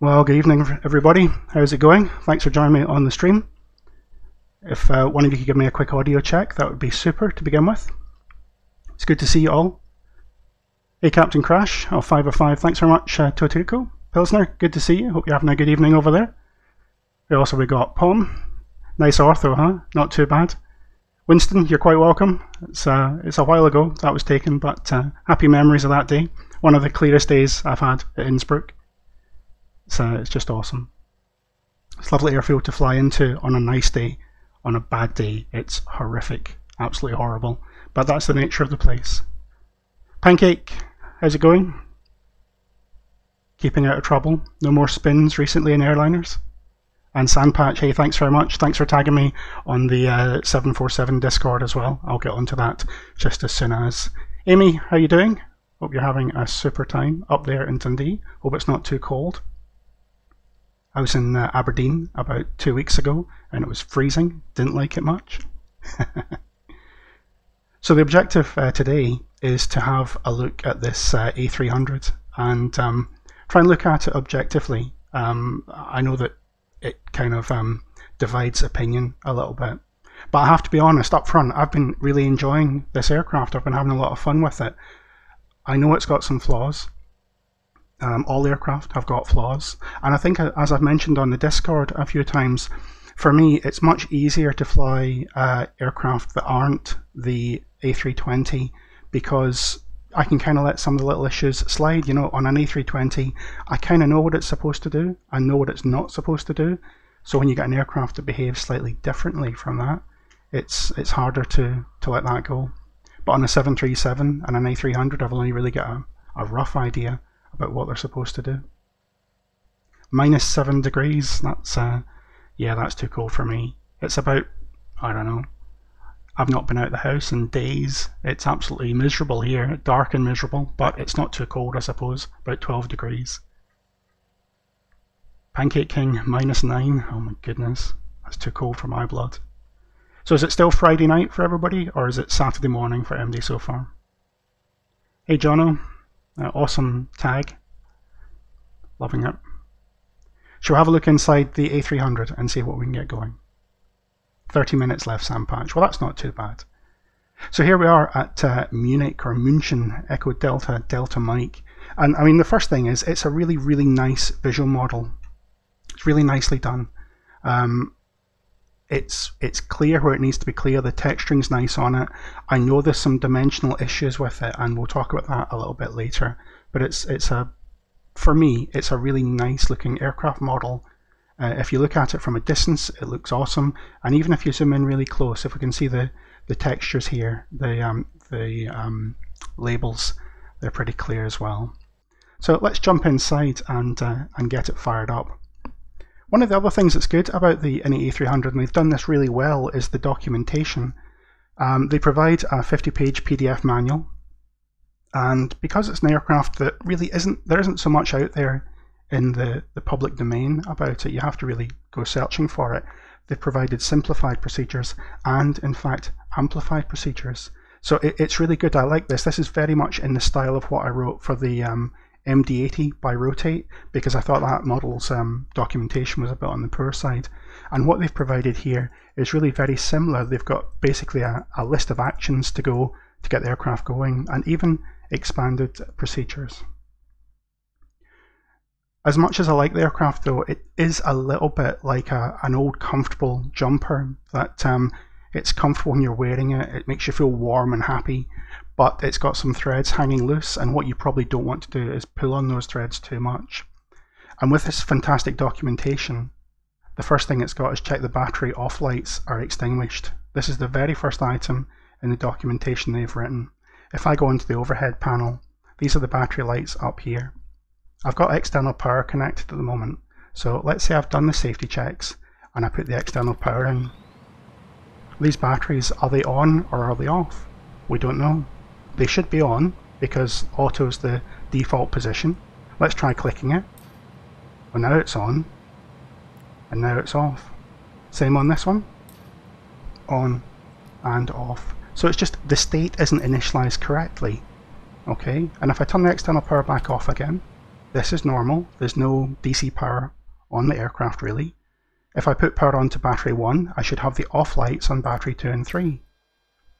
Well, good evening everybody. How's it going? Thanks for joining me on the stream. If one of you could give me a quick audio check, that would be super to begin with. It's good to see you all. Hey Captain Crash, 505, thanks very much. Totirico, Pilsner, good to see you. Hope you're having a good evening over there. We got Pom. Nice ortho, huh? Not too bad. Winston, you're quite welcome. It's a while ago that was taken, but happy memories of that day. One of the clearest days I've had at Innsbruck. It's just awesome. It's a lovely airfield to fly into on a nice day. On a bad day, it's horrific, absolutely horrible. But that's the nature of the place. Pancake, how's it going? Keeping out of trouble? No more spins recently in airliners? And Sandpatch, hey, thanks very much. Thanks for tagging me on the 747 Discord as well. I'll get onto that just as soon as. Amy, how you doing? Hope you're having a super time up there in Dundee. Hope it's not too cold. I was in Aberdeen about 2 weeks ago and it was freezing. Didn't like it much. So the objective today is to have a look at this A300 and try and look at it objectively. I know that it kind of divides opinion a little bit, but I have to be honest up front, I've been really enjoying this aircraft. I've been having a lot of fun with it. I know it's got some flaws. All aircraft have got flaws, and I think, as I've mentioned on the Discord a few times, for me it's much easier to fly aircraft that aren't the A320 because I can kind of let some of the little issues slide. You know, on an A320 I kind of know what it's supposed to do, I know what it's not supposed to do, so when you get an aircraft that behaves slightly differently from that, it's harder to let that go. But on a 737 and an A300 I've only really got a rough idea about what they're supposed to do. -7 degrees, that's yeah, that's too cold for me. It's about, I don't know, I've not been out of the house in days. It's absolutely miserable here, dark and miserable, but it's not too cold I suppose, about 12 degrees. Pancake King, -9, oh my goodness, that's too cold for my blood. So is it still Friday night for everybody, or is it Saturday morning for MD so far? Hey Jono, awesome tag, loving it. Shall we have a look inside the A300 and see what we can get going? 30 minutes left, Sandpatch. Well, that's not too bad. So here we are at Munich, or München, Echo Delta, Delta Mike. And I mean, the first thing is it's a really, really nice visual model. It's really nicely done. It's clear where it needs to be clear. The texturing's nice on it. I know there's some dimensional issues with it, and we'll talk about that a little bit later. But for me, it's a really nice looking aircraft model. If you look at it from a distance, it looks awesome. And even if you zoom in really close, if we can see the textures here, the labels, they're pretty clear as well. So let's jump inside and get it fired up. One of the other things that's good about the A300, and they've done this really well, is the documentation. They provide a 50-page PDF manual, and because it's an aircraft that really there isn't so much out there in the public domain about it, you have to really go searching for it. They've provided simplified procedures and, in fact, amplified procedures. So it's really good. I like this. This is very much in the style of what I wrote for the MD-80 by Rotate, because I thought that model's documentation was a bit on the poor side. And what they've provided here is really very similar. They've got basically a list of actions to go to get the aircraft going, and even expanded procedures. As much as I like the aircraft though, it is a little bit like an old comfortable jumper that it's comfortable when you're wearing it, it makes you feel warm and happy, but it's got some threads hanging loose, and what you probably don't want to do is pull on those threads too much. And with this fantastic documentation, the first thing it's got is check the battery off lights are extinguished. This is the very first item in the documentation they've written. If I go into the overhead panel, these are the battery lights up here. I've got external power connected at the moment, so let's say I've done the safety checks and I put the external power in. These batteries, are they on or are they off? We don't know. They should be on because auto is the default position. Let's try clicking it. Well, now it's on and now it's off. Same on this one. On and off. So it's just the state isn't initialized correctly. Okay, and if I turn the external power back off again, This is normal. There's no DC power on the aircraft really. If I put power onto battery 1, I should have the off lights on battery 2 and 3.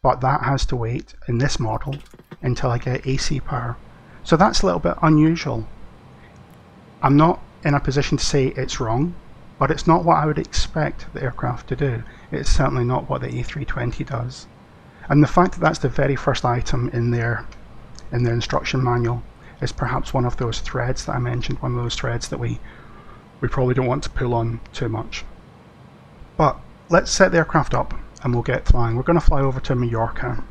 But that has to wait in this model until I get AC power. So that's a little bit unusual. I'm not in a position to say it's wrong, but it's not what I would expect the aircraft to do. It's certainly not what the A320 does. And the fact that that's the very first item in their instruction manual is perhaps one of those threads that I mentioned, one of those threads that we probably don't want to pull on too much. But let's set the aircraft up and we'll get flying. We're going to fly over to Majorca.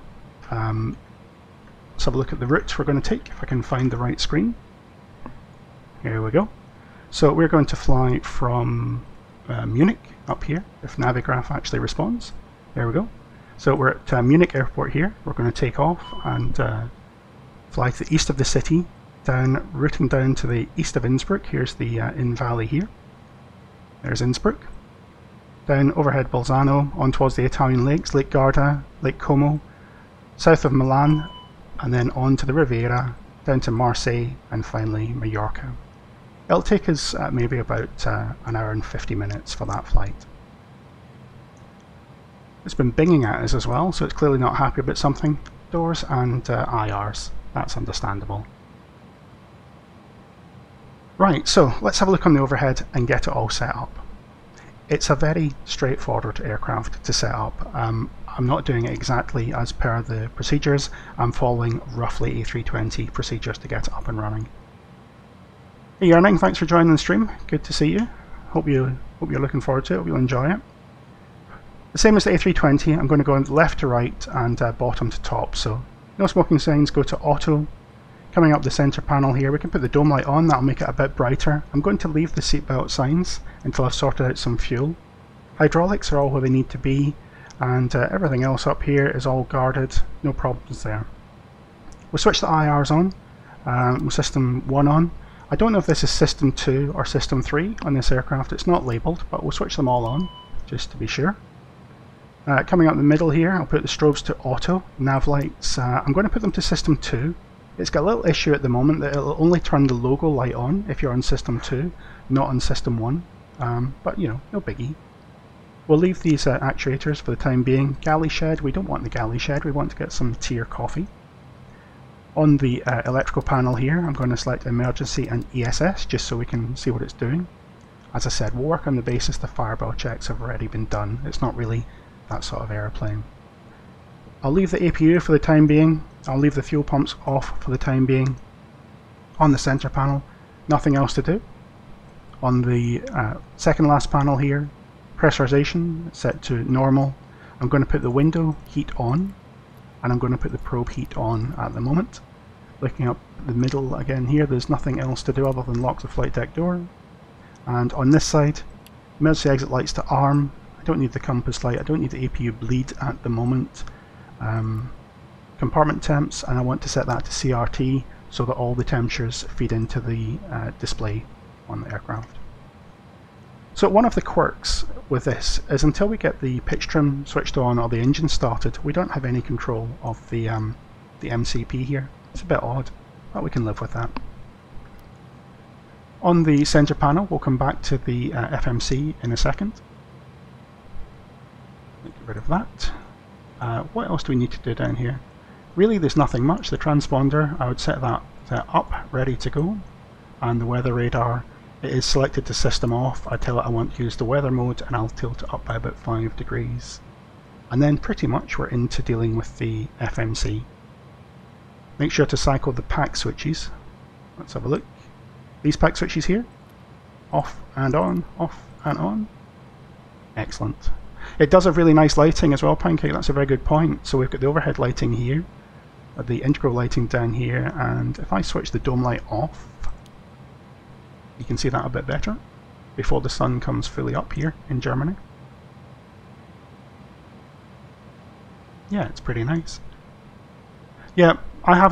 Let's have a look at the route we're going to take, if I can find the right screen. Here we go. So we're going to fly from Munich up here, if Navigraph actually responds. There we go. So we're at Munich Airport here. We're going to take off and fly to the east of the city, routing down to the east of Innsbruck. Here's the Inn Valley here. There's Innsbruck. Down overhead Bolzano, on towards the Italian lakes, Lake Garda, Lake Como, south of Milan, and then on to the Riviera, down to Marseille, and finally Majorca. It'll take us maybe about an hour and 50 minutes for that flight. It's been binging at us as well, so it's clearly not happy about something. Doors and IRs, that's understandable. Right, so let's have a look on the overhead and get it all set up. It's a very straightforward aircraft to set up. I'm not doing it exactly as per the procedures. I'm following roughly A320 procedures to get it up and running. Hey Yearning, thanks for joining the stream. Good to see you. Hope you're looking forward to it. Hope you'll enjoy it. The same as the A320, I'm going to go left to right and bottom to top. So no smoking signs, go to auto. Coming up the center panel here, we can put the dome light on, that'll make it a bit brighter. I'm going to leave the seatbelt signs until I've sorted out some fuel. Hydraulics are all where they need to be, and everything else up here is all guarded, no problems there. We'll switch the IRs on, system 1 on. I don't know if this is system 2 or system 3 on this aircraft, it's not labelled, but we'll switch them all on, just to be sure. Coming up the middle here, I'll put the strobes to auto, nav lights, I'm going to put them to system 2. It's got a little issue at the moment that it'll only turn the logo light on if you're on system 2, not on system 1, but you know, no biggie. We'll leave these actuators for the time being. Galley shed, we don't want the galley shed, we want to get some tea or coffee. On the electrical panel here, I'm going to select emergency and ESS just so we can see what it's doing. As I said, we'll work on the basis the fireball checks have already been done. It's not really that sort of aeroplane. I'll leave the APU for the time being. I'll leave the fuel pumps off for the time being. On the center panel, nothing else to do. On the second last panel here, pressurization set to normal. I'm going to put the window heat on, and I'm going to put the probe heat on at the moment. Looking up the middle again here, there's nothing else to do other than lock the flight deck door. And on this side, emergency exit lights to arm. I don't need the compass light, I don't need the APU bleed at the moment. Compartment temps, and I want to set that to CRT so that all the temperatures feed into the display on the aircraft. So one of the quirks with this is until we get the pitch trim switched on or the engine started, we don't have any control of the MCP here. It's a bit odd, but we can live with that. On the center panel, we'll come back to the FMC in a second. Get rid of that. What else do we need to do down here? Really, there's nothing much. The transponder, I would set that up, ready to go. And the weather radar, it is selected to system off. I tell it I want to use the weather mode, and I'll tilt it up by about 5 degrees. And then pretty much we're into dealing with the FMC. Make sure to cycle the pack switches. Let's have a look. These pack switches here, off and on, off and on. Excellent. It does have really nice lighting as well, Pancake, that's a very good point. So we've got the overhead lighting here, the integral lighting down here, and if I switch the dome light off, you can see that a bit better before the sun comes fully up here in Germany. Yeah, it's pretty nice. Yeah, I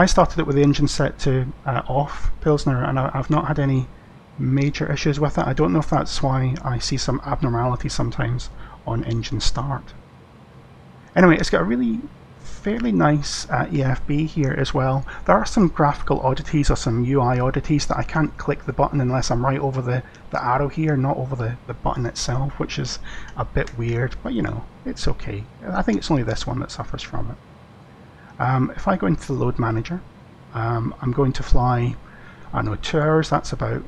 started it with the engine set to off, Pilsner, and I've not had any major issues with it. I don't know if that's why I see some abnormality sometimes on engine start. Anyway, it's got a really fairly nice EFB here as well. There are some graphical oddities or some UI oddities that I can't click the button unless I'm right over the arrow here, not over the button itself, which is a bit weird, but you know, it's okay. I think it's only this one that suffers from it. If I go into the load manager, I'm going to fly, I don't know, 2 hours, that's about,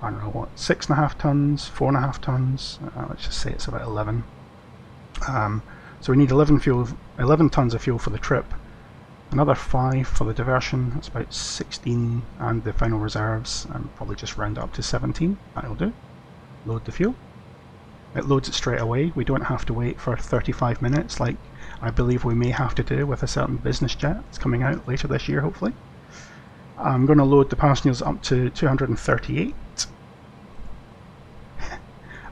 I don't know what, 6.5 tons, 4.5 tons, let's just say it's about 11. So we need 11 tons of fuel for the trip, another 5 for the diversion, that's about 16, and the final reserves, and probably just round up to 17, that'll do. Load the fuel. It loads it straight away, we don't have to wait for 35 minutes like I believe we may have to do with a certain business jet that's coming out later this year hopefully. I'm going to load the passengers up to 238.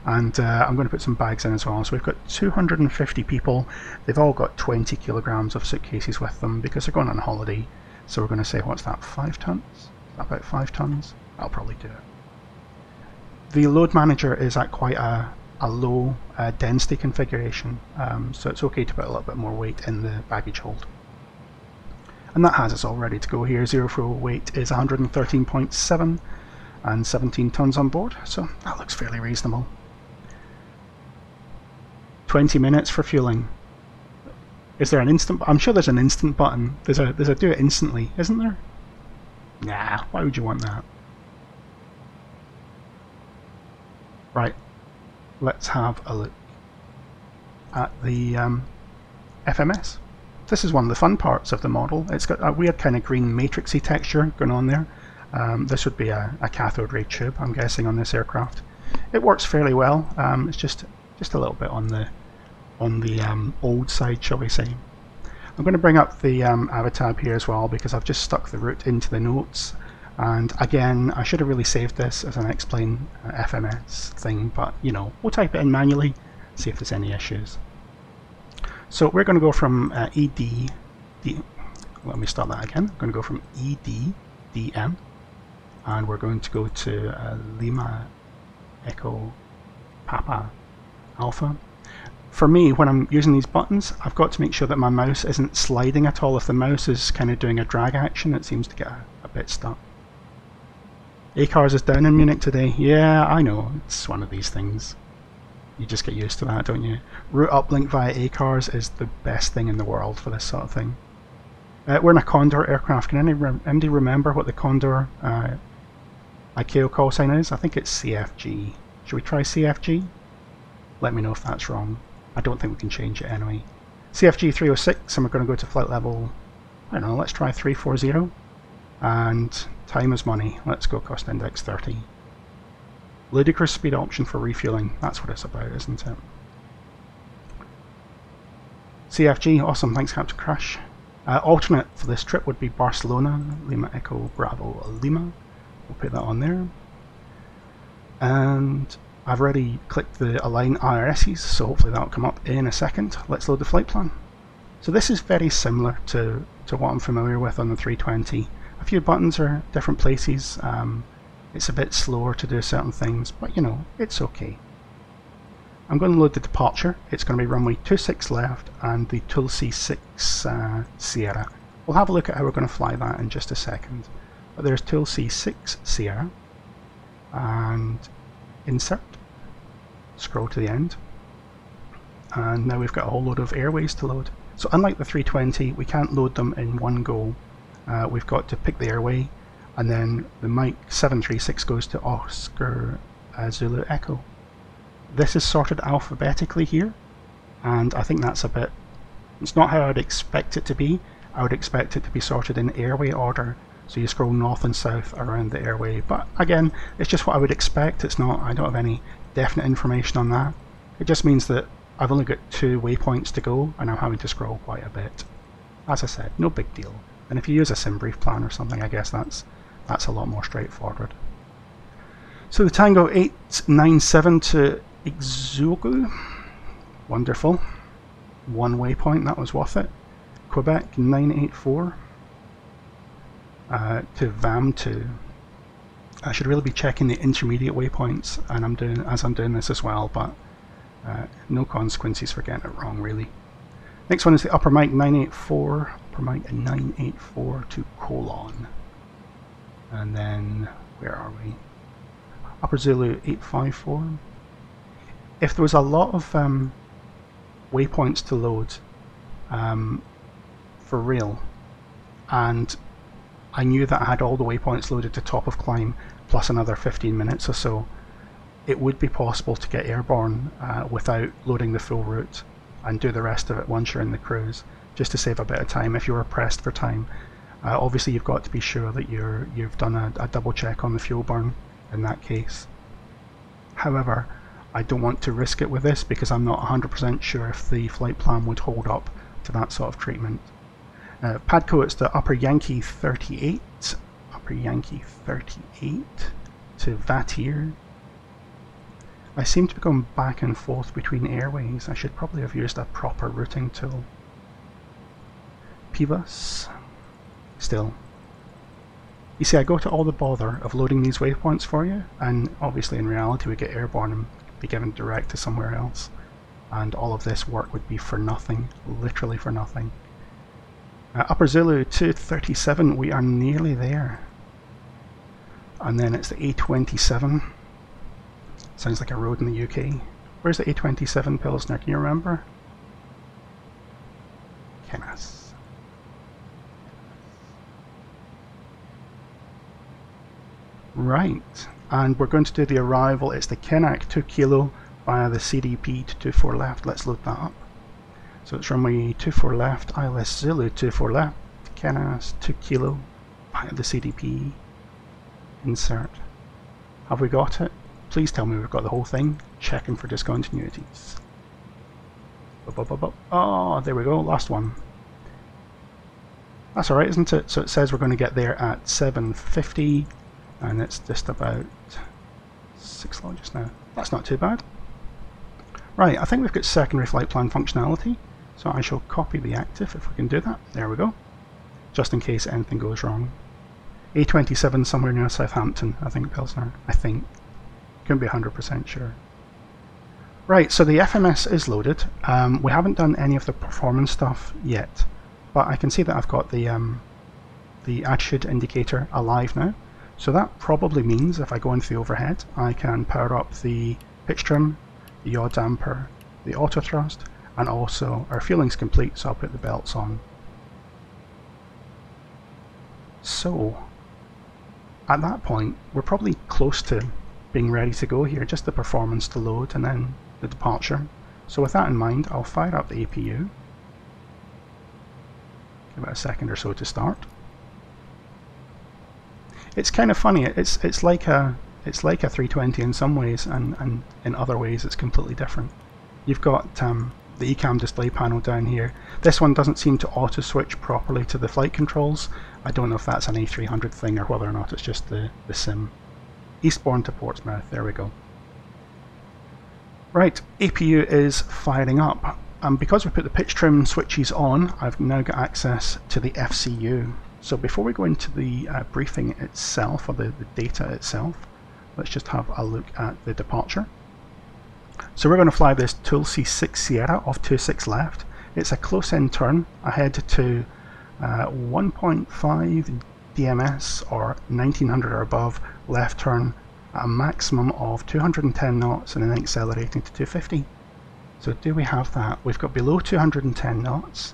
And I'm going to put some bags in as well. So we've got 250 people. They've all got 20 kilograms of suitcases with them because they're going on holiday. So we're going to say, what's that, 5 tons? About 5 tons? I'll probably do it. The load manager is at quite a low density configuration, so it's okay to put a little bit more weight in the baggage hold. And that has us all ready to go here. Zero fuel weight is 113.7 and 17 tons on board, so that looks fairly reasonable. 20 minutes for fueling. Is there an instant? I'm sure there's an instant button. There's a do it instantly, isn't there? Nah, why would you want that? Right, let's have a look at the FMS. This is one of the fun parts of the model. It's got a weird kind of green matrixy texture going on there. This would be a cathode ray tube, I'm guessing, on this aircraft. It works fairly well. It's just a little bit on the old side, shall we say. I'm going to bring up the Avatab here as well because I've just stuck the route into the notes. And again, I should have really saved this as an explain FMS thing, but you know, we'll type it in manually, see if there's any issues. So we're going to go from let me start that again. I'm going to go from EDDM, and we're going to go to Lima Echo Papa Alpha. For me, when I'm using these buttons, I've got to make sure that my mouse isn't sliding at all. If the mouse is kind of doing a drag action, it seems to get a bit stuck. ACARS is down in Munich today. Yeah, I know, it's one of these things. You just get used to that, don't you? Route uplink via ACARS is the best thing in the world for this sort of thing. We're in a Condor aircraft. Can anybody remember what the Condor ICAO call sign is? I think it's CFG. Should we try CFG? Let me know if that's wrong. I don't think we can change it anyway. CFG 306, and we're going to go to flight level, I don't know, let's try 340. And time is money. Let's go cost index 30. Ludicrous speed option for refueling. That's what it's about, isn't it? CFG, awesome, thanks Captain Crash. Alternate for this trip would be Barcelona, Lima Echo Bravo Lima. We'll put that on there. And I've already clicked the align IRSs, so hopefully that'll come up in a second. Let's load the flight plan. So this is very similar to what I'm familiar with on the 320. A few buttons are different places. It's a bit slower to do certain things, but you know, it's okay. I'm going to load the departure. It's going to be runway 26 left and the Tulsi 6 Sierra. We'll have a look at how we're going to fly that in just a second. But there's Tulsi 6 Sierra, and insert, scroll to the end, and now we've got a whole load of airways to load. So unlike the 320, we can't load them in one go. We've got to pick the airway, and then the Mike 736 goes to Oscar Zulu Echo. This is sorted alphabetically here, and I think that's a bit, it's not how I'd expect it to be. I would expect it to be sorted in airway order, so you scroll north and south around the airway, but again, it's just what I would expect. It's not, I don't have any definite information on that. It just means that I've only got 2 waypoints to go, and I'm having to scroll quite a bit. As I said, no big deal. And if you use a SimBrief plan or something, I guess that's a lot more straightforward. So the Tango 897 to Ixugu, wonderful. 1 waypoint, that was worth it. Quebec 984 to VAM2. I should really be checking the intermediate waypoints, and I'm doing this as well, but no consequences for getting it wrong really. Next one is the upper mic 984, upper mic 984 to colon. And then, where are we? Upper Zulu 854. If there was a lot of waypoints to load for real, and I knew that I had all the waypoints loaded to top of climb plus another 15 minutes or so, it would be possible to get airborne without loading the full route and do the rest of it once you're in the cruise, just to save a bit of time if you were pressed for time. Obviously you've got to be sure that you've done a double check on the fuel burn in that case. However, I don't want to risk it with this because I'm not 100% sure if the flight plan would hold up to that sort of treatment. Padco, it's the Upper Yankee 38, Upper Yankee 38 to Vatir. I seem to be going back and forth between airways. I should probably have used a proper routing tool. Pivas, still. You see, I go to all the bother of loading these waypoints for you, and obviously in reality we get airborne and be given direct to somewhere else. And all of this work would be for nothing, literally for nothing. Upper Zulu 237, we are nearly there. And then it's the A27. Sounds like a road in the UK. Where's the A27, Pilsner? Can you remember? Kennas. Right, and we're going to do the arrival. It's the Kenak 2 kilo via the CDP to 24 left. Let's load that up. So it's runway 24 left, ILS Zulu 24 left, Kenas 2 kilo via the CDP. Insert. Have we got it? Please tell me we've got the whole thing. Checking for discontinuities. Oh, there we go, last one. That's alright, isn't it? So it says we're going to get there at 7:50, and it's just about 6 launches now. That's not too bad. Right, I think we've got secondary flight plan functionality, so I shall copy the active if we can do that. There we go. Just in case anything goes wrong. A27 somewhere near Southampton, I think, Pilsner. I think. Couldn't be 100% sure. Right, so the FMS is loaded. We haven't done any of the performance stuff yet, but I can see that I've got the attitude indicator alive now. So that probably means if I go into the overhead, I can power up the pitch trim, the yaw damper, the auto thrust, and also our fueling's complete, so I'll put the belts on. So at that point, we're probably close to being ready to go here, just the performance to load and then the departure. So with that in mind, I'll fire up the APU. Give it a second or so to start. It's kind of funny. It's like a 320 in some ways, and in other ways it's completely different. You've got the ECAM display panel down here. This one doesn't seem to auto switch properly to the flight controls. I don't know if that's an A300 thing or whether or not it's just the sim. Eastbourne to Portsmouth, there we go. Right, APU is firing up. And because we put the pitch trim switches on, I've now got access to the FCU. So before we go into the briefing itself, or the data itself, let's just have a look at the departure. So we're going to fly this Tulsi 6 Sierra off 26 left. It's a close-in turn ahead to 1.5 DMS or 1900 or above left turn at a maximum of 210 knots and then accelerating to 250. So do we have that? We've got below 210 knots,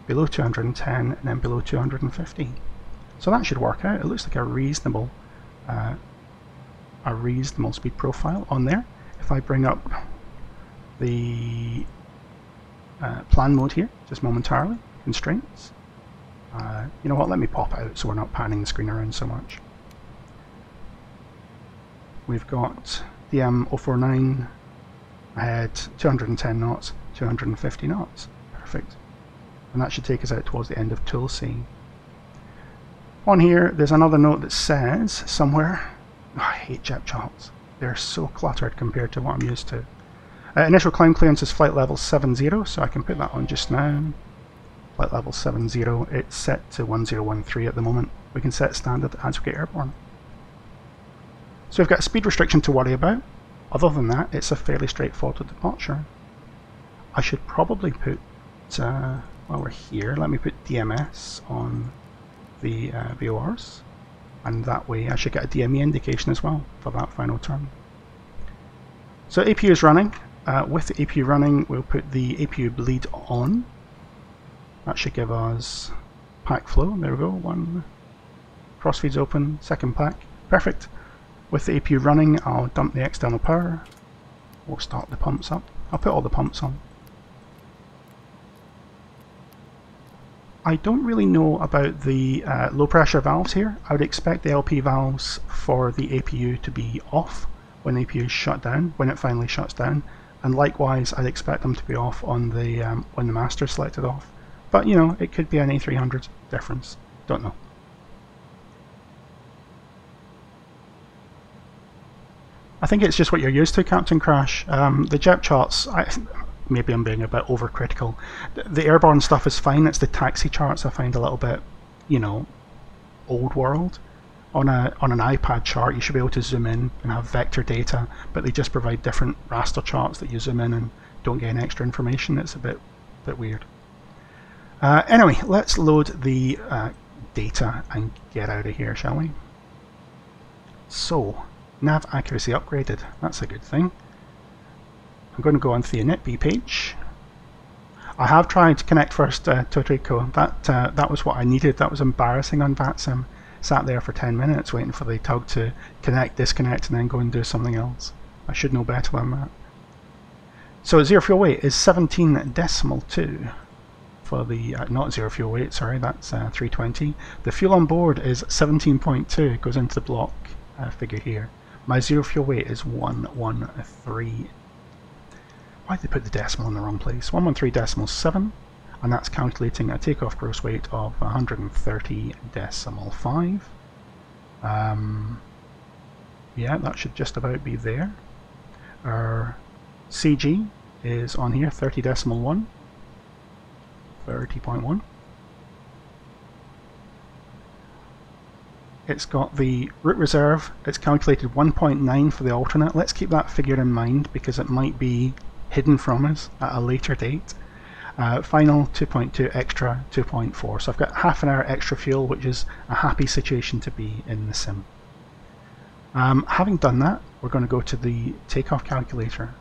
below 210, and then below 250. So that should work out. It looks like a reasonable speed profile on there. If I bring up the plan mode here, just momentarily, constraints. You know what, let me pop out so we're not panning the screen around so much. We've got the M049 ahead, 210 knots, 250 knots. Perfect. And that should take us out towards the end of Tulsi. On here, there's another note that says, somewhere, oh, I hate jet charts. They're so cluttered compared to what I'm used to. Initial climb clearance is flight level 70, so I can put that on just now. Flight level 70, it's set to 1013 at the moment. We can set standard as we get airborne. So we've got a speed restriction to worry about. Other than that, it's a fairly straightforward departure. I should probably put while we're here, let me put DMS on the VORs, and that way I should get a DME indication as well for that final turn. So APU is running. With the APU running, we'll put the APU bleed on. That should give us pack flow. There we go. One crossfeeds open, second pack. Perfect. With the APU running, I'll dump the external power. We'll start the pumps up. I'll put all the pumps on. I don't really know about the low pressure valves here. I would expect the LP valves for the APU to be off when the APU is shut down, when it finally shuts down. And likewise, I'd expect them to be off on the when the master is selected off. But you know, it could be an A300 difference. Don't know. I think it's just what you're used to, Captain Crash. The jet charts, maybe I'm being a bit overcritical. The airborne stuff is fine. It's the taxi charts I find a little bit, you know, old world. On an iPad chart, you should be able to zoom in and have vector data, but they just provide different raster charts that you zoom in and don't get any extra information. It's a bit weird. Anyway, let's load the data and get out of here, shall we? So, nav accuracy upgraded. That's a good thing. I'm going to go onto the initb page. I have tried to connect first to Trico. That was what I needed. That was embarrassing on VATSIM. Sat there for 10 minutes waiting for the tug to connect, disconnect, and then go and do something else. I should know better than that. So zero fuel weight is 17.2 for the, not zero fuel weight, sorry, that's 320. The fuel on board is 17.2, it goes into the block figure here. My zero fuel weight is 113. Why did they put the decimal in the wrong place? 113.7. And that's calculating a takeoff gross weight of 130.5. Yeah, that should just about be there. Our CG is on here, 30.1. 30.1. It's got the route reserve. It's calculated 1.9 for the alternate. Let's keep that figure in mind because it might be hidden from us at a later date. Final 2.2 extra 2.4, so I've got half an hour extra fuel, which is a happy situation to be in the sim. Having done that, we're going to go to the takeoff calculator.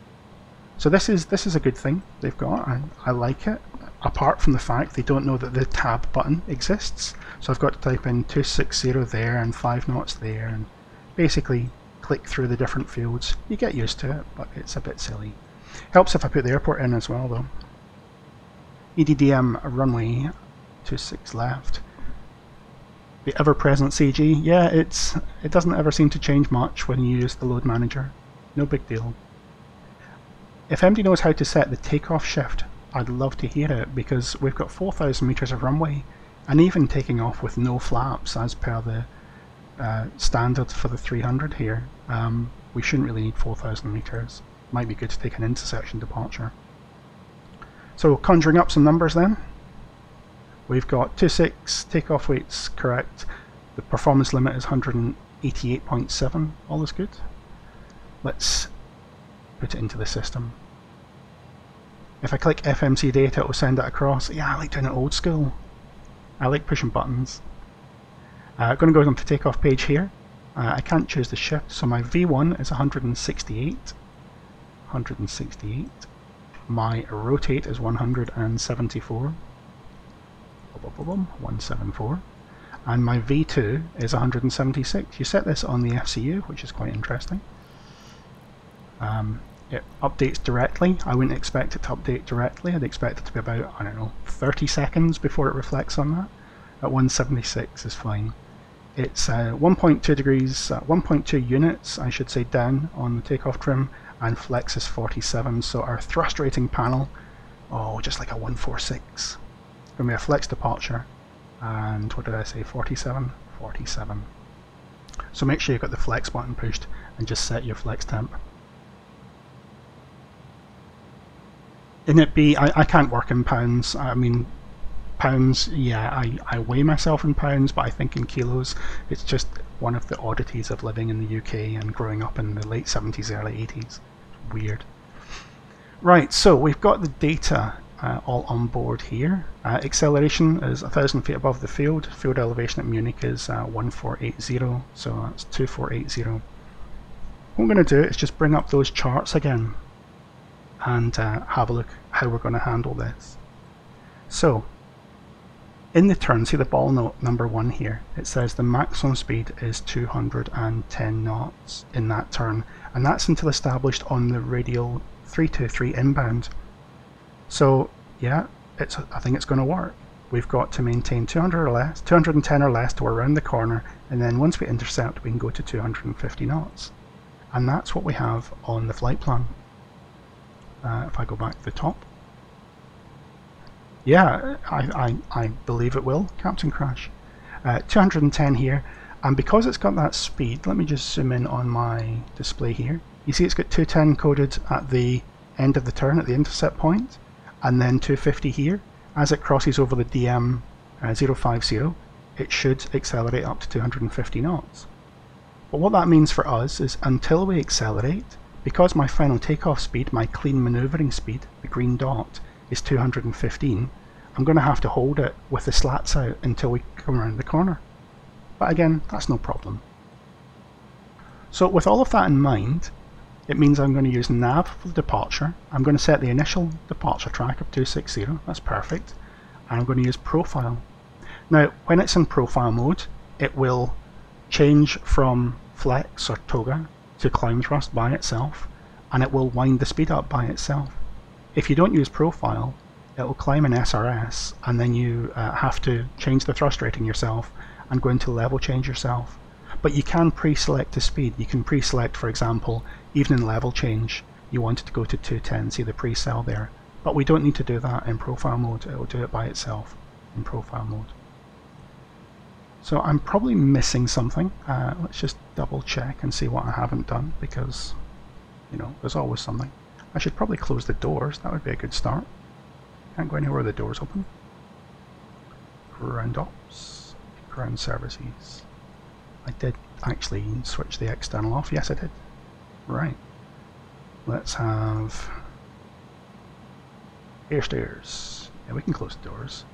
So this is a good thing they've got, and I like it, apart from the fact they don't know that the tab button exists. So I've got to type in 260 there and 5 knots there and basically click through the different fields. You get used to it, but it's a bit silly. Helps if I put the airport in as well though. EDDM runway 26 left. The ever-present CG, yeah, it doesn't ever seem to change much when you use the load manager. No big deal. If MD knows how to set the takeoff shift, I'd love to hear it because we've got 4,000 meters of runway and even taking off with no flaps as per the standard for the 300 here. We shouldn't really need 4,000 meters. Might be good to take an intersection departure. So conjuring up some numbers then. We've got 26, takeoff weight's correct, the performance limit is 188.7, all is good. Let's put it into the system. If I click FMC data, it will send it across. Yeah, I like doing it old school. I like pushing buttons. I'm going to go on the takeoff page here. I can't choose the shift, so my V1 is 168. 168. My rotate is 174. 174. And my V2 is 176. You set this on the FCU, which is quite interesting. It updates directly. I wouldn't expect it to update directly. I'd expect it to be about, I don't know, 30 seconds before it reflects on that. At 176 is fine. It's 1.2 degrees, 1.2 units, I should say, down on the takeoff trim, and flex is 47, so our thrust rating panel, oh, just like a 146. Going to be a flex departure, and what did I say, 47? 47. So make sure you've got the flex button pushed and just set your flex temp. INITB, I can't work in pounds. I mean, pounds, yeah, I weigh myself in pounds, but I think in kilos. It's just one of the oddities of living in the UK and growing up in the late 70s, early 80s. Weird. Right, so we've got the data all on board here. Acceleration is 1,000 feet above the field. Field elevation at Munich is 1480, so that's 2480. What I'm going to do is just bring up those charts again and have a look how we're going to handle this. So, in the turn, see the ball note number 1 here, it says the maximum speed is 210 knots in that turn, and that's until established on the radial 323 inbound. So yeah, I think it's going to work. We've got to maintain 210 or less to around the corner, and then once we intercept we can go to 250 knots. And that's what we have on the flight plan. If I go back to the top. Yeah, I believe it will, Captain Crash. 210 here, and because it's got that speed, let me just zoom in on my display here. You see it's got 210 coded at the end of the turn, at the intercept point, and then 250 here. As it crosses over the DM 050, it should accelerate up to 250 knots. But what that means for us is until we accelerate, because my final takeoff speed, my clean maneuvering speed, the green dot, is 215, I'm going to have to hold it with the slats out until we come around the corner. But again, that's no problem. So with all of that in mind, it means I'm going to use nav for the departure. I'm going to set the initial departure track of 260, that's perfect. And I'm going to use profile. Now, when it's in profile mode, it will change from flex or toga to climb thrust by itself, and it will wind the speed up by itself. If you don't use profile, it will climb in SRS, and then you have to change the thrust rating yourself and go into level change yourself. But you can pre-select the speed. You can pre-select, for example, even in level change, you want it to go to 210, see the pre-cell there. But we don't need to do that in profile mode, it will do it by itself in profile mode. So I'm probably missing something. Let's just double check and see what I haven't done, because, you know, there's always something. I should probably close the doors, that would be a good start. Can't go anywhere with the doors open. Ground ops, ground services. I did actually switch the external off, yes I did. Right. Let's have air stairs. Yeah, we can close the doors.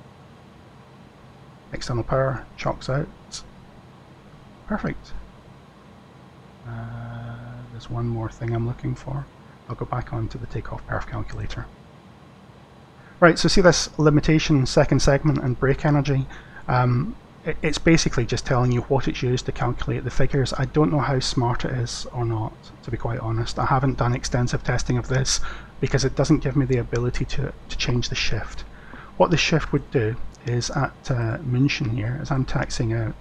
External power, chocks out. Perfect. There's one more thing I'm looking for. I'll go back onto the takeoff perf calculator. Right, so see this limitation, second segment, and brake energy. It's basically just telling you what it's used to calculate the figures. I don't know how smart it is or not, to be quite honest. I haven't done extensive testing of this because it doesn't give me the ability to change the shift. What the shift would do is at München here, as I'm taxiing out,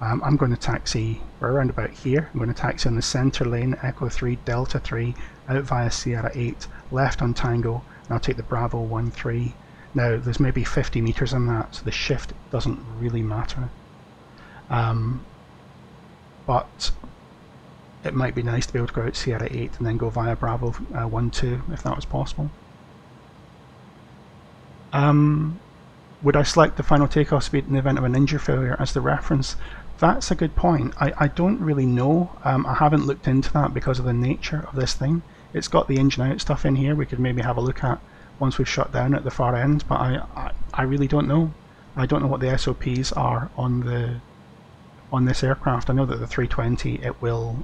I'm going to taxi around about here. I'm going to taxi on the centre lane, Echo 3, Delta 3, out via Sierra 8, left on Tango, and I'll take the Bravo 1-3. Now there's maybe 50 metres in that, so the shift doesn't really matter. But it might be nice to be able to go out Sierra 8 and then go via Bravo 1-2 if that was possible. Would I select the final takeoff speed in the event of an engine failure as the reference? That's a good point. I don't really know. I haven't looked into that because of the nature of this thing. It's got the engine out stuff in here we could maybe have a look at once we've shut down at the far end, but I really don't know. I don't know what the SOPs are on this aircraft. I know that the 320, it will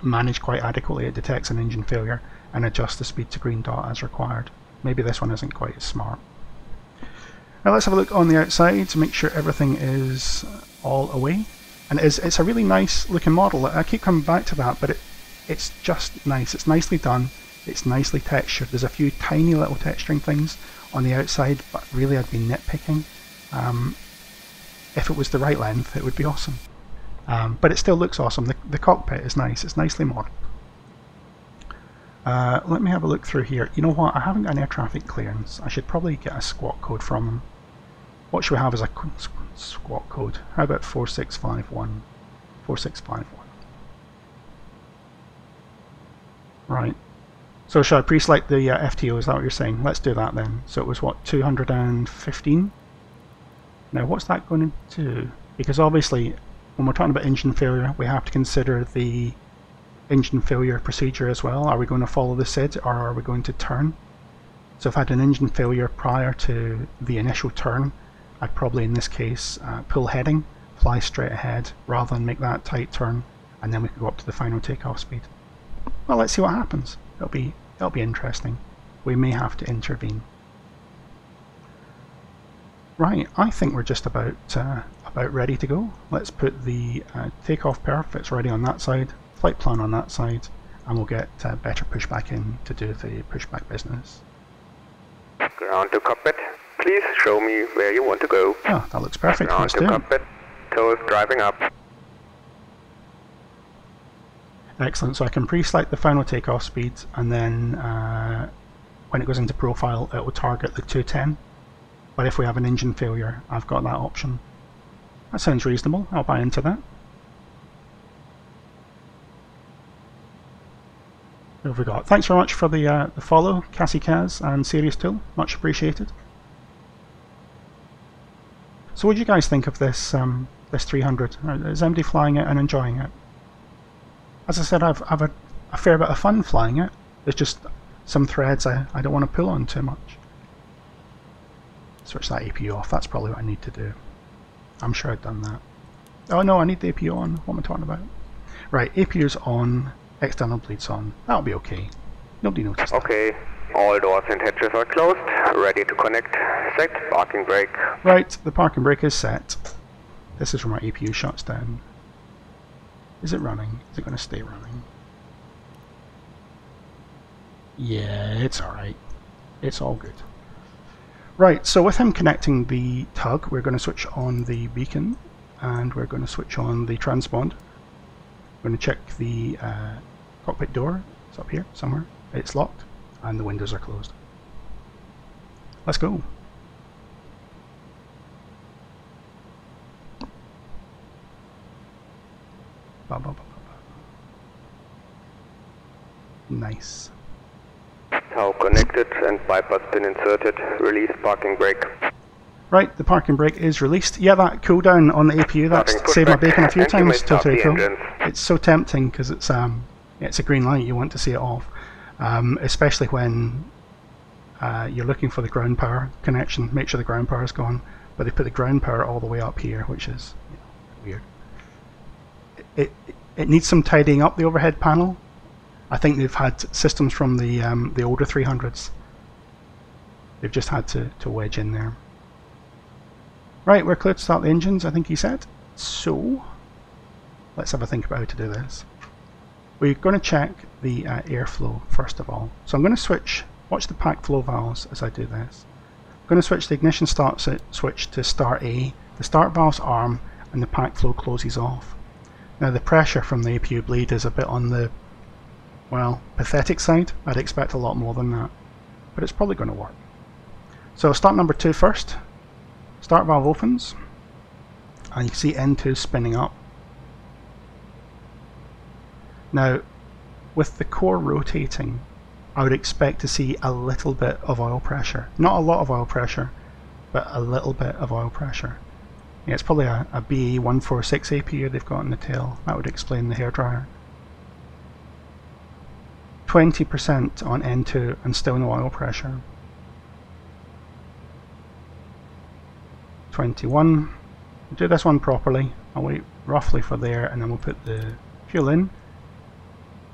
manage quite adequately. It detects an engine failure and adjusts the speed to green dot as required. Maybe this one isn't quite as smart. Now let's have a look on the outside to make sure everything is all away. And it's a really nice looking model. I keep coming back to that, but it's just nice. It's nicely done. It's nicely textured. There's a few tiny little texturing things on the outside, but really I'd be nitpicking. If it was the right length, it would be awesome. But it still looks awesome. The cockpit is nice. It's nicely modeled. Let me have a look through here. You know what? I haven't got an air traffic clearance. I should probably get a squawk code from them. What should we have as a squawk code? How about 4651? 4651. Right. So should I pre-select the FTO? Is that what you're saying? Let's do that then. So it was what, 215? Now what's that going to do? Because obviously when we're talking about engine failure, we have to consider the engine failure procedure as well. Are we going to follow the SID or are we going to turn? So if I had an engine failure prior to the initial turn, I'd probably in this case pull heading, fly straight ahead rather than make that tight turn, and then we could go up to the final takeoff speed. Well, let's see what happens. It'll be interesting. We may have to intervene. Right, I think we're just about ready to go. Let's put the takeoff perf, it's ready on that side, flight plan on that side, and we'll get better pushback in to do the pushback business. Ground to cockpit. Please show me where you want to go. Ah, that looks perfect. Ground Let's to do it. cockpit. Toes driving up. Excellent, so I can pre-select the final takeoff speed, and then when it goes into profile it will target the 210. But if we have an engine failure, I've got that option. That sounds reasonable, I'll buy into that. What have we got? Thanks very much for the follow, Cassie Kaz and Serious Tool, much appreciated. So what do you guys think of this this 300? Is anybody flying it and enjoying it? As I said, I've had a fair bit of fun flying it. There's just some threads I don't want to pull on too much. Switch that APU off, that's probably what I need to do. I'm sure I've done that. Oh no, I need the APU on, what am I talking about? Right, APU's on, external bleeds on. That'll be okay. Nobody noticed that. Okay, all doors and hatches are closed. Ready to connect. Set parking brake. Right, the parking brake is set. This is where my APU shuts down. Is it running? Is it going to stay running? Yeah, it's alright. It's all good. Right, so with him connecting the tug, we're going to switch on the beacon and we're going to switch on the transpond. We're going to check the cockpit door. It's up here somewhere. It's locked and the windows are closed. Let's go. Ba, ba, ba, ba, ba. Nice. Tow connected and bypass pin inserted. Release parking brake. Right, the parking brake is released. Yeah, that cooldown on the APU, that's saved my bacon a few times. Totally cool. It's so tempting because it's a green light, you want to see it off. Especially when you're looking for the ground power connection, make sure the ground power is gone. But they put the ground power all the way up here, which is weird. It needs some tidying up, the overhead panel. I think they've had systems from the older 300s. They've just had to wedge in there. Right, we're clear to start the engines, I think he said. So, let's have a think about how to do this. We're going to check the airflow first of all. So I'm going to switch, watch the pack flow valves as I do this. I'm going to switch the ignition start switch to start A. The start valve's arm and the pack flow closes off. Now the pressure from the APU bleed is a bit on the, well, pathetic side. I'd expect a lot more than that, but it's probably going to work. So start number 2 first. Start valve opens, and you can see N2 spinning up. Now, with the core rotating, I would expect to see a little bit of oil pressure. Not a lot of oil pressure, but a little bit of oil pressure. Yeah, it's probably a BE 146 APU they've got in the tail. That would explain the hairdryer. 20% on N2 and still no oil pressure. 21. We'll do this one properly. I'll wait roughly for there and then we'll put the fuel in.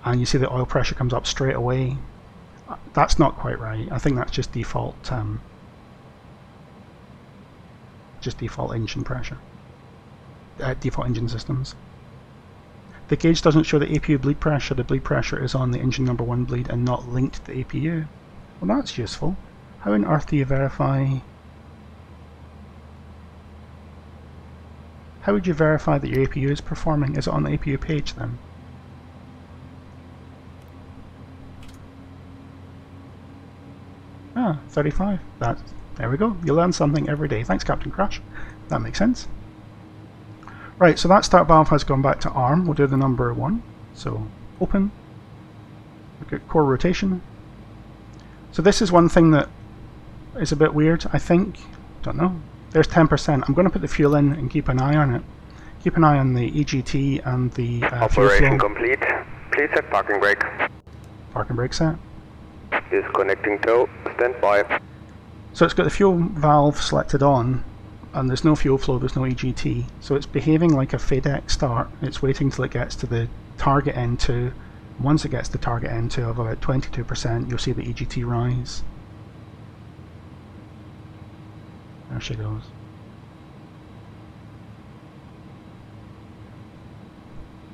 And you see the oil pressure comes up straight away. That's not quite right. I think that's just default engine pressure. Default engine systems. The gauge doesn't show the APU bleed pressure. The bleed pressure is on the engine number 1 bleed and not linked to the APU. Well, that's useful. How on earth do you verify? How would you verify that your APU is performing? Is it on the APU page then? Ah, 35. There we go. You learn something every day. Thanks, Captain Crash. That makes sense. Right, so that start valve has gone back to arm. We'll do the number 1. So, open. Look at core rotation. So this is one thing that is a bit weird, I think. Don't know. There's 10%. I'm going to put the fuel in and keep an eye on it. Keep an eye on the EGT and the Operation complete. Please set parking brake. Parking brake set. Disconnecting tow, stand by. So it's got the fuel valve selected on, and there's no fuel flow, there's no EGT. So it's behaving like a FADEC start. It's waiting till it gets to the target N2. Once it gets to target N2 of about 22%, you'll see the EGT rise. There she goes.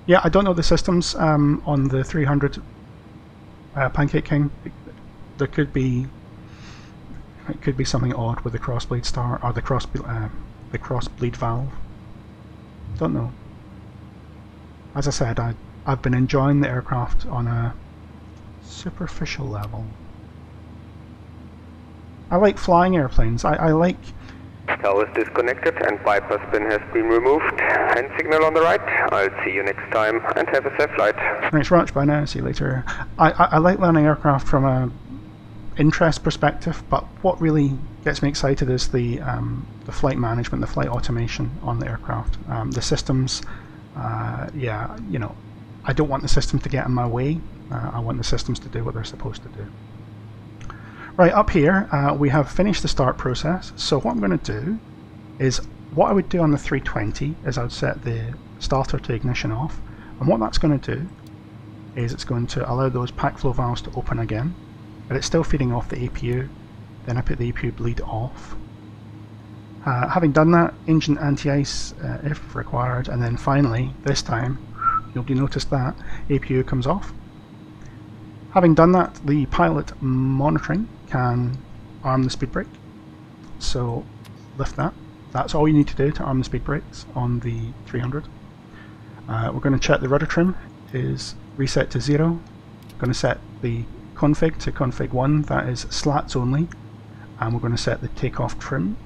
Yeah, I don't know the systems on the 300 Pancake King. There could be, it could be something odd with the crossbleed start or the crossbleed valve. Don't know. As I said, I've been enjoying the aircraft on a superficial level. I like flying airplanes. I like... Tow is disconnected and bypass pin has been removed. Hand signal on the right. I'll see you next time and have a safe flight. Thanks very much, bye now, see you later. I like learning aircraft from a interest perspective, but what really gets me excited is the flight management, the flight automation on the aircraft. The systems, yeah, you know, I don't want the system to get in my way. I want the systems to do what they're supposed to do. Right, up here we have finished the start process, so what I'm going to do is, what I would do on the 320 is I would set the starter to ignition off, and what that's going to do is it's going to allow those pack flow valves to open again, but it's still feeding off the APU. Then I put the APU bleed off. Having done that, engine anti-ice if required, and then finally, this time, nobody noticed that, APU comes off. Having done that, the pilot monitoring can arm the speed brake. So lift that. That's all you need to do to arm the speed brakes on the 300. We're going to check the rudder trim is reset to 0. Going to set the config to config 1, that is slats only. And we're going to set the takeoff trim,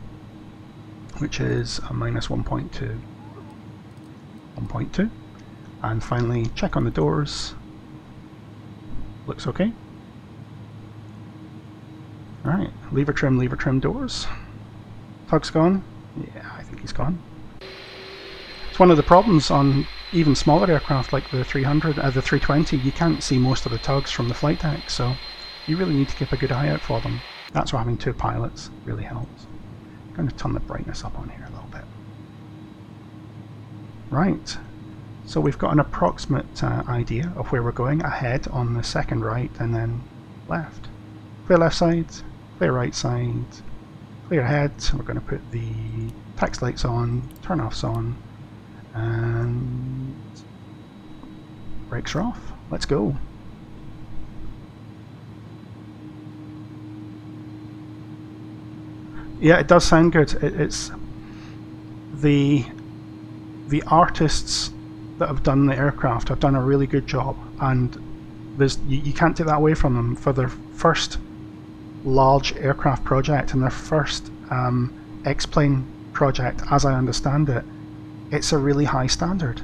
which is a minus 1.2. 1.2. And finally check on the doors. Looks okay. Alright, lever trim doors. Tug's gone? Yeah, I think he's gone. It's one of the problems on even smaller aircraft like the 300, the 320, you can't see most of the tugs from the flight deck, so you really need to keep a good eye out for them. That's why having two pilots really helps. I'm going to turn the brightness up on here a little bit. Right. So we've got an approximate idea of where we're going, ahead on the second right and then left. Clear left side, clear right side, clear ahead. We're going to put the text lights on, turn offs on, and brakes are off. Let's go. Yeah, it does sound good. It's the artists that have done the aircraft have done a really good job, and you can't take that away from them. For their first large aircraft project and their first X-plane project, as I understand it, it's a really high standard.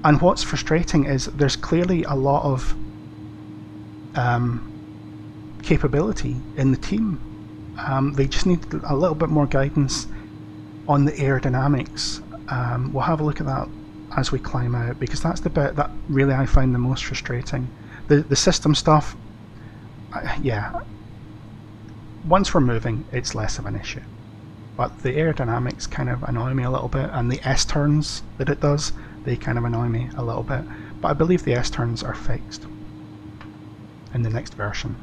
And what's frustrating is there's clearly a lot of capability in the team. They just need a little bit more guidance on the aerodynamics. We'll have a look at that as we climb out, because that's the bit that really I find the most frustrating. The system stuff, yeah, once we're moving it's less of an issue, but the aerodynamics kind of annoy me a little bit, and the S-turns that it does, they kind of annoy me a little bit, but I believe the S-turns are fixed in the next version.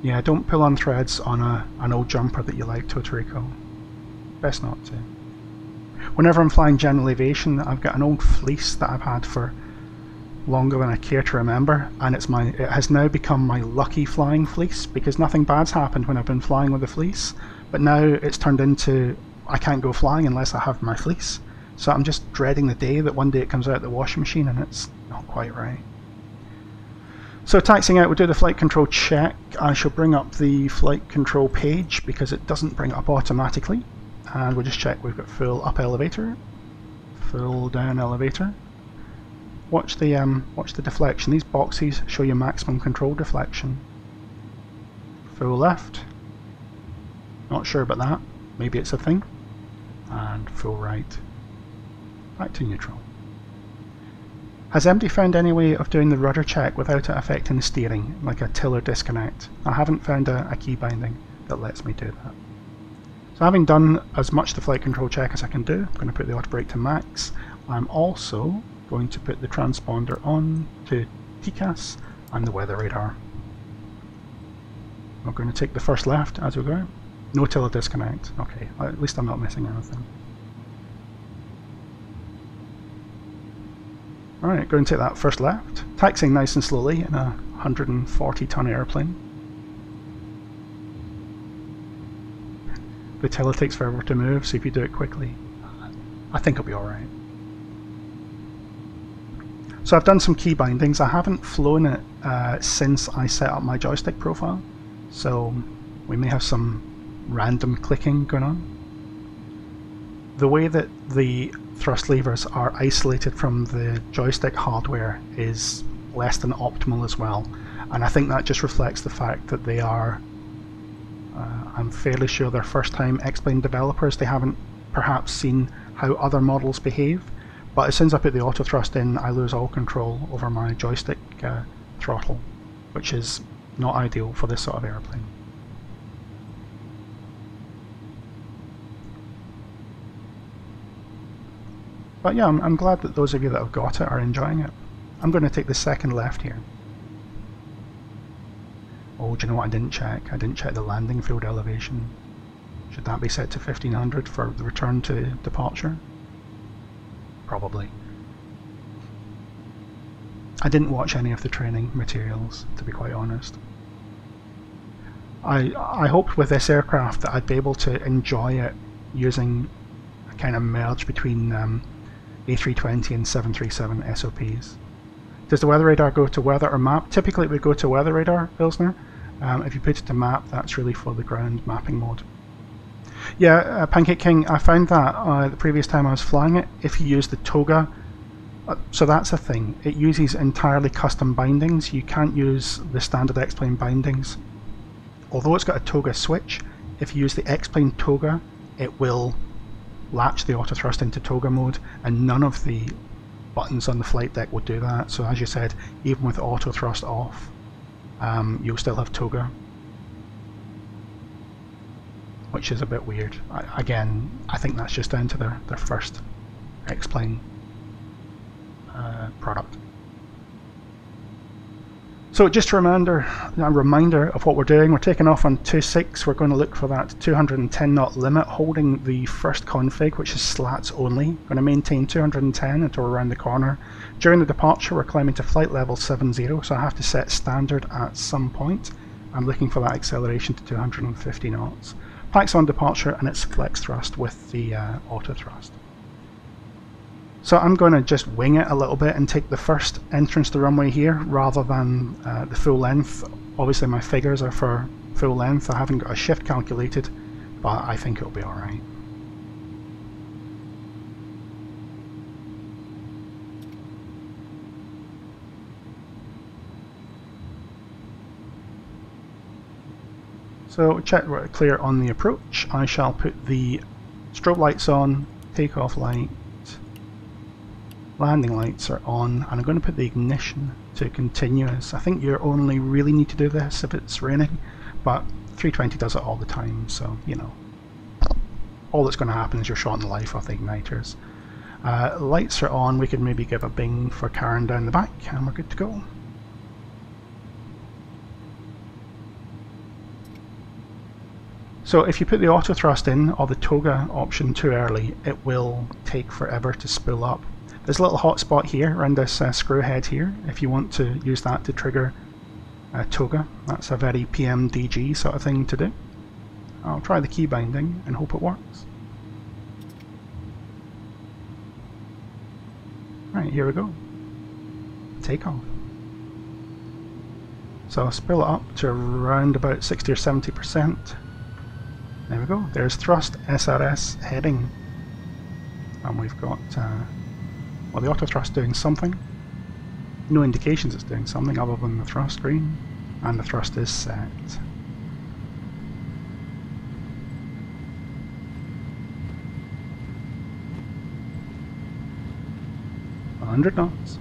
Yeah, don't pull on threads on an old jumper that you like, Totorico. Best not to. Whenever I'm flying general aviation, I've got an old fleece that I've had for longer than I care to remember, and it has now become my lucky flying fleece, because nothing bad's happened when I've been flying with a fleece, but now it's turned into I can't go flying unless I have my fleece. So I'm just dreading the day that one day it comes out of the washing machine and it's not quite right. So taxiing out, we'll do the flight control check. I shall bring up the flight control page because it doesn't bring it up automatically. And we'll just check we've got full up elevator, full down elevator. Watch the deflection. These boxes show you maximum control deflection. Full left. Not sure about that. Maybe it's a thing. And full right. Back to neutral. Has MD found any way of doing the rudder check without it affecting the steering, like a tiller disconnect? I haven't found a key binding that lets me do that. So having done as much the flight control check as I can do, I'm going to put the auto brake to max. I'm also going to put the transponder on to TCAS and the weather radar. We're going to take the first left as we go. No tiller disconnect. Okay, at least I'm not missing anything. Alright, going to take that first left. Taxiing nice and slowly in a 140-ton airplane. The tiller takes forever to move, so if you do it quickly, I think it'll be alright. So I've done some key bindings. I haven't flown it since I set up my joystick profile, so we may have some random clicking going on. The way that the thrust levers are isolated from the joystick hardware is less than optimal as well, and I think that just reflects the fact that they are, I'm fairly sure they're first time X-Plane developers. They haven't perhaps seen how other models behave, but as soon as I put the auto thrust in, I lose all control over my joystick throttle, which is not ideal for this sort of airplane. But yeah, I'm glad that those of you that have got it are enjoying it. I'm going to take the second left here. Oh, do you know what I didn't check? I didn't check the landing field elevation. Should that be set to 1500 for the return to departure? Probably. I didn't watch any of the training materials, to be quite honest. I hoped with this aircraft that I'd be able to enjoy it using a kind of merge between A320 and 737 SOPs. Does the weather radar go to weather or map? Typically it would go to weather radar, Pilsner. If you put it to map, that's really for the ground mapping mode. Yeah, Pancake King, I found that the previous time I was flying it, if you use the toga, so that's a thing, it uses entirely custom bindings. You can't use the standard X-Plane bindings. Although it's got a toga switch, if you use the X-Plane toga, it will latch the auto thrust into toga mode, and none of the buttons on the flight deck will do that. So as you said, even with auto thrust off, you'll still have toga, which is a bit weird. Again, I think that's just down to their first X-Plane product. So just a reminder of what we're doing. We're taking off on 26. We're going to look for that 210 knot limit, holding the first config, which is slats only. Going to maintain 210 until we're around the corner. During the departure, we're climbing to flight level 70, so I have to set standard at some point. I'm looking for that acceleration to 250 knots. Packs on departure, and it's flex thrust with the auto thrust. So I'm going to just wing it a little bit and take the first entrance to the runway here rather than the full length. Obviously my figures are for full length. I haven't got a shift calculated, but I think it'll be alright. So check we're clear on the approach. I shall put the strobe lights on, takeoff light, landing lights are on, and I'm going to put the ignition to continuous. I think you only really need to do this if it's raining, but 320 does it all the time, so you know, all that's going to happen is you're shorting the life off the igniters. Lights are on. We could maybe give a bing for Karen down the back, and we're good to go. So if you put the auto thrust in or the toga option too early, it will take forever to spool up. There's a little hot spot here around this screw head here, if you want to use that to trigger toga. That's a very PMDG sort of thing to do. I'll try the key binding and hope it works. Right, here we go. Takeoff. So I'll spool it up to around about 60 or 70%. There we go. There's thrust, SRS, heading. And we've got well, the auto thrust doing something. No indications it's doing something other than the thrust green, and the thrust is set. 100 knots.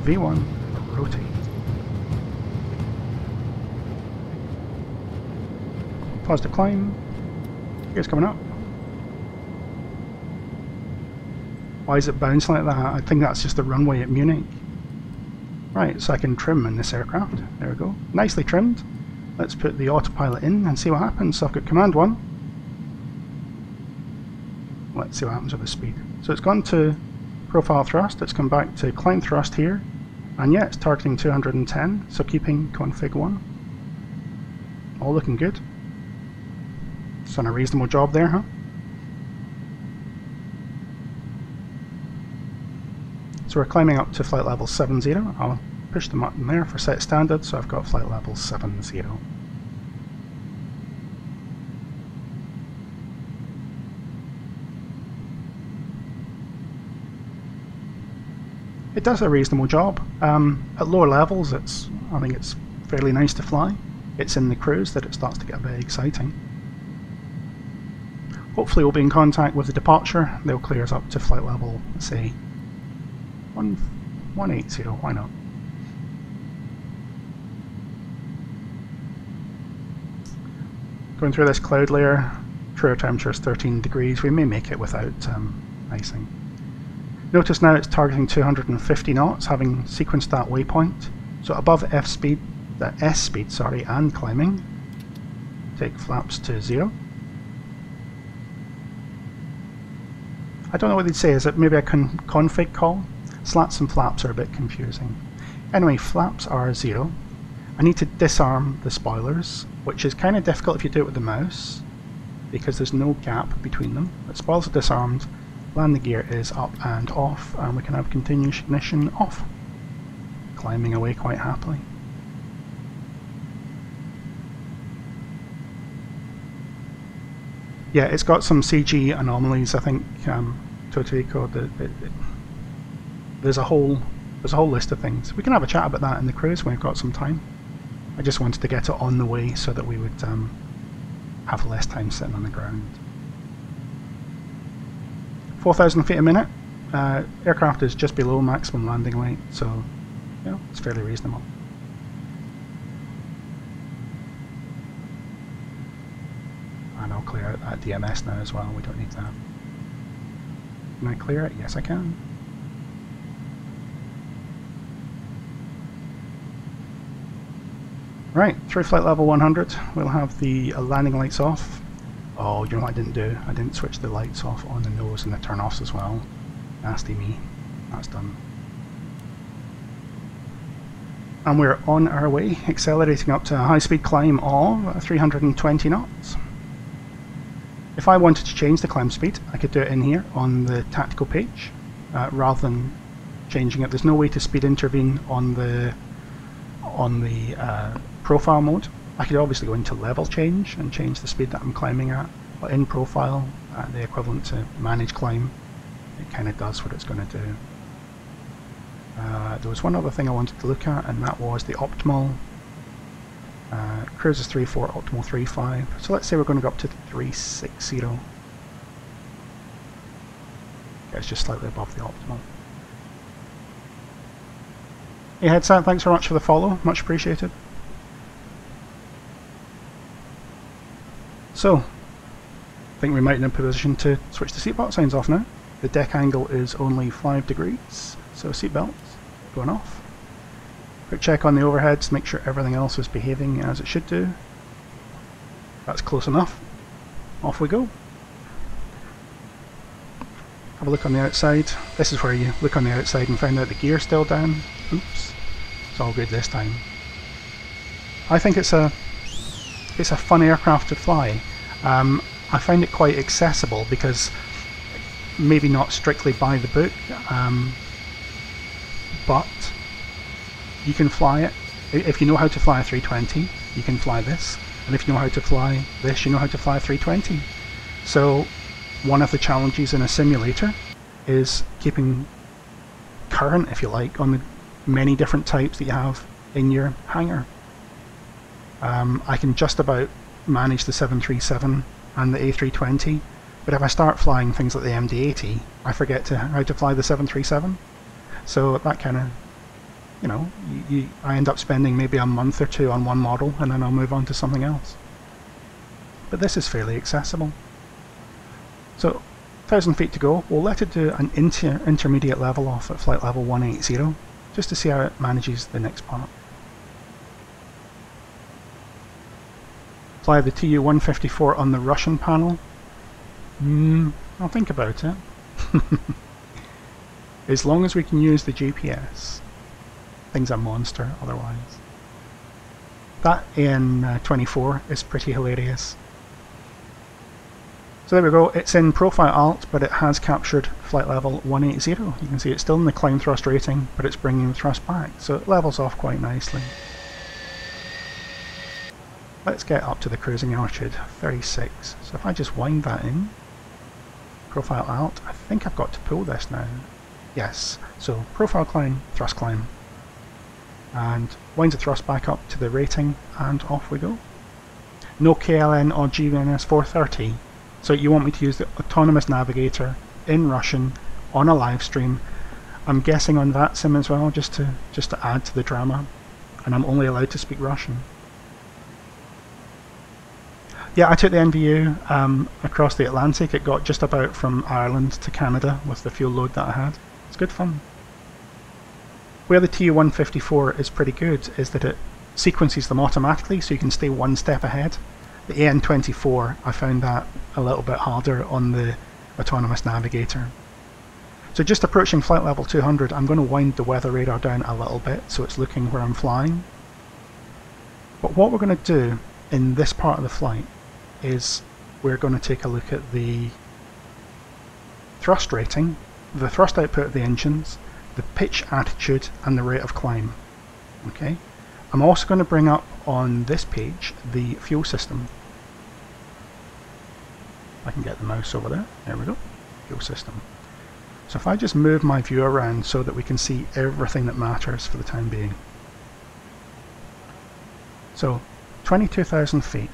V1, rotate. Pause to climb. Gears coming up. Why is it bouncing like that? I think that's just the runway at Munich. Right, so I can trim in this aircraft. There we go. Nicely trimmed. Let's put the autopilot in and see what happens. So I've got command 1. Let's see what happens with the speed. So it's gone to profile thrust, it's come back to climb thrust here, and yeah, it's targeting 210, so keeping config 1. All looking good. It's done a reasonable job there, huh? So we're climbing up to flight level 70. I'll push them up in there for set standard, so I've got flight level 70. It does a reasonable job. At lower levels, I think it's fairly nice to fly. It's in the cruise that it starts to get very exciting. Hopefully we'll be in contact with the departure. They'll clear us up to flight level, let's say, 180, why not? Going through this cloud layer, true air temperature is 13 degrees. We may make it without icing. Notice now it's targeting 250 knots, having sequenced that waypoint. So above S speed, and climbing. Take flaps to 0. I don't know what they'd say, is it maybe a config call? Slats and flaps are a bit confusing. Anyway, flaps are 0. I need to disarm the spoilers, which is kind of difficult if you do it with the mouse, because there's no gap between them. But spoilers are disarmed. Landing gear is up and off, and we can have continuous ignition off. Climbing away quite happily. Yeah, it's got some CG anomalies, I think, Totico. There's a whole list of things. We can have a chat about that in the cruise when we've got some time. I just wanted to get it on the way so that we would have less time sitting on the ground. 4,000 feet a minute. Aircraft is just below maximum landing weight, so yeah, it's fairly reasonable. And I'll clear out that DMS now as well, we don't need that. Can I clear it? Yes I can. Right, through flight level 100, we'll have the landing lights off. Oh, you know what I didn't do? I didn't switch the lights off on the nose and the turn-offs as well. Nasty me. That's done. And we're on our way, accelerating up to a high-speed climb of 320 knots. If I wanted to change the climb speed, I could do it in here on the tactical page, rather than changing it. There's no way to speed intervene on the profile mode. I could obviously go into level change and change the speed that I'm climbing at, but in profile, the equivalent to manage climb, it kind of does what it's going to do. There was one other thing I wanted to look at, and that was the optimal. Cruise is 3.4, optimal 3.5. So let's say we're going to go up to 360. Okay, it's just slightly above the optimal. Hey Headset, thanks very much for the follow, much appreciated. So, I think we might be in a position to switch the seatbelt signs off now. The deck angle is only 5 degrees, so seatbelts going off. Quick check on the overheads, make sure everything else is behaving as it should do. That's close enough. Off we go. Have a look on the outside. This is where you look on the outside and find out the gear's still down. Oops. It's all good this time. I think it's a fun aircraft to fly. I find it quite accessible because maybe not strictly by the book, but you can fly it. If you know how to fly a 320, you can fly this, and if you know how to fly this, you know how to fly a 320. So one of the challenges in a simulator is keeping current, if you like, on the many different types that you have in your hangar. I can just about manage the 737 and the A320, but if I start flying things like the MD-80, I forget how to fly the 737. So that kind of you know, I end up spending maybe a month or two on one model and then I'll move on to something else. But this is fairly accessible. So 1,000 feet to go. We'll let it do an intermediate level off at flight level 180 just to see how it manages the next part. Fly the Tu-154 on the Russian panel. I'll think about it. As long as we can use the GPS. Thing's a monster otherwise. That AN-24 is pretty hilarious. So there we go, it's in profile alt, but it has captured flight level 180. You can see it's still in the climb thrust rating, but it's bringing the thrust back, so it levels off quite nicely. Let's get up to the cruising altitude, 36. So if I just wind that in, profile alt, I think I've got to pull this now. Yes, so profile climb, thrust climb. And wind the thrust back up to the rating, and off we go. No KLN or GVNS 430. So you want me to use the autonomous navigator in Russian on a live stream. I'm guessing on that sim as well, just to add to the drama. And I'm only allowed to speak Russian. Yeah, I took the NVU across the Atlantic. It got just about from Ireland to Canada with the fuel load that I had. It's good fun. Where the Tu-154 is pretty good is that it sequences them automatically, so you can stay one step ahead. The AN-24, I found that a little bit harder on the autonomous navigator. So just approaching flight level 200, I'm going to wind the weather radar down a little bit so it's looking where I'm flying. But what we're going to do in this part of the flight is we're going to take a look at the thrust rating, the thrust output of the engines, the pitch attitude and the rate of climb. Okay. I'm also going to bring up on this page the fuel system. I can get the mouse over there. There we go. Fuel system. So if I just move my view around so that we can see everything that matters for the time being. So 22,000 feet.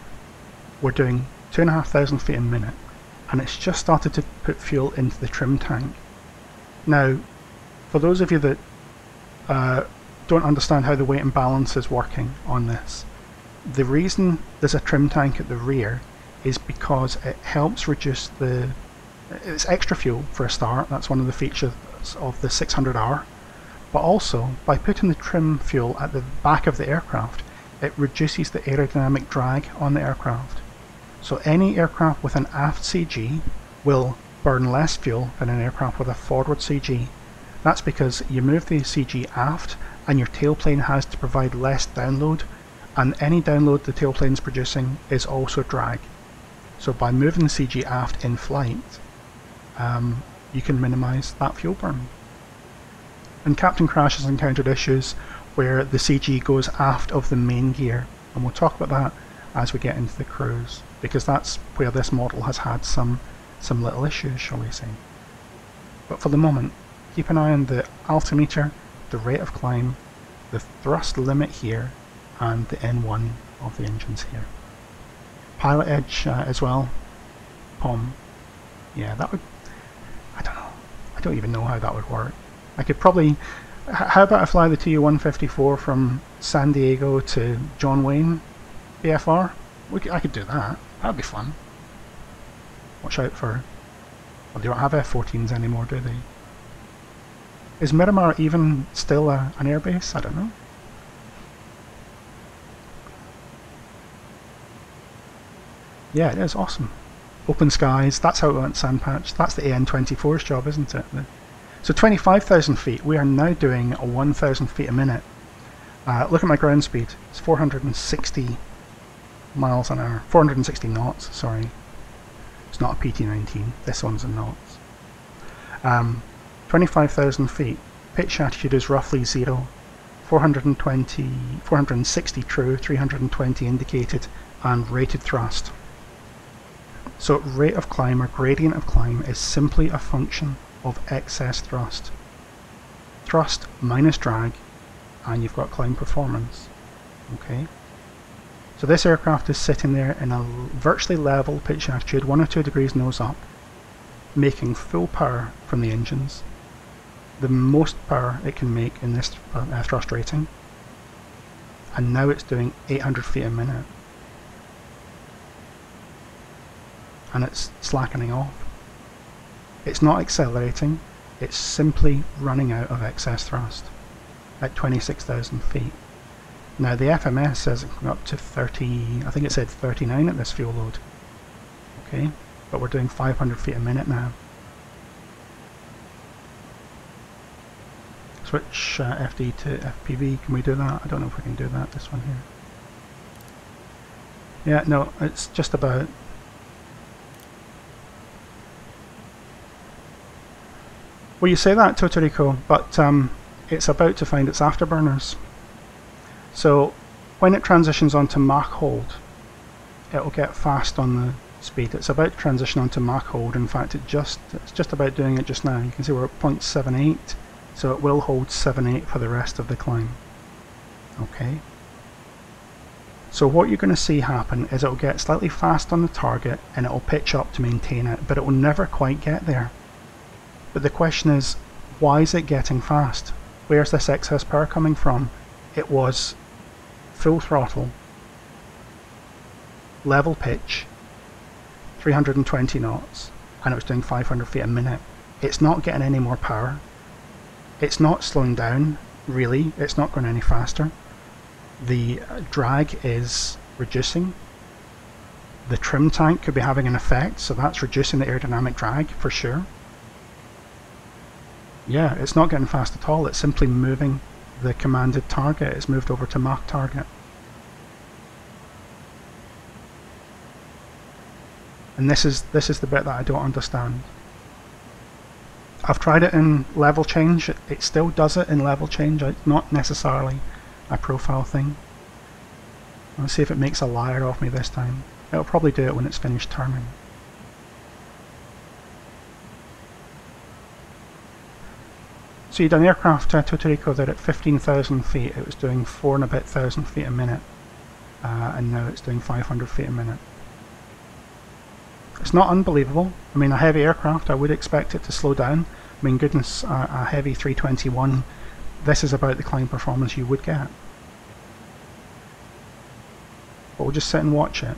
We're doing 2,500 feet a minute, and it's just started to put fuel into the trim tank. Now, for those of you that don't understand how the weight and balance is working on this, the reason there's a trim tank at the rear is because it helps reduce it's extra fuel for a start. That's one of the features of the 600R, but also by putting the trim fuel at the back of the aircraft, it reduces the aerodynamic drag on the aircraft. So any aircraft with an aft CG will burn less fuel than an aircraft with a forward CG. That's because you move the CG aft and your tailplane has to provide less download, and any download the tailplane's producing is also drag. So by moving the CG aft in flight, you can minimise that fuel burn. And Captain Crash has encountered issues where the CG goes aft of the main gear, and we'll talk about that as we get into the cruise, because that's where this model has had some little issues, shall we say. But for the moment, keep an eye on the altimeter, the rate of climb, the thrust limit here, and the N1 of the engines here. Pilot edge as well. POM. Yeah, that would... I don't know. I don't even know how that would work. I could probably... How about I fly the Tu-154 from San Diego to John Wayne BFR? I could do that. That'd be fun. Watch out for... Well, they don't have F-14s anymore, do they? Is Miramar even still an airbase? I don't know. Yeah, it is awesome. Open skies, that's how it went Sandpatch. That's the AN-24's job, isn't it? So 25,000 feet, we are now doing 1,000 feet a minute. Look at my ground speed, it's 460 miles an hour. 460 knots, sorry. It's not a PT-19, this one's in knots. 25,000 feet, pitch attitude is roughly 0. 460 true, 320 indicated, and rated thrust. So rate of climb or gradient of climb is simply a function of excess thrust. Thrust minus drag, and you've got climb performance. Okay. So this aircraft is sitting there in a virtually level pitch attitude, 1 or 2 degrees nose up, making full power from the engines. the most power it can make in this thrust rating, and now it's doing 800 feet a minute, and it's slackening off. It's not accelerating, it's simply running out of excess thrust at 26,000 feet. Now the FMS says it can go up to 30, I think it said 39 at this fuel load. Okay, but we're doing 500 feet a minute now. Switch FD to FPV, can we do that? I don't know if we can do that, this one here. Yeah, no, it's just about... Well, you say that, Totorico, but it's about to find its afterburners. So when it transitions onto Mach hold, it'll get fast on the speed. It's about to transition onto Mach hold. In fact, it's just about doing it just now. You can see we're at 0.78, so it will hold 7.8 for the rest of the climb. Okay. So what you're going to see happen is it'll get slightly fast on the target and it'll pitch up to maintain it, but it will never quite get there. But the question is, why is it getting fast? Where's this excess power coming from? It was full throttle, level pitch, 320 knots, and it was doing 500 feet a minute. It's not getting any more power. It's not slowing down, really. It's not going any faster. The drag is reducing. The trim tank could be having an effect, so that's reducing the aerodynamic drag for sure. Yeah, it's not getting fast at all. It's simply moving the commanded target. It's moved over to Mach target. And this is the bit that I don't understand. I've tried it in level change. It still does it in level change. It's not necessarily a profile thing. Let's see if it makes a liar of me this time. It'll probably do it when it's finished turning. So you'd done aircraft Totorico that at 15,000 feet it was doing 4 and a bit thousand feet a minute, and now it's doing 500 feet a minute. It's not unbelievable. I mean, a heavy aircraft, I would expect it to slow down. I mean, goodness, a heavy 321, this is about the climb performance you would get. But we'll just sit and watch it.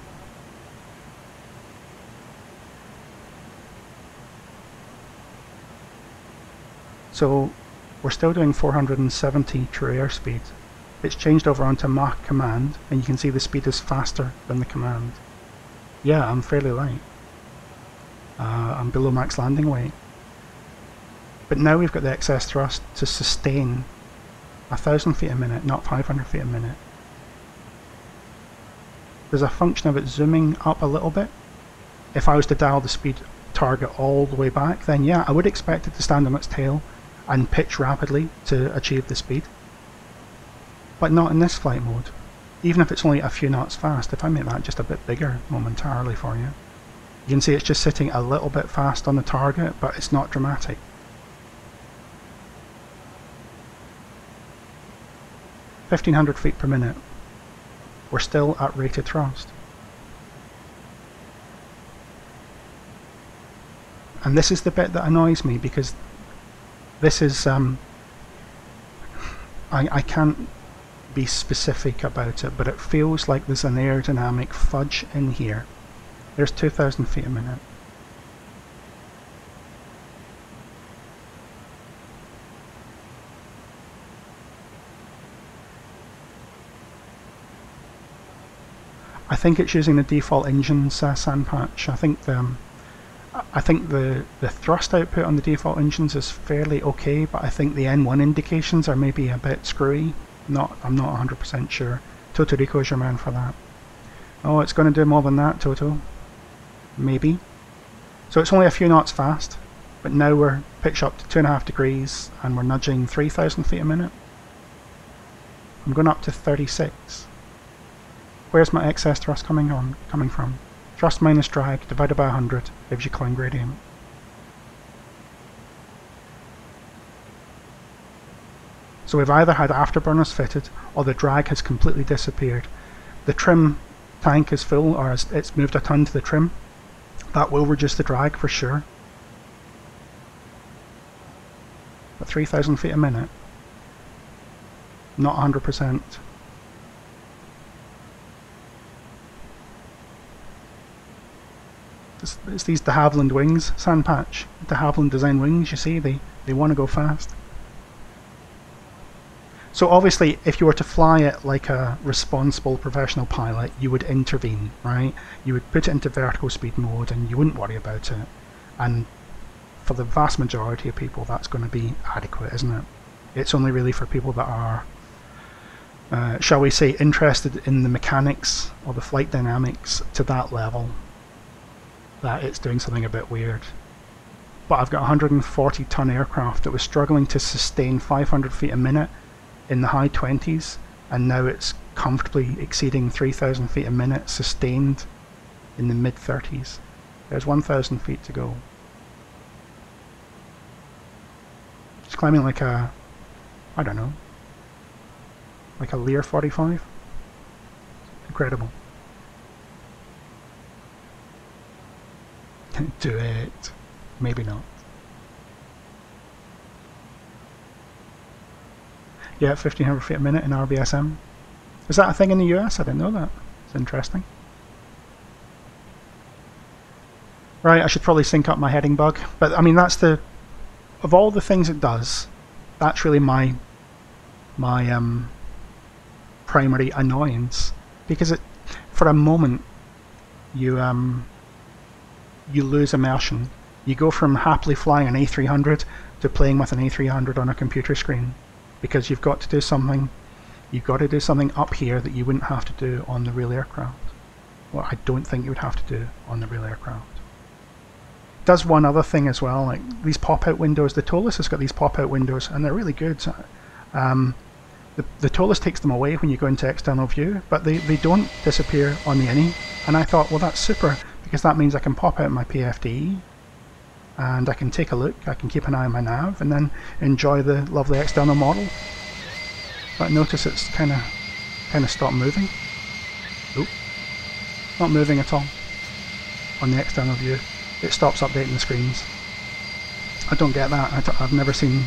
So we're still doing 470 true airspeed. It's changed over onto Mach command, and you can see the speed is faster than the command. Yeah, I'm fairly light. I'm below max landing weight. But now we've got the excess thrust to sustain 1,000 feet a minute, not 500 feet a minute. There's a function of it zooming up a little bit. If I was to dial the speed target all the way back, then yeah, I would expect it to stand on its tail and pitch rapidly to achieve the speed. But not in this flight mode. Even if it's only a few knots fast, if I make that just a bit bigger momentarily for you, you can see it's just sitting a little bit fast on the target, but it's not dramatic. (1500 feet per minute). We're still at rated thrust. And this is the bit that annoys me, because this is I can't be specific about it, but it feels like there's an aerodynamic fudge in here. There's 2,000 feet a minute. I think it's using the default engines sand patch. I think the thrust output on the default engines is fairly okay, but I think the N1 indications are maybe a bit screwy. I'm not 100% sure. Totorico is your man for that. Oh, it's going to do more than that, Toto. Maybe. So it's only a few knots fast, but now we're pitched up to 2.5 degrees and we're nudging 3,000 feet a minute. I'm going up to 36. Where's my excess thrust coming from? Thrust minus drag divided by 100 gives you climb gradient. So we've either had afterburners fitted or the drag has completely disappeared. The trim tank is full, or it's moved a ton to the trim. That will reduce the drag for sure. at 3,000 feet a minute. Not 100%. It's these de Havilland wings, Sandpatch. De Havilland design wings, you see, they want to go fast. So obviously, if you were to fly it like a responsible professional pilot, you would intervene, right? You would put it into vertical speed mode and you wouldn't worry about it. And for the vast majority of people, that's going to be adequate, isn't it? It's only really for people that are, shall we say, interested in the mechanics or the flight dynamics to that level, that it's doing something a bit weird. But I've got a 140-ton aircraft that was struggling to sustain 500 feet a minute in the high 20s, and now it's comfortably exceeding 3,000 feet a minute sustained in the mid 30s. There's 1,000 feet to go. It's climbing like a, I don't know, like a Lear 45. Incredible. Do it. Maybe not. Yeah, 1,500 feet a minute in RBSM. Is that a thing in the US? I didn't know that. It's interesting. Right, I should probably sync up my heading bug. But I mean, that's the, of all the things it does, that's really my primary annoyance, because it, for a moment, you lose immersion. You go from happily flying an A300 to playing with an A300 on a computer screen, because you've got to do something. You've got to do something up here that you wouldn't have to do on the real aircraft. Well, I don't think you would have to do on the real aircraft. It does one other thing as well, like these pop-out windows. The Tolus has got these pop-out windows, and they're really good. The Tolus takes them away when you go into external view, but they don't disappear on the Ini. And I thought, well, that's super, because that means I can pop out my PFDE and I can take a look, I can keep an eye on my nav, and then enjoy the lovely external model. But notice it's kind of stopped moving. Nope, not moving at all on the external view. It stops updating the screens. I don't get that. I've never seen,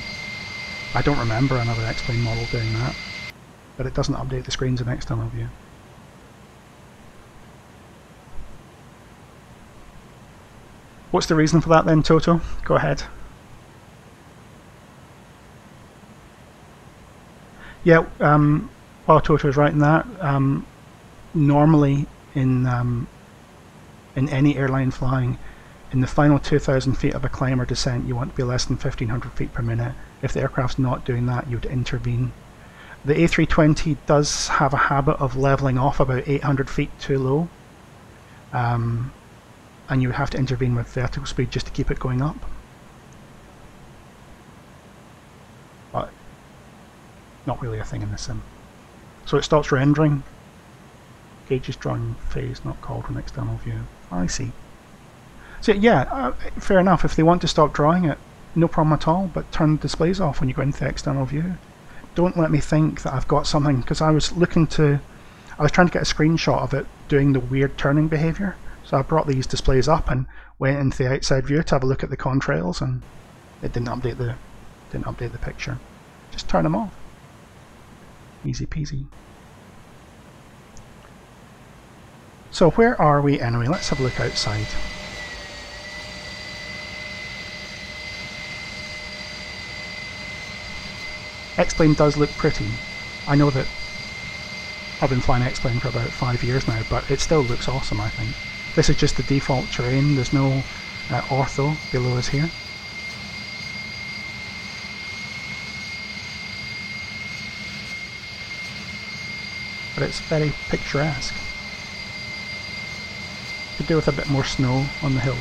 I don't remember another X-Plane model doing that, but it doesn't update the screens in external view. What's the reason for that then, Toto? Go ahead. Yeah, while Toto is writing that, normally in any airline flying, in the final 2,000 feet of a climb or descent, you want to be less than 1,500 feet per minute. If the aircraft's not doing that, you would intervene. The A320 does have a habit of leveling off about 800 feet too low. And you would have to intervene with vertical speed just to keep it going up. But not really a thing in the sim. So it stops rendering. Gauges drawing phase not called from external view. I see. So yeah, fair enough. If they want to stop drawing it, no problem at all, but turn the displays off when you go into external view. Don't let me think that I've got something, because I was trying to get a screenshot of it doing the weird turning behaviour. So I brought these displays up and went into the outside view to have a look at the contrails, and it didn't update the picture. Just turn them off. Easy peasy. So where are we anyway? Let's have a look outside. X-Plane does look pretty. I know that I've been flying X-Plane for about 5 years now, but it still looks awesome, I think. This is just the default terrain, there's no ortho below us here. But it's very picturesque. Could do with a bit more snow on the hills.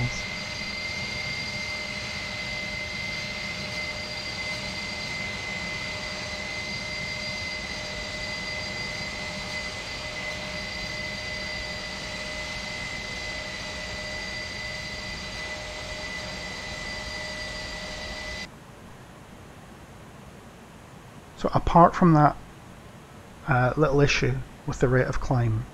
So apart from that little issue with the rate of climb,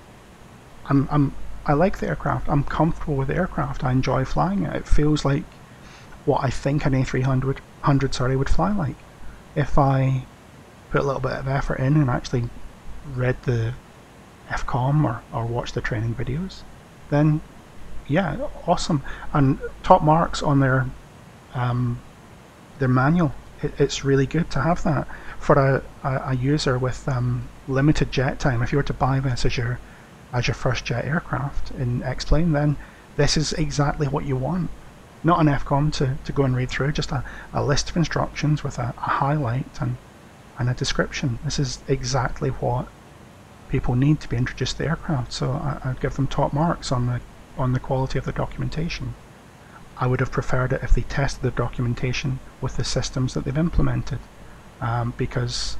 I like the aircraft. I'm comfortable with the aircraft. I enjoy flying it. It feels like what I think an A300 would fly like. if I put a little bit of effort in and actually read the FCOM or watched the training videos, then yeah, awesome. And top marks on their manual. It's really good to have that for a user with limited jet time. If you were to buy this as your first jet aircraft in X-Plane, then this is exactly what you want. Not an FCOM to go and read through, just a list of instructions with a highlight and a description. This is exactly what people need to be introduced to the aircraft, so I'd give them top marks on the quality of the documentation. I would have preferred it if they tested the documentation with the systems that they've implemented, because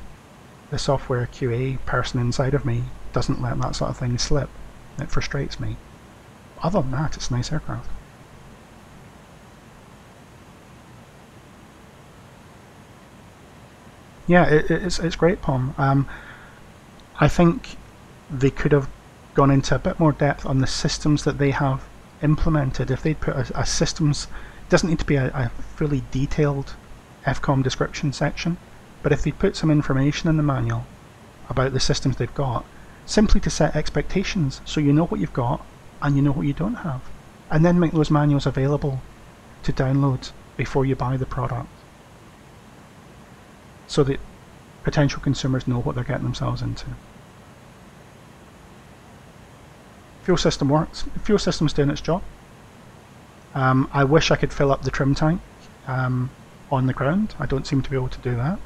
the software QA person inside of me doesn't let that sort of thing slip. It frustrates me. Other than that, it's a nice aircraft. Yeah, it's great, Pom. I think they could have gone into a bit more depth on the systems that they have implemented. If they'd put a systems, it doesn't need to be a fully detailed FCOM description section, but if they put some information in the manual about the systems they've got, simply to set expectations so you know what you've got and you know what you don't have, and then make those manuals available to download before you buy the product, so that potential consumers know what they're getting themselves into. Fuel system works. The fuel system's doing its job. I wish I could fill up the trim tank on the ground. I don't seem to be able to do that.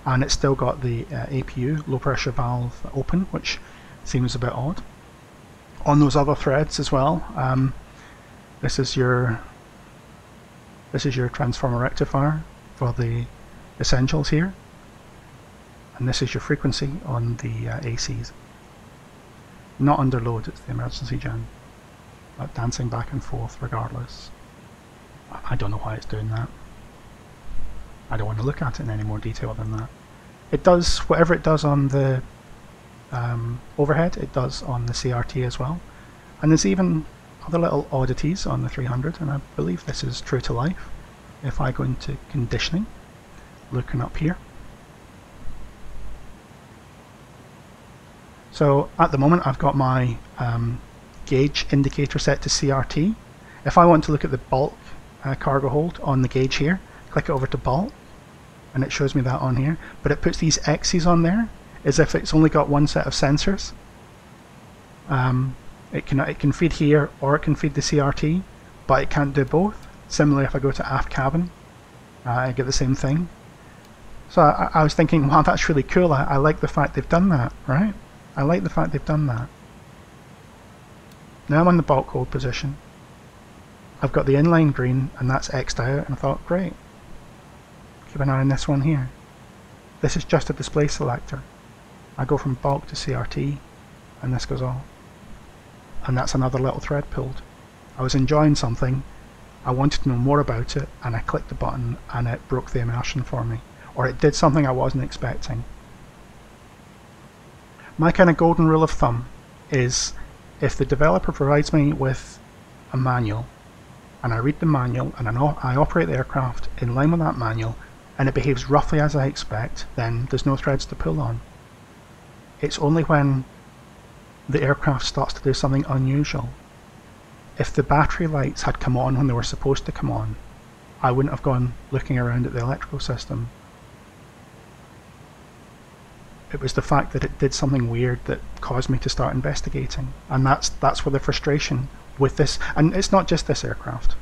And it's still got the APU, low pressure valve, open, which seems a bit odd. On those other threads as well, this is your transformer rectifier for the essentials here, and this is your frequency on the ACs. Not under load, it's the emergency gen, but dancing back and forth regardless. I don't know why it's doing that. I don't want to look at it in any more detail than that. It does whatever it does on the overhead, it does on the CRT as well. And there's even other little oddities on the 300, and I believe this is true to life. If I go into conditioning, looking up here. So at the moment I've got my gauge indicator set to CRT. If I want to look at the bulk cargo hold on the gauge here, click it over to bulk, and it shows me that on here, but it puts these X's on there as if it's only got one set of sensors. It can feed here or it can feed the CRT, but it can't do both. Similarly, if I go to aft cabin, I get the same thing. So I was thinking, wow, that's really cool. I like the fact they've done that, right? I like the fact they've done that. Now I'm on the bulk hold position. I've got the inline green, and that's X'd out, and I thought, great. Keep an eye on this one here. This is just a display selector. I go from bulk to CRT, and this goes off. And that's another little thread pulled. I was enjoying something, I wanted to know more about it, and I clicked the button and it broke the immersion for me. Or it did something I wasn't expecting. My kind of golden rule of thumb is, if the developer provides me with a manual, and I read the manual and I operate the aircraft in line with that manual, and it behaves roughly as I expect, then there's no threads to pull on. It's only when the aircraft starts to do something unusual. If the battery lights had come on when they were supposed to come on, I wouldn't have gone looking around at the electrical system. It was the fact that it did something weird that caused me to start investigating, and that's where the frustration with this, and it's not just this aircraft.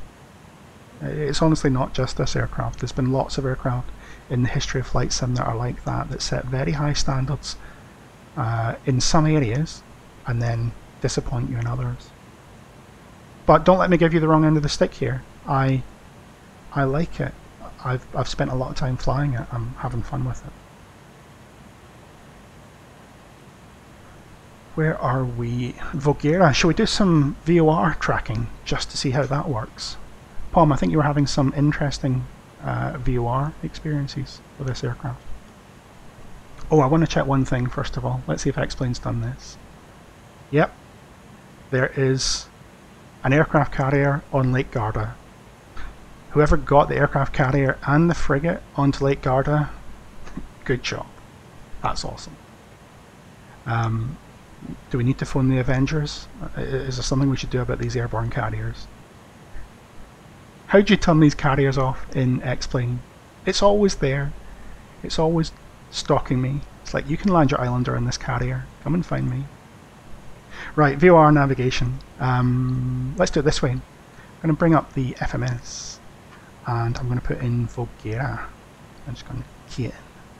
It's honestly not just this aircraft. There's been lots of aircraft in the history of flight sim that are like that set very high standards in some areas, and then disappoint you in others. But don't let me give you the wrong end of the stick here. I like it. I've spent a lot of time flying it. I'm having fun with it. Where are we? Voghera. Shall we do some VOR tracking just to see how that works? Pom, I think you were having some interesting VOR experiences with this aircraft. Oh, I want to check one thing first of all. Let's see if X-Plane's done this. Yep. There is an aircraft carrier on Lake Garda. Whoever got the aircraft carrier and the frigate onto Lake Garda Good job. That's awesome. Do we need to phone the Avengers? Is there something we should do about these airborne carriers? How do you turn these carriers off in X-Plane? It's always there. It's always stalking me. It's like, you can land your Islander in this carrier. Come and find me. Right, VOR navigation. Let's do it this way. I'm going to bring up the FMS and I'm going to put in Voghera. I'm just going to key it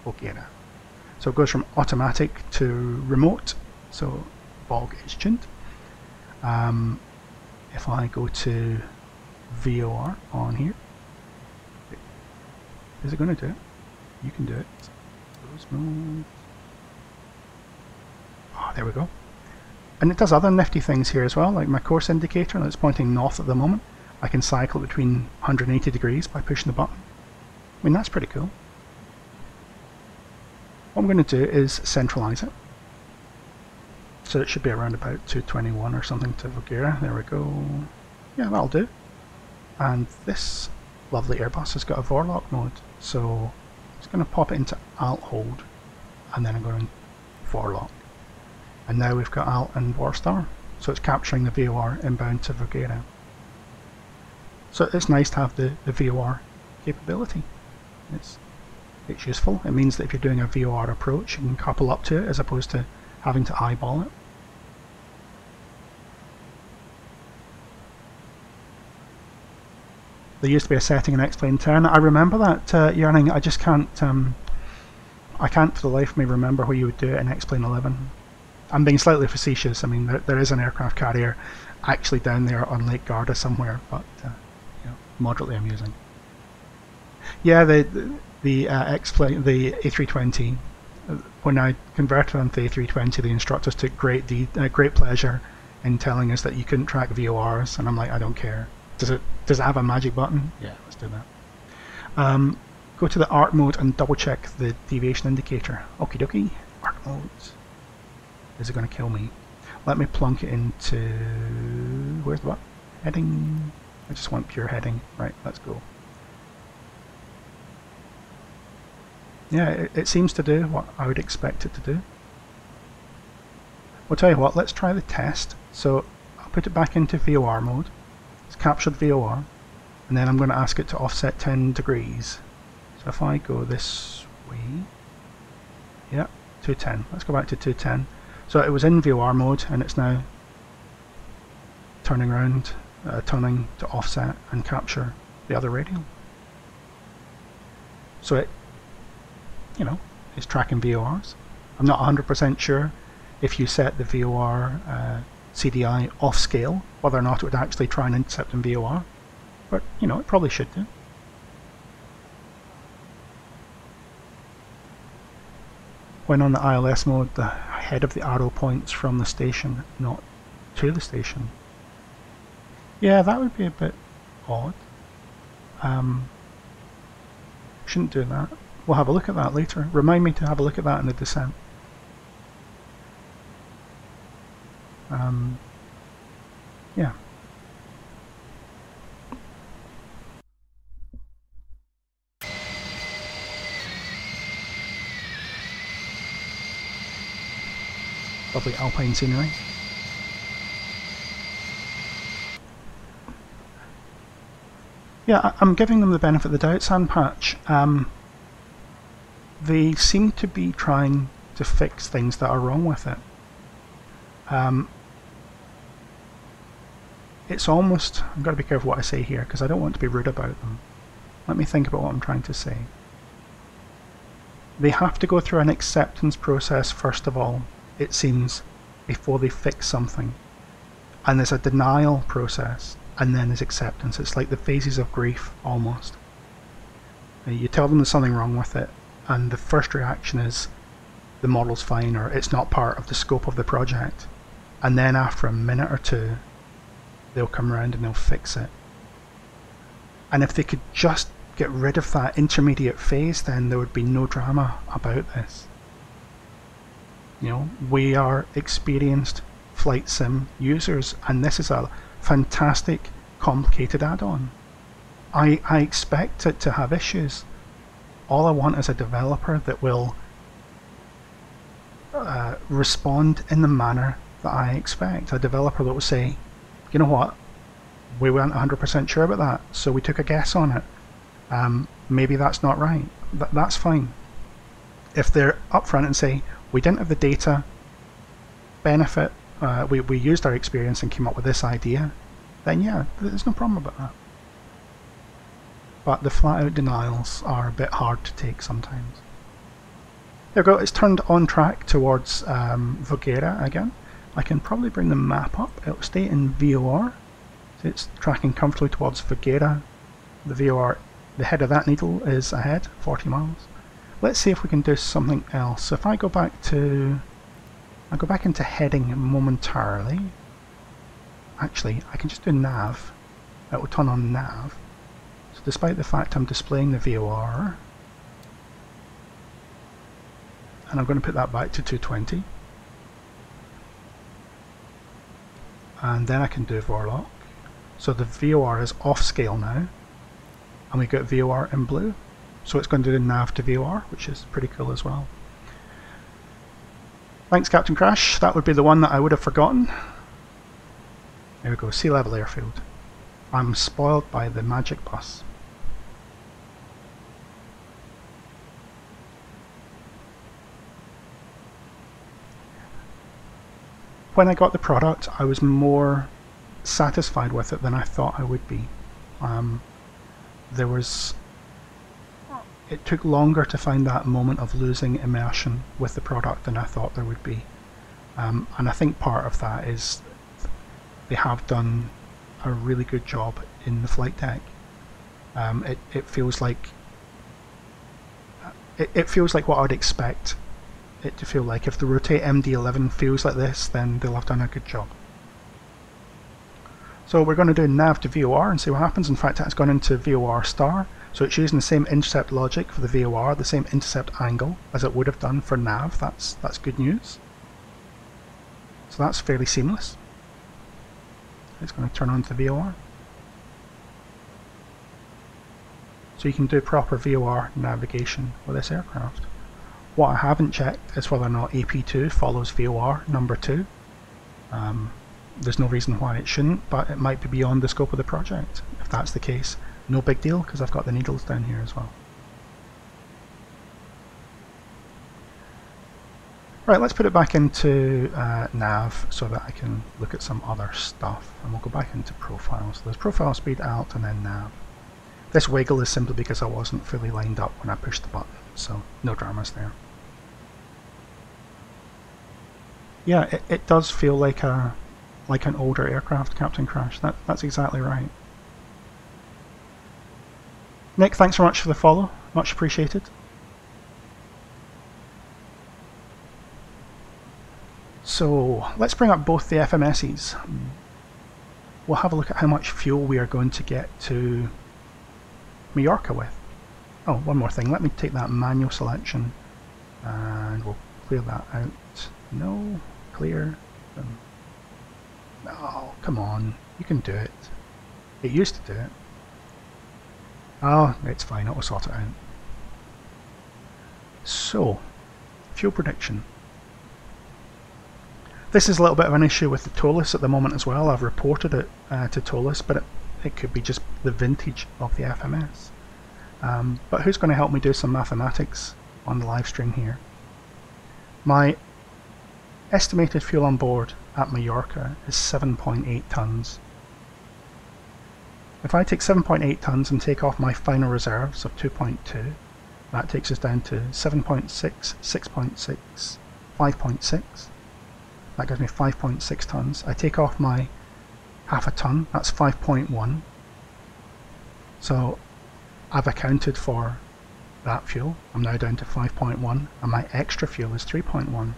in Voghera. So it goes from automatic to remote. So VOG is tuned. If I go to VOR on here, is it going to do it? You can do it. Close mode. Oh, there we go. And it does other nifty things here as well, like my course indicator that's pointing north at the moment. I can cycle between 180 degrees by pushing the button. I mean, that's pretty cool. What I'm going to do is centralize it. So it should be around about 221 or something to Voghera. There we go. Yeah, that'll do. And this lovely Airbus has got a Vorlock mode. So I'm just going to pop it into Alt Hold. And then I'm going to Vorlock. And now we've got Alt and Warstar. So it's capturing the VOR inbound to Voghera. So it's nice to have the VOR capability. It's useful. It means that if you're doing a VOR approach, you can couple up to it as opposed to having to eyeball it. There used to be a setting in X-Plane 10. I remember that yearning. I just can't. I can't for the life of me remember where you would do it in X-Plane 11. I'm being slightly facetious. I mean, there is an aircraft carrier actually down there on Lake Garda somewhere, but you know, moderately amusing. Yeah, the X-Plane, the A320. When I converted onto the A320, the instructors took great pleasure in telling us that you couldn't track VORs, and I'm like, I don't care. Does it have a magic button? Yeah, let's do that. Go to the ARC mode and double check the deviation indicator. Okie dokie, ARC mode. Is it going to kill me? Let me plunk it into, where's the what? Heading. I just want pure heading. Right, let's go. Yeah, it seems to do what I would expect it to do. We'll tell you what, let's try the test. So I'll put it back into VOR mode. It's captured VOR, and then I'm going to ask it to offset 10 degrees. So if I go this way, yeah, 210. Let's go back to 210. So it was in VOR mode, and it's now turning around, turning to offset and capture the other radial. So it, you know, is tracking VORs. I'm not 100% sure if you set the VOR CDI off scale, whether or not it would actually try and intercept in VOR, but you know, it probably should do. When on the ILS mode, the head of the arrow points from the station, not to the station. Yeah, that would be a bit odd. Shouldn't do that. We'll have a look at that later. Remind me to have a look at that in the descent. Yeah. Lovely alpine scenery. Yeah, I'm giving them the benefit of the doubt, Sandpatch. They seem to be trying to fix things that are wrong with it. It's almost, I've got to be careful what I say here because I don't want to be rude about them. Let me think about what I'm trying to say. They have to go through an acceptance process first of all, it seems, before they fix something. And there's a denial process, and then there's acceptance. It's like the phases of grief, almost. You tell them there's something wrong with it, and the first reaction is the model's fine, or it's not part of the scope of the project. And then after a minute or two, they'll come around and they'll fix it. And if they could just get rid of that intermediate phase, then there would be no drama about this. You know, we are experienced flight sim users, and this is a fantastic, complicated add-on. I expect it to have issues, All I want is a developer that will respond in the manner that I expect. A developer that will say, you know what, we weren't 100% sure about that, so we took a guess on it. Maybe that's not right. That's fine. If they're upfront and say, we didn't have the data, benefit, we used our experience and came up with this idea, then yeah, there's no problem about that. But the flat out denials are a bit hard to take sometimes. There we go, it's turned on track towards Voghera again. I can probably bring the map up, it'll stay in VOR. So it's tracking comfortably towards Voghera. The VOR, the head of that needle is ahead, 40 miles. Let's see if we can do something else. So if I go back to, I'll go back into heading momentarily. Actually, I can just do nav. It will turn on nav. So despite the fact I'm displaying the VOR, and I'm going to put that back to 220. And then I can do Vorlock. So the VOR is off scale now, and we got VOR in blue. So it's going to do nav to VOR, which is pretty cool as well. Thanks, Captain Crash. That would be the one that I would have forgotten. There we go, sea level airfield. I'm spoiled by the magic bus. When I got the product, I was more satisfied with it than I thought I would be. It took longer to find that moment of losing immersion with the product than I thought there would be. And I think part of that is they have done a really good job in the flight deck. It feels like what I'd expect it to feel like. If the Rotate MD-11 feels like this, then they'll have done a good job. So we're going to do nav to VOR and see what happens. In fact, it's gone into VOR star, so it's using the same intercept logic for the VOR, the same intercept angle as it would have done for nav. That's good news. So that's fairly seamless. It's going to turn on to VOR. So you can do proper VOR navigation with this aircraft. What I haven't checked is whether or not AP2 follows VOR number 2. There's no reason why it shouldn't, but it might be beyond the scope of the project. If that's the case, no big deal, because I've got the needles down here as well. Right, let's put it back into nav so that I can look at some other stuff. And we'll go back into profiles. So there's profile, speed, alt, and then nav. This wiggle is simply because I wasn't fully lined up when I pushed the button, so no dramas there. Yeah, it does feel like an older aircraft, Captain Crash. That's exactly right. Nick, thanks so much for the follow. Much appreciated. So let's bring up both the FMSs. We'll have a look at how much fuel we are going to get to Majorca with. Oh, one more thing. Let me take that manual selection and we'll clear that out. No, clear. Oh, come on. You can do it. It used to do it. Oh, it's fine. It will sort it out. So, fuel prediction. This is a little bit of an issue with the TOLUS at the moment as well. I've reported it to TOLUS, but it could be just the vintage of the FMS. But who's going to help me do some mathematics on the live stream here? My estimated fuel on board at Majorca is 7.8 tons. If I take 7.8 tons and take off my final reserves of 2.2, that takes us down to 7.6, 6.6, 5.6. That gives me 5.6 tons. I take off my half a ton, that's 5.1. So I've accounted for that fuel. I'm now down to 5.1, and my extra fuel is 3.1.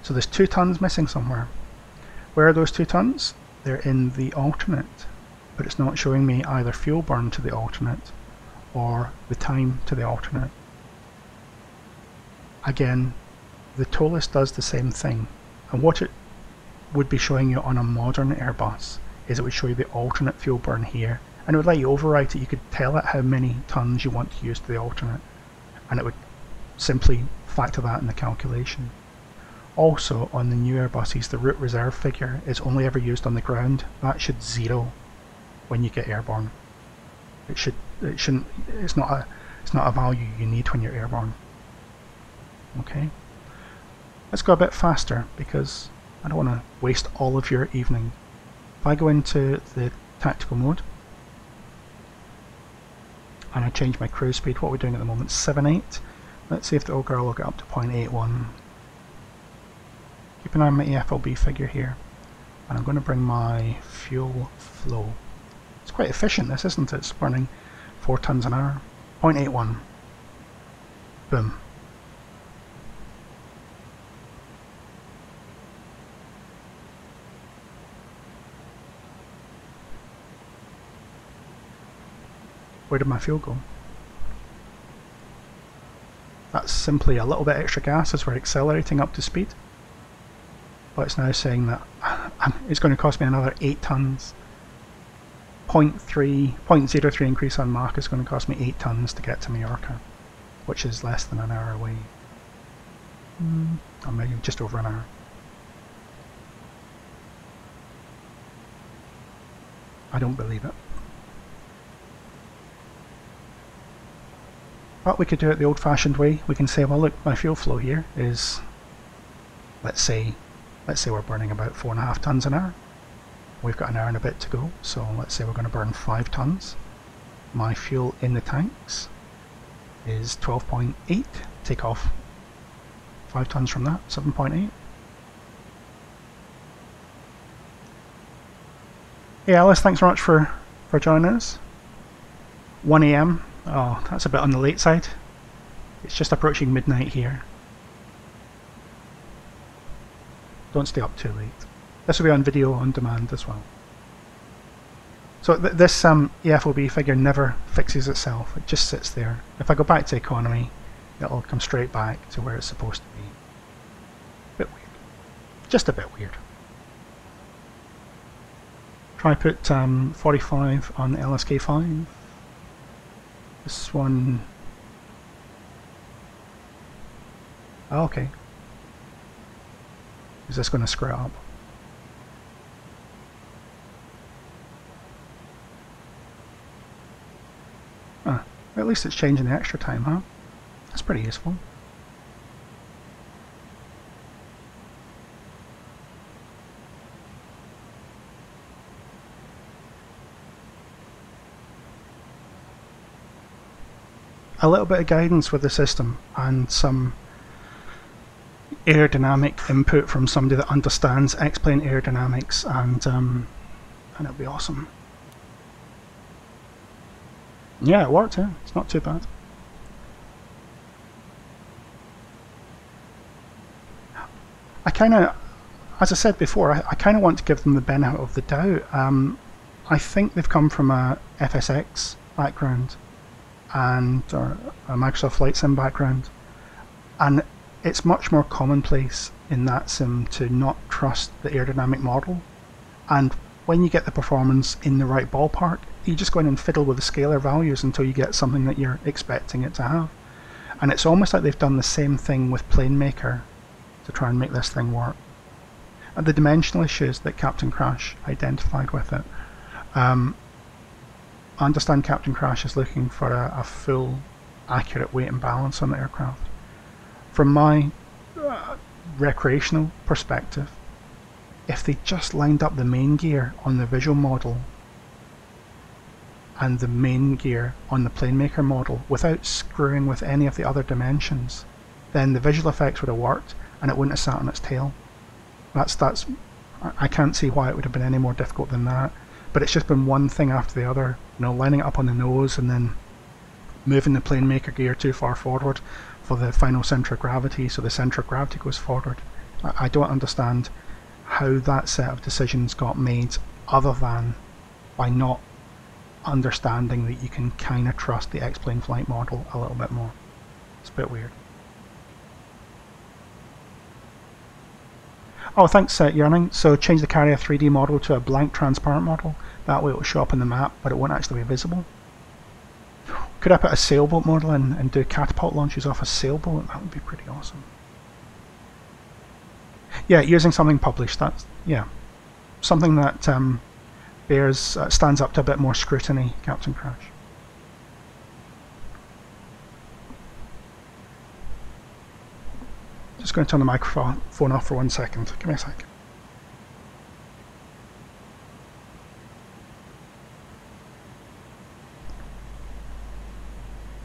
So there's 2 tons missing somewhere. Where are those 2 tons? They're in the alternate, but it's not showing me either fuel burn to the alternate or the time to the alternate. Again, the TOLUS does the same thing, and what it would be showing you on a modern Airbus is it would show you the alternate fuel burn here, and it would let you overwrite it. You could tell it how many tons you want to use to the alternate, and it would simply factor that in the calculation. Also, on the new Airbuses, the route reserve figure is only ever used on the ground. That should zero when you get airborne. It's not a value you need when you're airborne. Okay, let's go a bit faster because I don't want to waste all of your evening. If I go into the tactical mode and I change my cruise speed, what we're doing at the moment, 7.8. Let's see if the old girl will get up to 0.81. Keep an eye on my EFLB figure here, and I'm going to bring my fuel flow. It's quite efficient, this, isn't it? It's burning 4 tons an hour. 0.81. Boom. Where did my fuel go? That's simply a little bit extra gas as we're accelerating up to speed. But it's now saying that it's going to cost me another 8 tons. 0.03 increase on Mach is going to cost me 8 tons to get to Majorca, which is less than an hour away. Or maybe just over an hour. I don't believe it. But we could do it the old-fashioned way. We can say, well, look, my fuel flow here is, let's say we're burning about 4.5 tons an hour. We've got an hour and a bit to go, so let's say we're going to burn 5 tons. My fuel in the tanks is 12.8. Take off 5 tons from that, 7.8. Hey Alice, thanks very much for joining us. 1 AM. Oh, that's a bit on the late side. It's just approaching midnight here. Don't stay up too late. This will be on video on demand as well. So this EFOB figure never fixes itself. It just sits there. If I go back to economy, it'll come straight back to where it's supposed to be. Bit weird. Just a bit weird. Try put 45 on LSK5. This one... Oh, okay. Is this going to screw it up? At least it's changing the extra time, huh? That's pretty useful. A little bit of guidance with the system and some aerodynamic input from somebody that understands X-plane aerodynamics, and it'll be awesome. Yeah, it worked, yeah. It's not too bad. I kind of, as I said before, I kind of want to give them the benefit of the doubt. I think they've come from a FSX background and or a Microsoft Flight Sim background, and it's much more commonplace in that sim to not trust the aerodynamic model, and when you get the performance in the right ballpark, you just go in and fiddle with the scalar values until you get something that you're expecting it to have. And it's almost like they've done the same thing with PlaneMaker to try and make this thing work. And the dimensional issues that Captain Crash identified with it, I understand Captain Crash is looking for a full, accurate weight and balance on the aircraft. From my recreational perspective, if they just lined up the main gear on the visual model and the main gear on the PlaneMaker model without screwing with any of the other dimensions, then the visual effects would have worked and it wouldn't have sat on its tail. I can't see why it would have been any more difficult than that, but it's just been one thing after the other, you know, lining it up on the nose and then moving the PlaneMaker gear too far forward for the final centre of gravity, so the centre of gravity goes forward. I don't understand how that set of decisions got made other than by not understanding that you can kind of trust the X-plane flight model a little bit more. It's a bit weird. Oh, thanks Yearning. So change the carrier 3D model to a blank transparent model. That way it will show up in the map, but it won't actually be visible. Could I put a sailboat model in and do catapult launches off a sailboat? That would be pretty awesome. Yeah, using something published. That's, yeah, something that stands up to a bit more scrutiny. Captain Crash. Just going to turn the microphone off for 1 second. Give me a sec.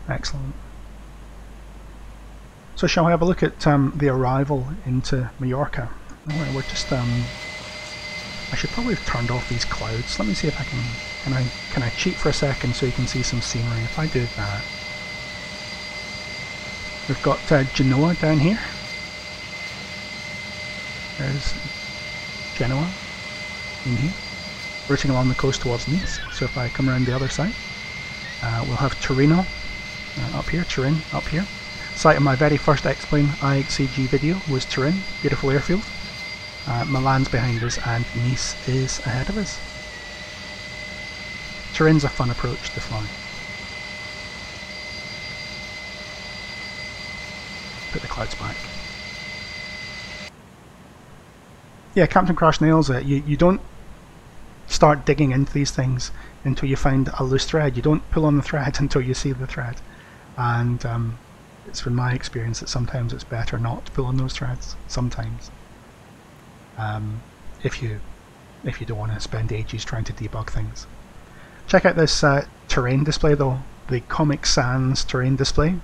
Excellent. So shall we have a look at the arrival into Majorca? Oh, we're just I should probably have turned off these clouds. Let me see if I can I cheat for a second so you can see some scenery. If I do that, we've got Genoa down here. There's Genoa in here, routing along the coast towards Nice. So if I come around the other side, we'll have Torino up here, Turin up here. Site of my very first X-Plane IXCG video was Turin, beautiful airfield. Milan's behind us and Nice is ahead of us. Turin's a fun approach to fly. Put the clouds back. Yeah, Captain Crash nails it. You don't start digging into these things until you find a loose thread. You don't pull on the thread until you see the thread. And it's been my experience that sometimes it's better not to pull on those threads. Sometimes, if you don't want to spend ages trying to debug things. Check out this terrain display though, the Comic Sans terrain display.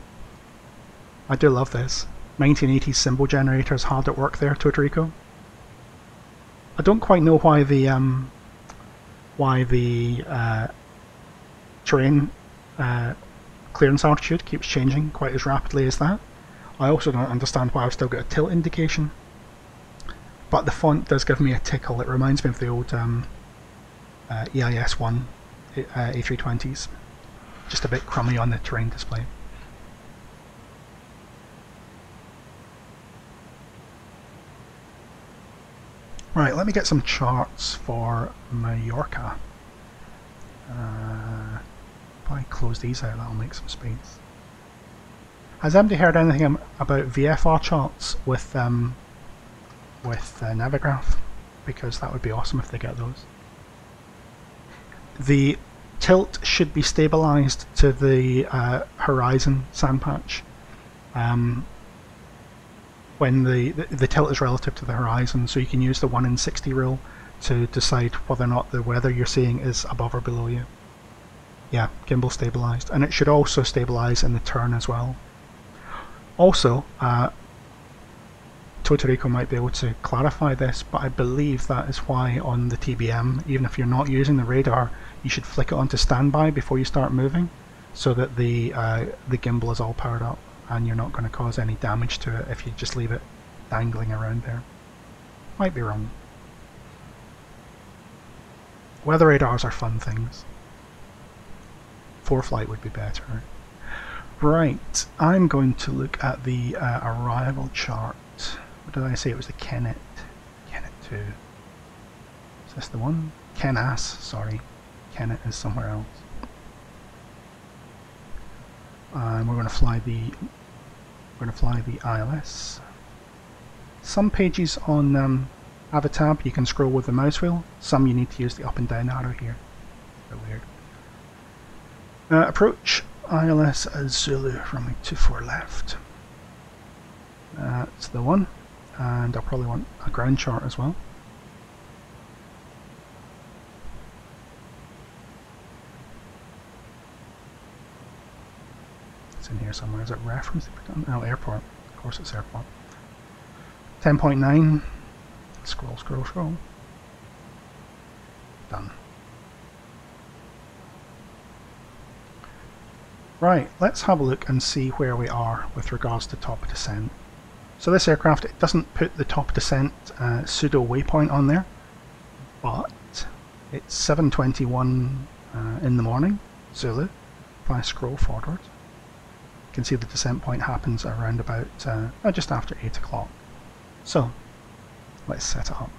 I do love this. 1980s symbol generator is hard at work there, Totarico. I don't quite know why the terrain clearance altitude keeps changing quite as rapidly as that. I also don't understand why I've still got a tilt indication. But the font does give me a tickle. It reminds me of the old EIS-1 A320s. Just a bit crummy on the terrain display. Right, let me get some charts for Majorca. If I close these out, that'll make some space. Has anybody heard anything about VFR charts with Navigraph? Because that would be awesome if they get those. The tilt should be stabilized to the horizon sand patch. When the tilt is relative to the horizon, so you can use the 1 in 60 rule to decide whether or not the weather you're seeing is above or below you. Yeah, gimbal stabilized, and it should also stabilize in the turn as well. Also, Totarico might be able to clarify this, but I believe that is why on the TBM, even if you're not using the radar, you should flick it onto standby before you start moving, so that the gimbal is all powered up and you're not going to cause any damage to it if you just leave it dangling around there. Might be wrong. Weather radars are fun things. ForeFlight would be better. Right, I'm going to look at the arrival chart. What did I say? It was the Kennet. Kennet 2. Is this the one? Kenas, sorry. Kennet is somewhere else. And we're going to fly the ILS. Some pages on have a tab you can scroll with the mouse wheel. Some you need to use the up and down arrow here. A bit weird. Approach ILS as Zulu, runway 24 left. That's the one, and I'll probably want a ground chart as well. It's in here somewhere. Is it reference? Oh, airport. Of course it's airport. 10.9. Scroll, scroll, scroll. Done. Right, let's have a look and see where we are with regards to top descent. So this aircraft, it doesn't put the top descent pseudo waypoint on there, but it's 7:21 in the morning, Zulu. If I scroll forward, you can see the descent point happens around about just after 8 o'clock. So let's set it up.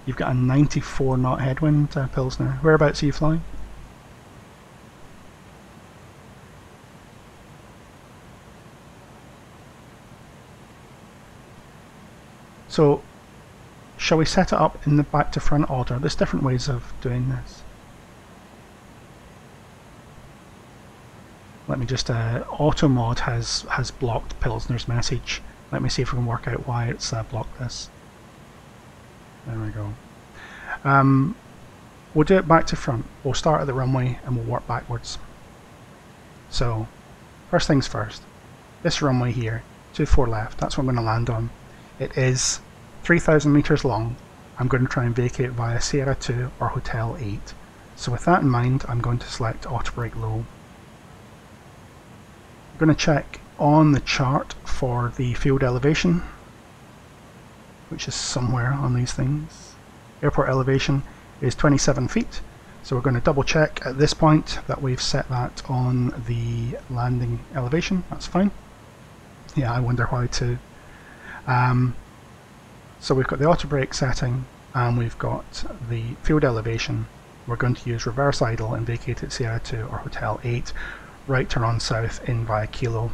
You've got a 94 knot headwind, Pilsner. Whereabouts are you flying? So shall we set it up in the back to front order? There's different ways of doing this. Let me just, auto mod has blocked Pilsner's message. Let me see if we can work out why it's blocked this. There we go. We'll do it back to front. We'll start at the runway and we'll work backwards. So, first things first. This runway here, 24 left, that's what I'm going to land on. It is 3,000 meters long. I'm going to try and vacate via Sierra 2 or Hotel 8. So with that in mind, I'm going to select auto brake low. I'm going to check on the chart for the field elevation, which is somewhere on these things. Airport elevation is 27 feet, so we're going to double check at this point that we've set that on the landing elevation. That's fine. Yeah, I wonder why too. So we've got the auto brake setting and we've got the field elevation. We're going to use reverse idle and vacate at Sierra 2 or Hotel 8. Right turn on south in via Kilo,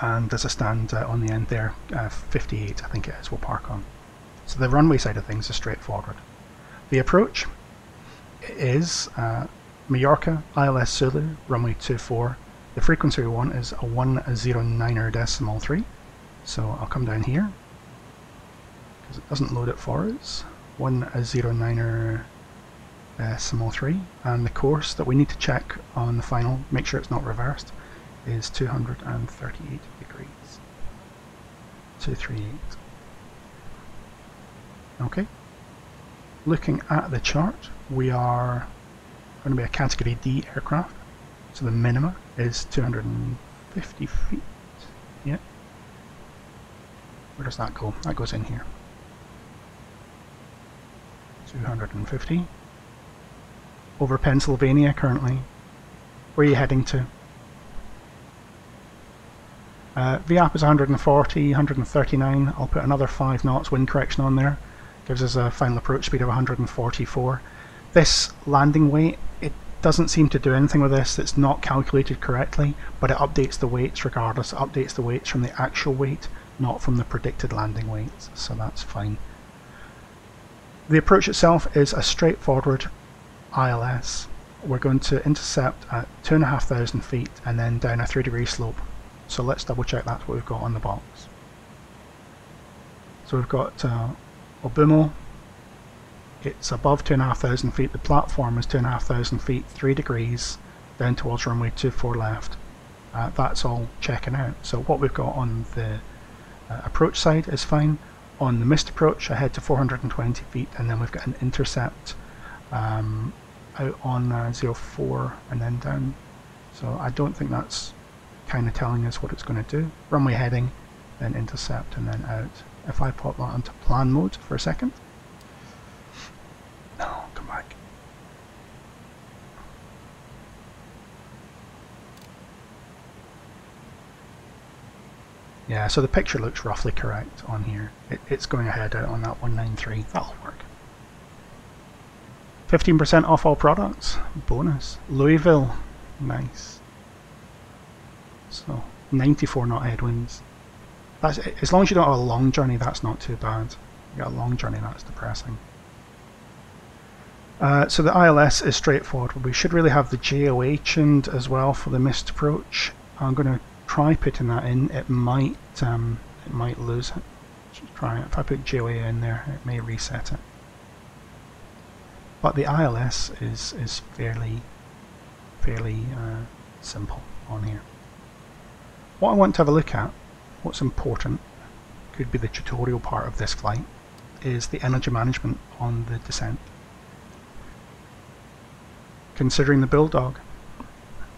and there's a stand on the end there, 58 I think it is, we'll park on. So the runway side of things is straightforward. The approach is Majorca ILS Zulu, runway 24. The frequency we want is a 109.3, so I'll come down here, because it doesn't load it for us. 109.3, and the course that we need to check on the final, make sure it's not reversed, is 238 degrees. 238. Okay. Looking at the chart, we are going to be a category D aircraft, so the minima is 250 feet. Yeah. Where does that go? That goes in here. 250. Over Pennsylvania currently. Where are you heading to? VAP is 140, 139. I'll put another 5 knots wind correction on there. Gives us a final approach speed of 144. This landing weight, it doesn't seem to do anything with this. It's not calculated correctly, but it updates the weights regardless. It updates the weights from the actual weight, not from the predicted landing weights, so that's fine. The approach itself is a straightforward ILS. We're going to intercept at 2,500 feet and then down a 3-degree slope. So let's double check that's what we've got on the box. So we've got Obumo. It's above 2,500 feet. The platform is 2,500 feet, 3 degrees down towards runway 24 left. That's all checking out. So what we've got on the approach side is fine. On the missed approach, I head to 420 feet, and then we've got an intercept out on 04 and then down. So I don't think that's kind of telling us what it's going to do. Runway heading, then intercept, and then out. If I pop that onto plan mode for a second. No, come back. Yeah, so the picture looks roughly correct on here. It's going ahead out on that 193. That'll work. 15% off all products. Bonus. Louisville. Nice. So, 94 knot headwinds. That's, as long as you don't have a long journey, that's not too bad. You got a long journey, that's depressing. So the ILS is straightforward. We should really have the JOH and as well for the missed approach. I'm going to try putting that in. It might lose it. Just try it. If I put JOA in there, it may reset it. But the ILS is fairly simple on here. What I want to have a look at, what's important, could be the tutorial part of this flight, is the energy management on the descent. Considering the Bulldog.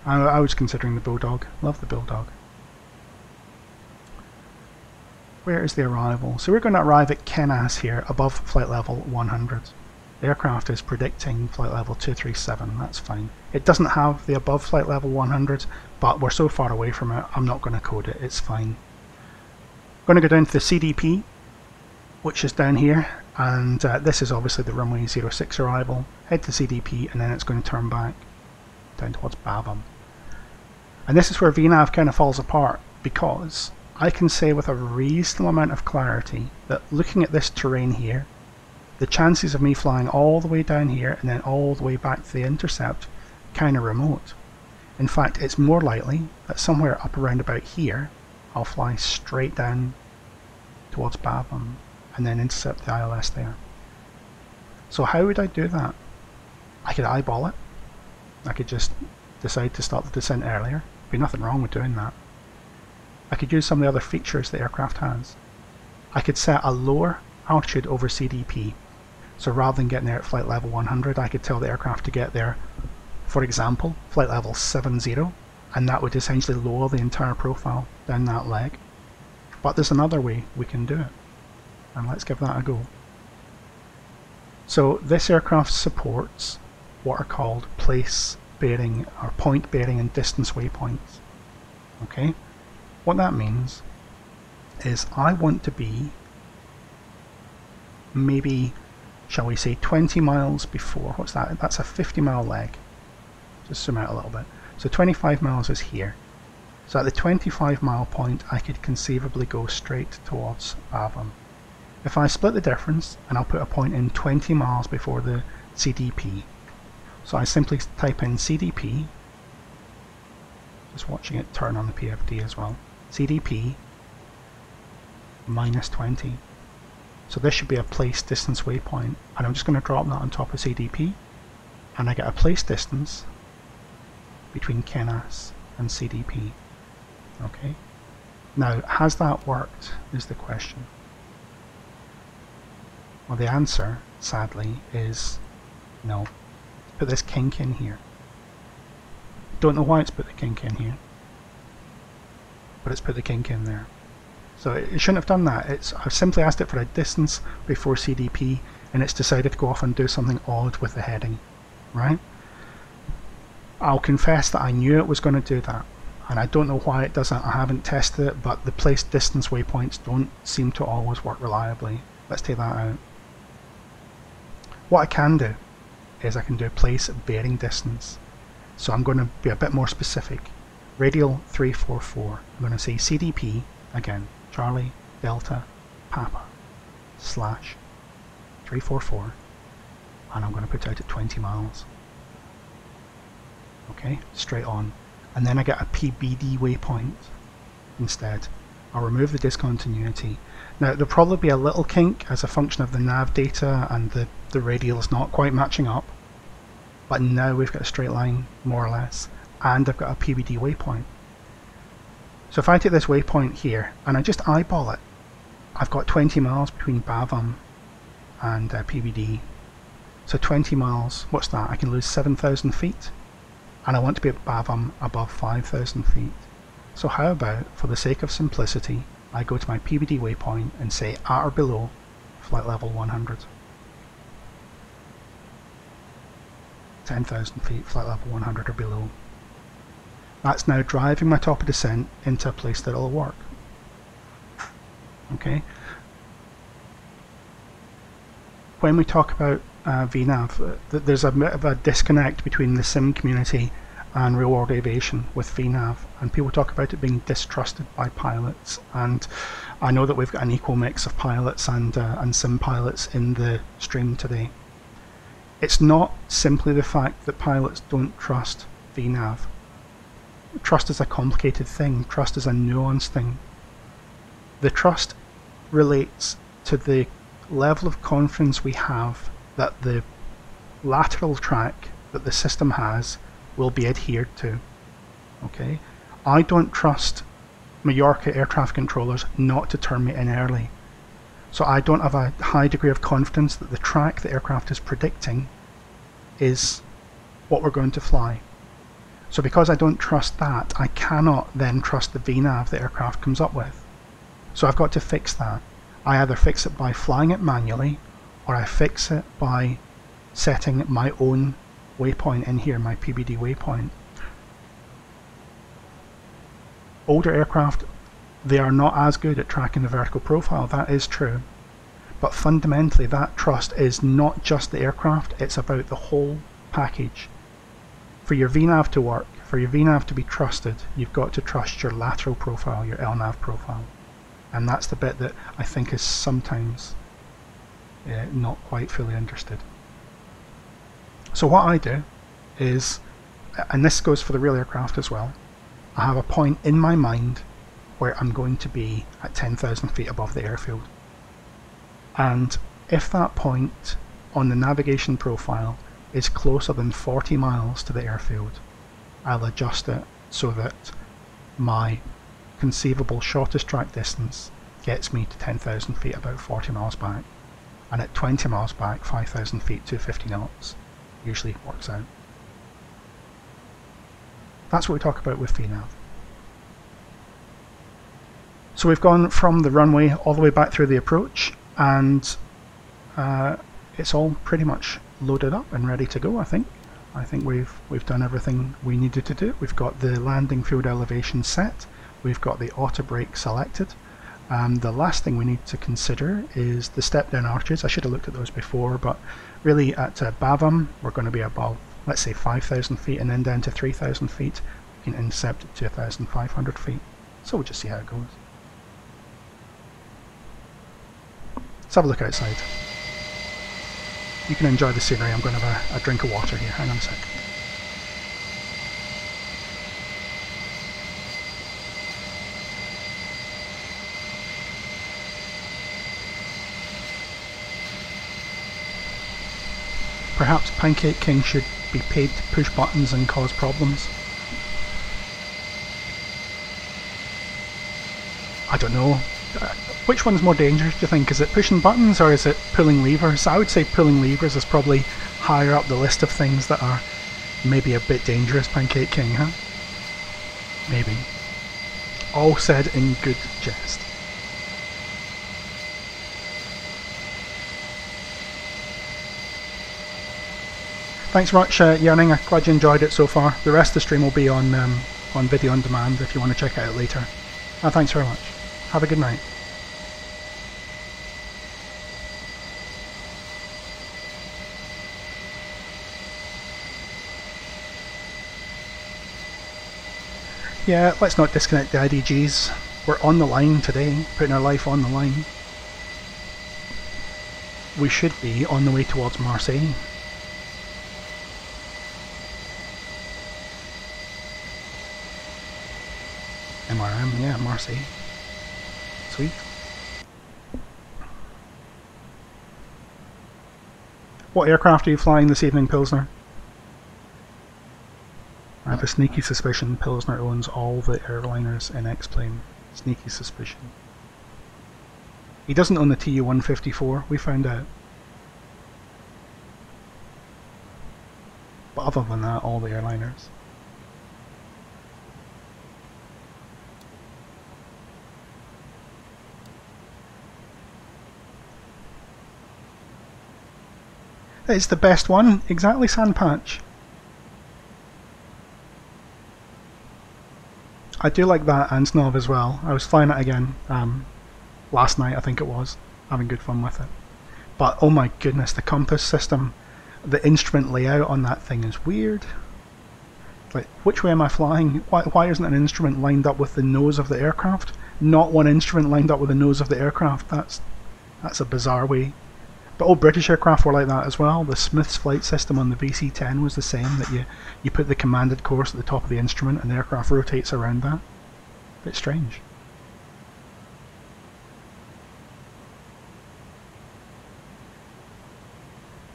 I was considering the Bulldog. Love the Bulldog. Where is the arrival? So we're going to arrive at Kenas here, above flight level 100. The aircraft is predicting flight level 237, that's fine. It doesn't have the above flight level 100, but we're so far away from it, I'm not going to code it, it's fine. I'm going to go down to the CDP, which is down here, and this is obviously the runway 06 arrival. Head to CDP, and then it's going to turn back down towards Babham. And this is where VNAV kind of falls apart, because I can say with a reasonable amount of clarity that looking at this terrain here, the chances of me flying all the way down here and then all the way back to the intercept kind of remote. In fact, it's more likely that somewhere up around about here I'll fly straight down towards Bavum and then intercept the ILS there. So how would I do that? I could eyeball it. I could just decide to start the descent earlier. There'd be nothing wrong with doing that. I could use some of the other features the aircraft has. I could set a lower altitude over CDP. So rather than getting there at flight level 100, I could tell the aircraft to get there, for example, flight level 70, and that would essentially lower the entire profile down that leg. But there's another way we can do it, and let's give that a go. So this aircraft supports what are called place bearing or point bearing and distance waypoints. Okay, what that means is I want to be maybe, shall we say, 20 miles before, what's that? That's a 50-mile leg. Just zoom out a little bit. So 25 miles is here. So at the 25-mile point I could conceivably go straight towards Bavum. If I split the difference, and I'll put a point in 20 miles before the CDP. So I simply type in CDP, just watching it turn on the PFD as well, CDP minus 20. So this should be a place distance waypoint, and I'm just going to drop that on top of CDP, and I get a place distance between Kenas and CDP. Okay. Now, has that worked is the question. Well, the answer, sadly, is no. Put this kink in here. Don't know why it's put the kink in here, but it's put the kink in there. So it shouldn't have done that. I've simply asked it for a distance before CDP, and it's decided to go off and do something odd with the heading, right? I'll confess that I knew it was going to do that, and I don't know why it doesn't. I haven't tested it, but the place distance waypoints don't seem to always work reliably. Let's take that out. What I can do is I can do place bearing distance. So I'm going to be a bit more specific. Radial 344. I'm going to say CDP again. Charlie Delta Papa / 344, and I'm going to put it out at 20 miles. Okay, straight on. And then I get a PBD waypoint instead. I'll remove the discontinuity. Now there'll probably be a little kink as a function of the nav data and the radial is not quite matching up, but now we've got a straight line more or less, and I've got a PBD waypoint. So if I take this waypoint here and I just eyeball it, I've got 20 miles between Bavum and PBD. So 20 miles, what's that? I can lose 7,000 feet, and I want to be at Bavum above 5,000 feet. So how about, for the sake of simplicity, I go to my PBD waypoint and say at or below flight level 100. 10,000 feet, flight level 100 or below. That's now driving my top of descent into a place that will work. Okay. When we talk about VNAV, there's a bit of a disconnect between the sim community and real world aviation with VNAV, and people talk about it being distrusted by pilots, and I know that we've got an equal mix of pilots and sim pilots in the stream today. It's not simply the fact that pilots don't trust VNAV. Trust is a complicated thing. Trust is a nuanced thing. The trust relates to the level of confidence we have that the lateral track that the system has will be adhered to. Okay, I don't trust Majorca air traffic controllers not to turn me in early. So I don't have a high degree of confidence that the track the aircraft is predicting is what we're going to fly. So because I don't trust that, I cannot then trust the VNAV the aircraft comes up with. So I've got to fix that. I either fix it by flying it manually, or I fix it by setting my own waypoint in here, my PBD waypoint. Older aircraft, they are not as good at tracking the vertical profile, that is true. But fundamentally that trust is not just the aircraft, it's about the whole package. For your VNAV to work, for your VNAV to be trusted, you've got to trust your lateral profile, your LNAV profile. And that's the bit that I think is sometimes not quite fully understood. So what I do is, and this goes for the real aircraft as well, I have a point in my mind where I'm going to be at 10,000 feet above the airfield. And if that point on the navigation profile is closer than 40 miles to the airfield, I'll adjust it so that my conceivable shortest track distance gets me to 10,000 feet about 40 miles back, and at 20 miles back, 5,000 feet, 250 knots usually works out. That's what we talk about with VNAV. So we've gone from the runway all the way back through the approach, and it's all pretty much loaded up and ready to go, I think. I think we've done everything we needed to do. We've got the landing field elevation set, we've got the auto brake selected. The last thing we need to consider is the step down arches. I should have looked at those before, but really at BAVM we're going to be above, let's say 5,000 feet, and then down to 3,000 feet. We can intercept it to 1,500 feet. So we'll just see how it goes. Let's have a look outside. You can enjoy the scenery. I'm going to have a drink of water here. Hang on a sec. Perhaps Pancake King should be paid to push buttons and cause problems. I don't know. Which one's more dangerous, do you think? Is it pushing buttons or is it pulling levers? I would say pulling levers is probably higher up the list of things that are maybe a bit dangerous, Pancake King, huh? Maybe. All said in good jest. Thanks very much, Yearning. I'm glad you enjoyed it so far. The rest of the stream will be on video on demand if you want to check it out later. Thanks very much. Have a good night. Yeah, let's not disconnect the IDGs. We're on the line today, putting our life on the line. We should be on the way towards Marseille. MRM, yeah, Marseille. Sweet. What aircraft are you flying this evening, Pilsner? I have a sneaky suspicion Pilsner owns all the airliners in X-Plane. Sneaky suspicion. He doesn't own the TU-154, we found out. But other than that, all the airliners. It's the best one, exactly, Sandpatch. I do like that Ansnov as well. I was flying it again last night, I think it was, having good fun with it. But oh my goodness, the compass system, the instrument layout on that thing is weird. Like, which way am I flying? Why isn't an instrument lined up with the nose of the aircraft? Not one instrument lined up with the nose of the aircraft. That's a bizarre way. But all British aircraft were like that as well. The Smith's flight system on the VC-10 was the same, that you put the commanded course at the top of the instrument and the aircraft rotates around that. Bit strange.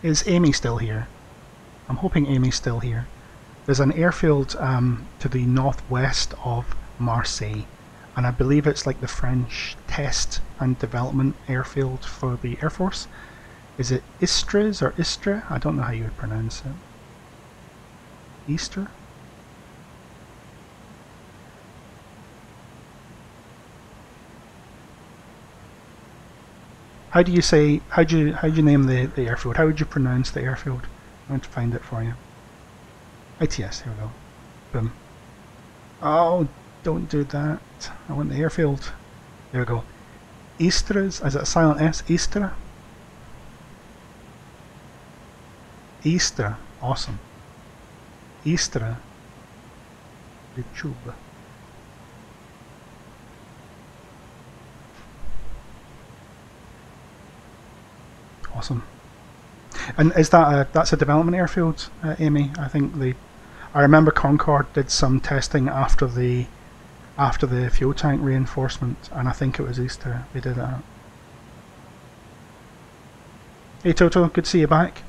Is Amy still here? I'm hoping Amy's still here. There's an airfield to the northwest of Marseille, and I believe it's like the French test and development airfield for the Air Force. Is it Istres or Istre? I don't know how you would pronounce it. Easter? How do you say, how do you name the airfield? How would you pronounce the airfield? I'm going to find it for you. ITS, here we go. Boom. Oh, don't do that. I want the airfield. There we go. Istres, is it a silent S? Istre? Istre, awesome. Istre YouTube. Awesome. And is that that's a development airfield, Amy? I think I remember Concorde did some testing after the fuel tank reinforcement, and I think it was Easter they did that. Hey Toto, good to see you back.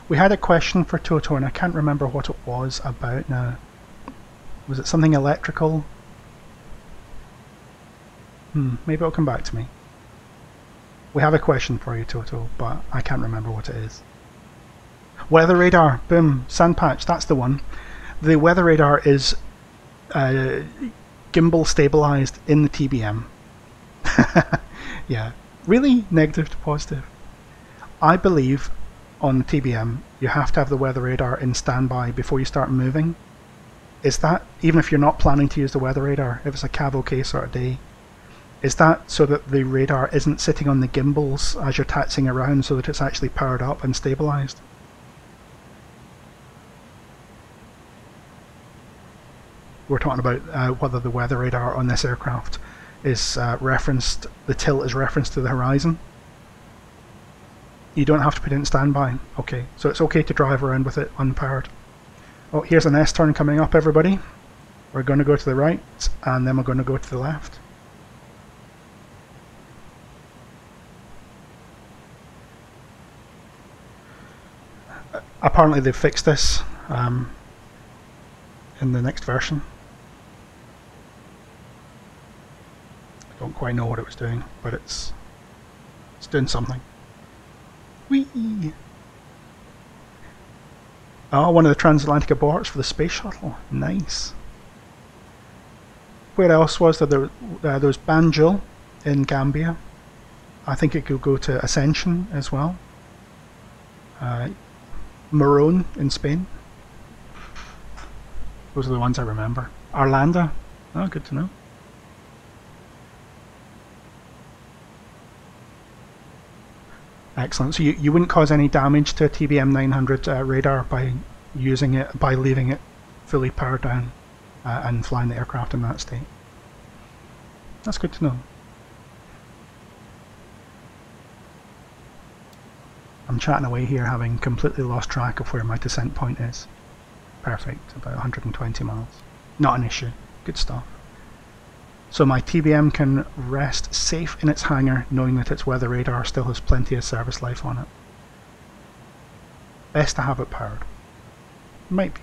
We had a question for Toto and I can't remember what it was about now. Was it something electrical? Maybe it'll come back to me. We have a question for you, Toto, but I can't remember what it is. Weather radar, boom, sand patch, that's the one. The weather radar is gimbal stabilized in the TBM. Yeah, really negative to positive. I believe on the TBM you have to have the weather radar in standby before you start moving. Is that, even if you're not planning to use the weather radar, if it's a cavalcade sort of day, is that so that the radar isn't sitting on the gimbals as you're taxiing around, so that it's actually powered up and stabilized? We're talking about whether the weather radar on this aircraft is referenced, the tilt is referenced to the horizon. You don't have to put it in standby. Okay, so it's okay to drive around with it unpowered. Oh, here's an S-turn coming up, everybody. We're going to go to the right, and then we're going to go to the left. Apparently they've fixed this in the next version. I don't quite know what it was doing, but it's doing something. Whee! Oh, one of the transatlantic aborts for the space shuttle. Nice. Where else was there? There was Banjul in Gambia. I think it could go to Ascension as well. Morón in Spain. Those are the ones I remember. Arlanda. Oh, good to know. Excellent. So you wouldn't cause any damage to a TBM 900 radar by using it, by leaving it fully powered down and flying the aircraft in that state. That's good to know. I'm chatting away here, having completely lost track of where my descent point is. Perfect, about 120 miles. Not an issue. Good stuff. So my TBM can rest safe in its hangar, knowing that its weather radar still has plenty of service life on it. Best to have it powered. Might be.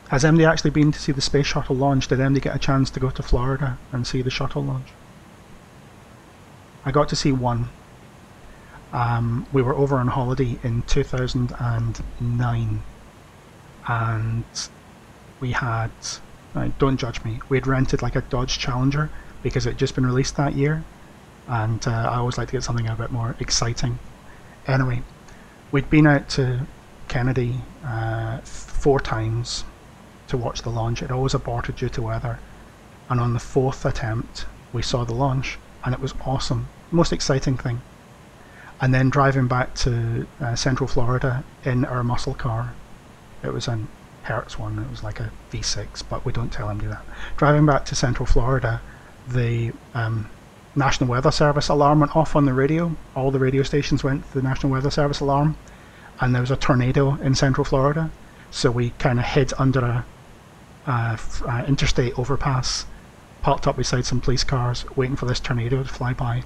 Has MD actually been to see the space shuttle launch? Did MD get a chance to go to Florida and see the shuttle launch? I got to see one. We were over on holiday in 2009 and we had, don't judge me, we had rented like a Dodge Challenger because it had just been released that year, and I always like to get something a bit more exciting. Anyway, we'd been out to Kennedy 4 times to watch the launch. It always aborted due to weather, and on the 4th attempt we saw the launch and it was awesome, most exciting thing. And then driving back to Central Florida in our muscle car, it was an Hertz one, it was like a V6, but we don't tell him to do that. Driving back to Central Florida, the National Weather Service alarm went off on the radio. All the radio stations went to the National Weather Service alarm, and there was a tornado in Central Florida, so we kind of hid under a interstate overpass, parked up beside some police cars, waiting for this tornado to fly by.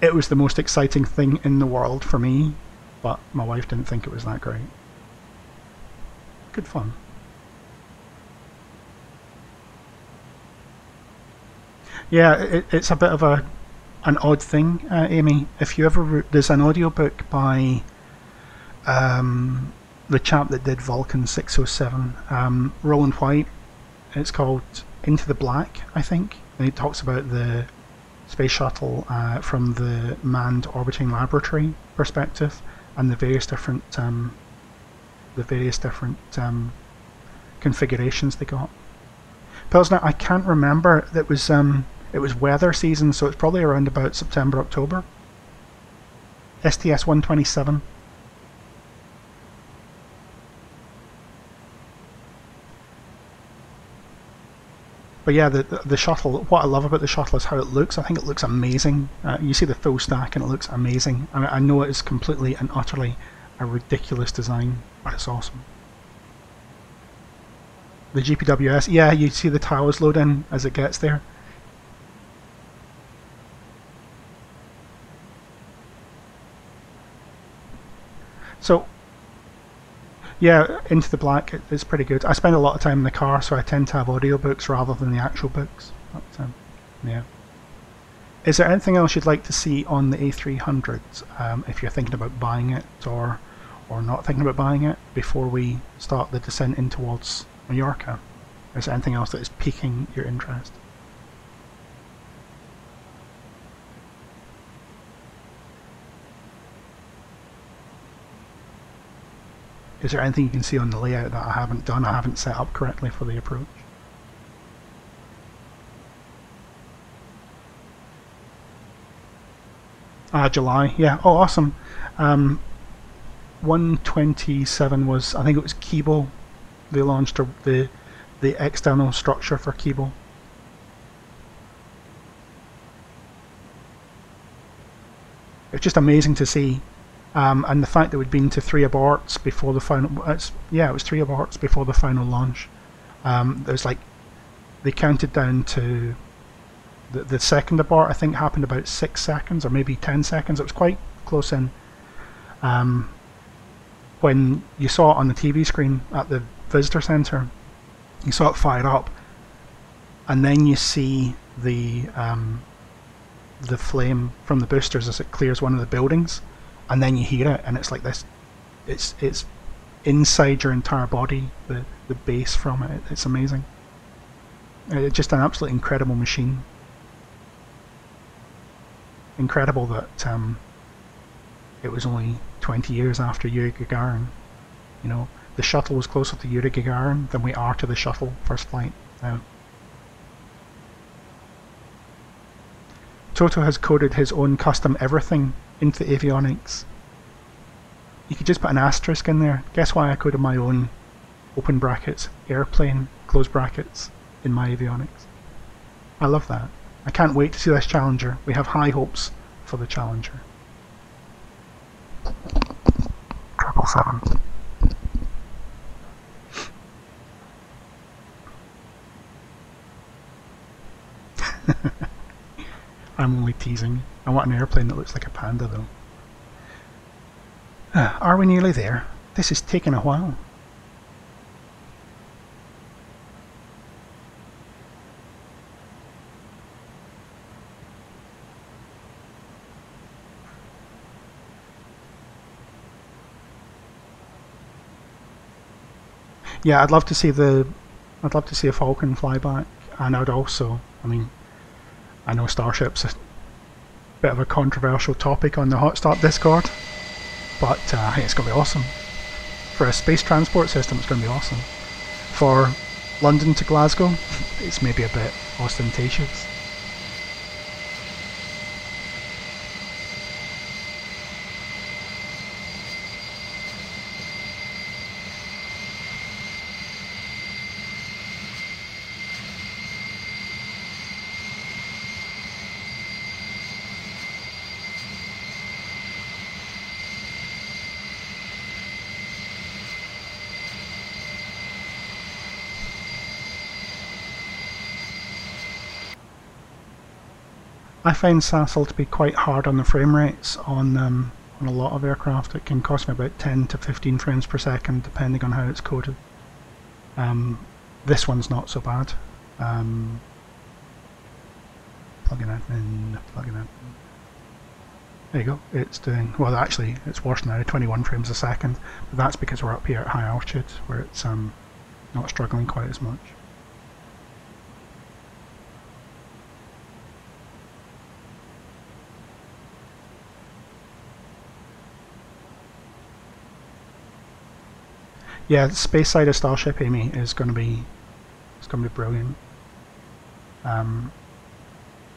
It was the most exciting thing in the world for me, but my wife didn't think it was that great. Good fun. Yeah, it's a bit of an odd thing, Amy. If you ever, there's an audiobook by the chap that did Vulcan 607, Roland White. It's called Into the Black, I think, and he talks about the space shuttle from the manned orbiting laboratory perspective, and the various different configurations they got. Pilsner, I can't remember. It was weather season, so it's probably around about September, October. STS-127. But yeah, the shuttle, what I love about the shuttle is how it looks. I think it looks amazing. You see the full stack and it looks amazing. I know it is completely and utterly a ridiculous design, but it's awesome. The GPWS, yeah, you see the tiles load in as it gets there. So, yeah, Into the Black is pretty good. I spend a lot of time in the car, so I tend to have audiobooks rather than the actual books. But, yeah. Is there anything else you'd like to see on the A300 if you're thinking about buying it or not thinking about buying it before we start the descent in towards Mallorca? Is there anything else that is piquing your interest? Is there anything you can see on the layout that I haven't done, I haven't set up correctly for the approach? July, yeah, oh awesome. 127 was, I think it was Kibo. They launched the external structure for Kibo. It's just amazing to see. And the fact that we'd been to 3 aborts before the final, it was 3 aborts before the final launch. There's like, they counted down to the second abort, I think happened about 6 seconds or maybe 10 seconds. It was quite close in. When you saw it on the TV screen at the visitor centre, you saw it fire up, and then you see the flame from the boosters as it clears one of the buildings. And then you hear it, and it's like this. It's inside your entire body. The bass from it. It's amazing. It's just an absolutely incredible machine. Incredible that it was only 20 years after Yuri Gagarin. You know, the shuttle was closer to Yuri Gagarin than we are to the shuttle first flight now. Toto has coded his own custom everything into the avionics. You could just put an asterisk in there. Guess why I coded my own open brackets, airplane, close brackets in my avionics. I love that. I can't wait to see this Challenger. We have high hopes for the Challenger. 777. I'm only teasing. I want an airplane that looks like a panda though. Are we nearly there? This is taking a while. Yeah, I'd love to see a Falcon flyback, and I'd also, I mean, I know Starship's a bit of a controversial topic on the Hot Start Discord, but I think it's going to be awesome. For a space transport system, it's going to be awesome. For London to Glasgow, it's maybe a bit ostentatious. I find SASL to be quite hard on the frame rates on a lot of aircraft. It can cost me about 10 to 15 frames per second depending on how it's coded. This one's not so bad. Plugging it in, plugging it in. There you go, it's doing, well actually it's worse now, 21 frames a second, but that's because we're up here at high altitude where it's not struggling quite as much. Yeah, the space side of Starship, Amy, is going to be brilliant.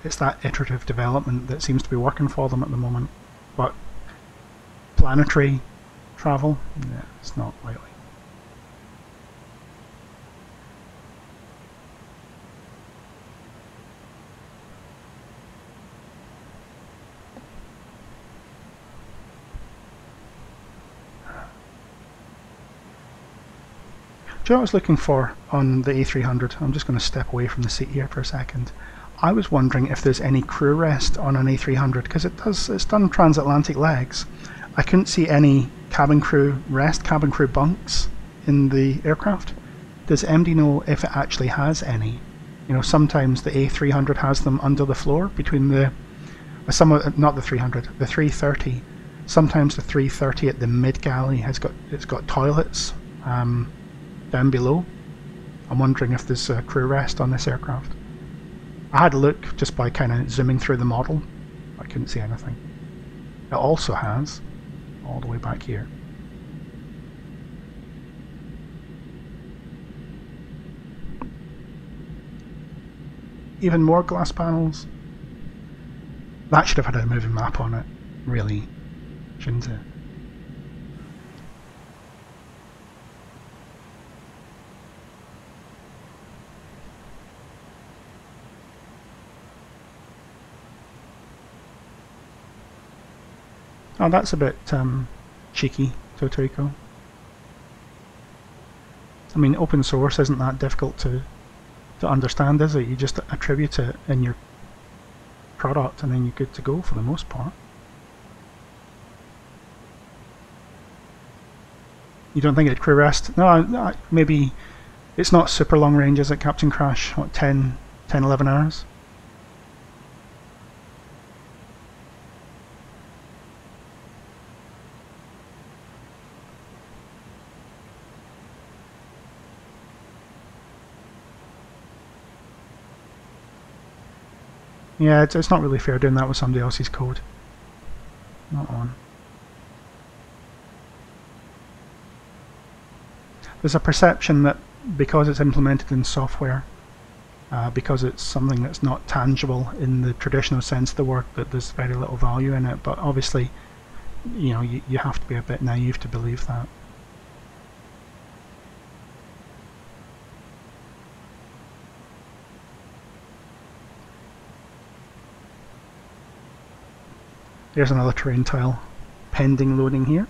It's that iterative development that seems to be working for them at the moment. But planetary travel, yeah, it's not likely. Do you know what I was looking for on the A300? I'm just going to step away from the seat here for a second. I was wondering if there's any crew rest on an A300, because it's done transatlantic legs. I couldn't see any cabin crew rest, cabin crew bunks in the aircraft. Does MD know if it actually has any? You know, sometimes the A300 has them under the floor between the not the 300, the 330. Sometimes the 330 at the mid galley it's got toilets down below. I'm wondering if there's a crew rest on this aircraft. I had a look just by kind of zooming through the model. I couldn't see anything. It also has, all the way back here, even more glass panels. That should have had a moving map on it, really, shouldn't it? Oh, that's a bit cheeky, Totorico. I mean, open source isn't that difficult to understand, is it? You just attribute it in your product and then you're good to go for the most part. You don't think it'd crew rest? No, maybe it's not super long range, is it, Captain Crash? What, 10, 11 hours? Yeah, it's not really fair doing that with somebody else's code. Not on. There's a perception that because it's implemented in software, because it's something that's not tangible in the traditional sense of the word, that there's very little value in it. But obviously, you know, you have to be a bit naive to believe that. There's another terrain tile pending loading here.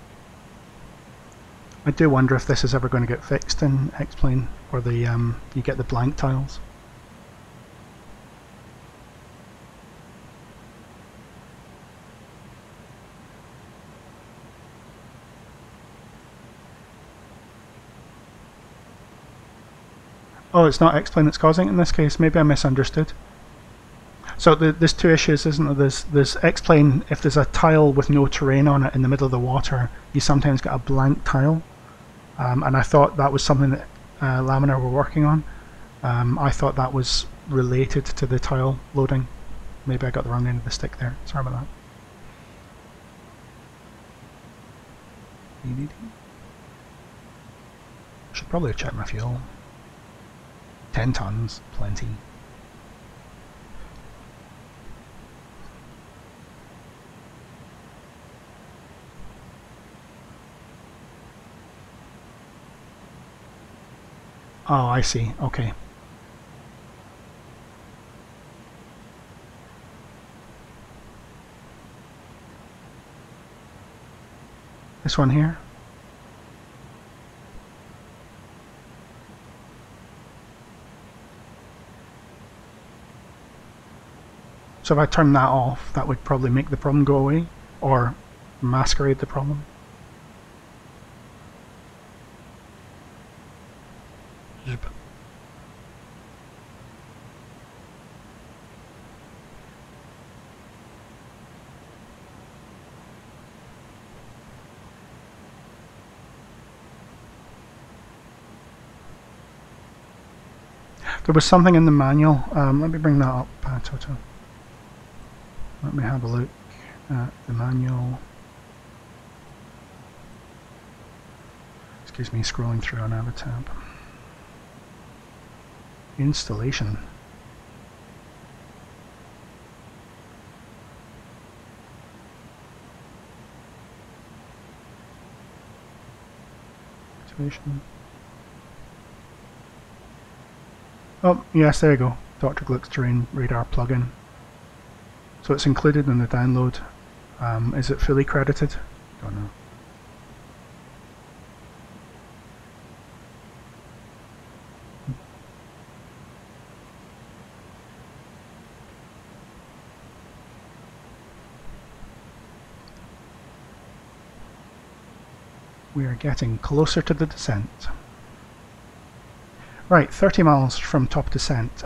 I do wonder if this is ever going to get fixed in X-Plane, or the you get the blank tiles. Oh, it's not X-Plane that's causing it in this case. Maybe I misunderstood. So there's two issues, isn't there? There's X-Plane, if there's a tile with no terrain on it in the middle of the water, you sometimes get a blank tile. And I thought that was something that Laminar were working on. I thought that was related to the tile loading. Maybe I got the wrong end of the stick there. Sorry about that. Should probably have checked my fuel. 10 tons, plenty. Oh, I see. Okay. This one here. So if I turn that off, that would probably make the problem go away, or masquerade the problem. There was something in the manual. Let me bring that up, Toto. Let me have a look at the manual. Excuse me, scrolling through on Nav tab. Installation. Activation. Oh, yes, there you go. Dr. Glick's terrain radar plugin. So it's included in the download. Is it fully credited? Don't know. We are getting closer to the descent. Right, 30 miles from top descent.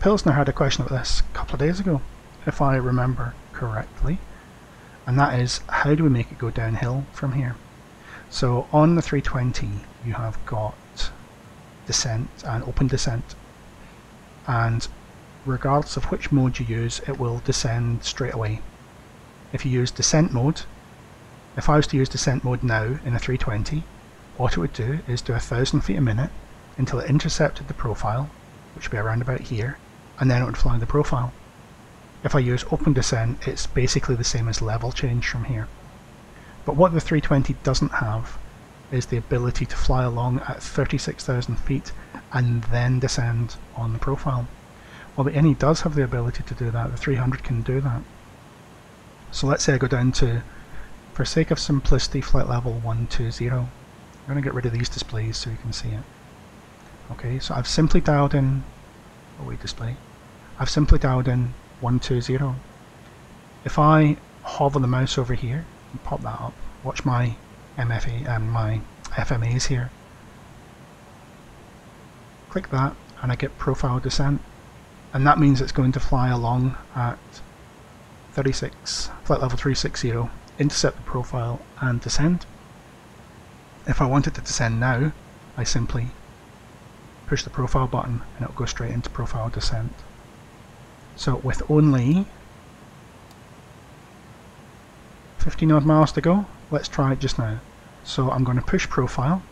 Pilsner had a question about this a couple of days ago, if I remember correctly. And that is, how do we make it go downhill from here? So on the 320 you have got descent and open descent. And regardless of which mode you use, it will descend straight away. If you use descent mode, if I was to use descent mode now in a 320, what it would do is do 1,000 feet a minute until it intercepted the profile, which would be around about here, and then it would fly the profile. If I use open descent, it's basically the same as level change from here. But what the 320 doesn't have is the ability to fly along at 36,000 feet and then descend on the profile. Well, the Ini does have the ability to do that. The 300 can do that. So let's say I go down to, for sake of simplicity, flight level 120. I'm going to get rid of these displays so you can see it. Okay, so I've simply dialed in, display. I've simply dialed in 120. If I hover the mouse over here and pop that up, watch my MFA and my FMAs here. Click that and I get profile descent, and that means it's going to fly along at 36, flight level 360, intercept the profile and descend. If I wanted to descend now, I simply push the profile button and it'll go straight into profile descent. So with only 15 odd miles to go, let's try it just now. So I'm going to push profile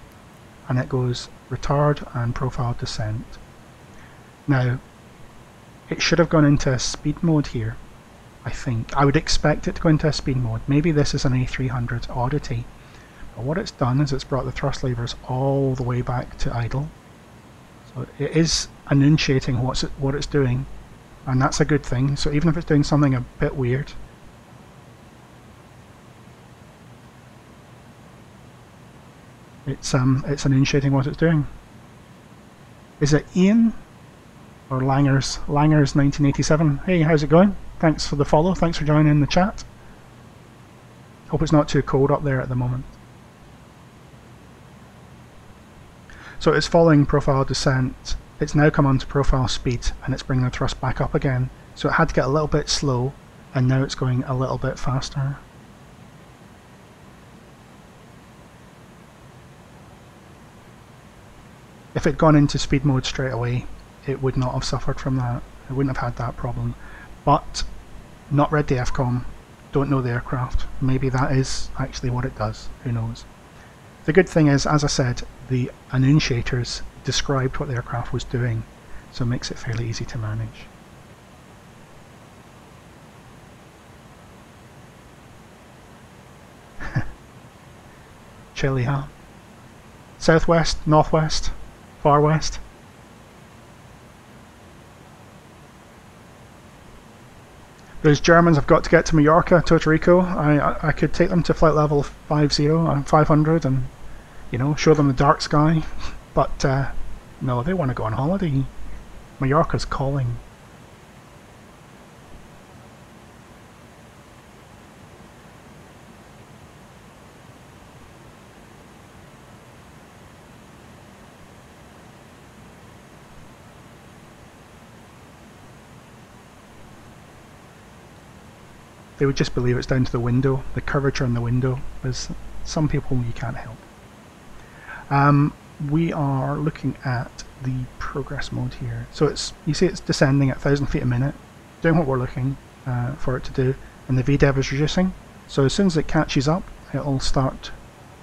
and it goes retard and profile descent. Now it should have gone into speed mode here, I think. I would expect it to go into a speed mode. Maybe this is an A300 oddity. But what it's done is it's brought the thrust levers all the way back to idle. So it is enunciating what it's doing, and that's a good thing. So even if it's doing something a bit weird, it's enunciating what it's doing. Is it Ian or Langers 1987? Hey, how's it going? Thanks for the follow. Thanks for joining in the chat. Hope it's not too cold up there at the moment. So it's following profile descent. It's now come onto profile speed and it's bringing the thrust back up again. So it had to get a little bit slow and now it's going a little bit faster. If it had gone into speed mode straight away, it would not have suffered from that. It wouldn't have had that problem. But not read the FCOM, don't know the aircraft. Maybe that is actually what it does, who knows. The good thing is, as I said, the enunciators described what the aircraft was doing, so it makes it fairly easy to manage. Chilly, huh? Southwest, northwest, far west. Those Germans have got to get to Majorca, Puerto Rico. I could take them to flight level 50 and 500 and, you know, show them the dark sky. But no, they want to go on holiday. Mallorca's calling. They would just believe it's down to the window, the curvature in the window, because some people you can't help. We are looking at the progress mode here. So it's, you see it's descending at 1,000 feet a minute, doing what we're looking for it to do, and the VDEV is reducing. So as soon as it catches up, it'll start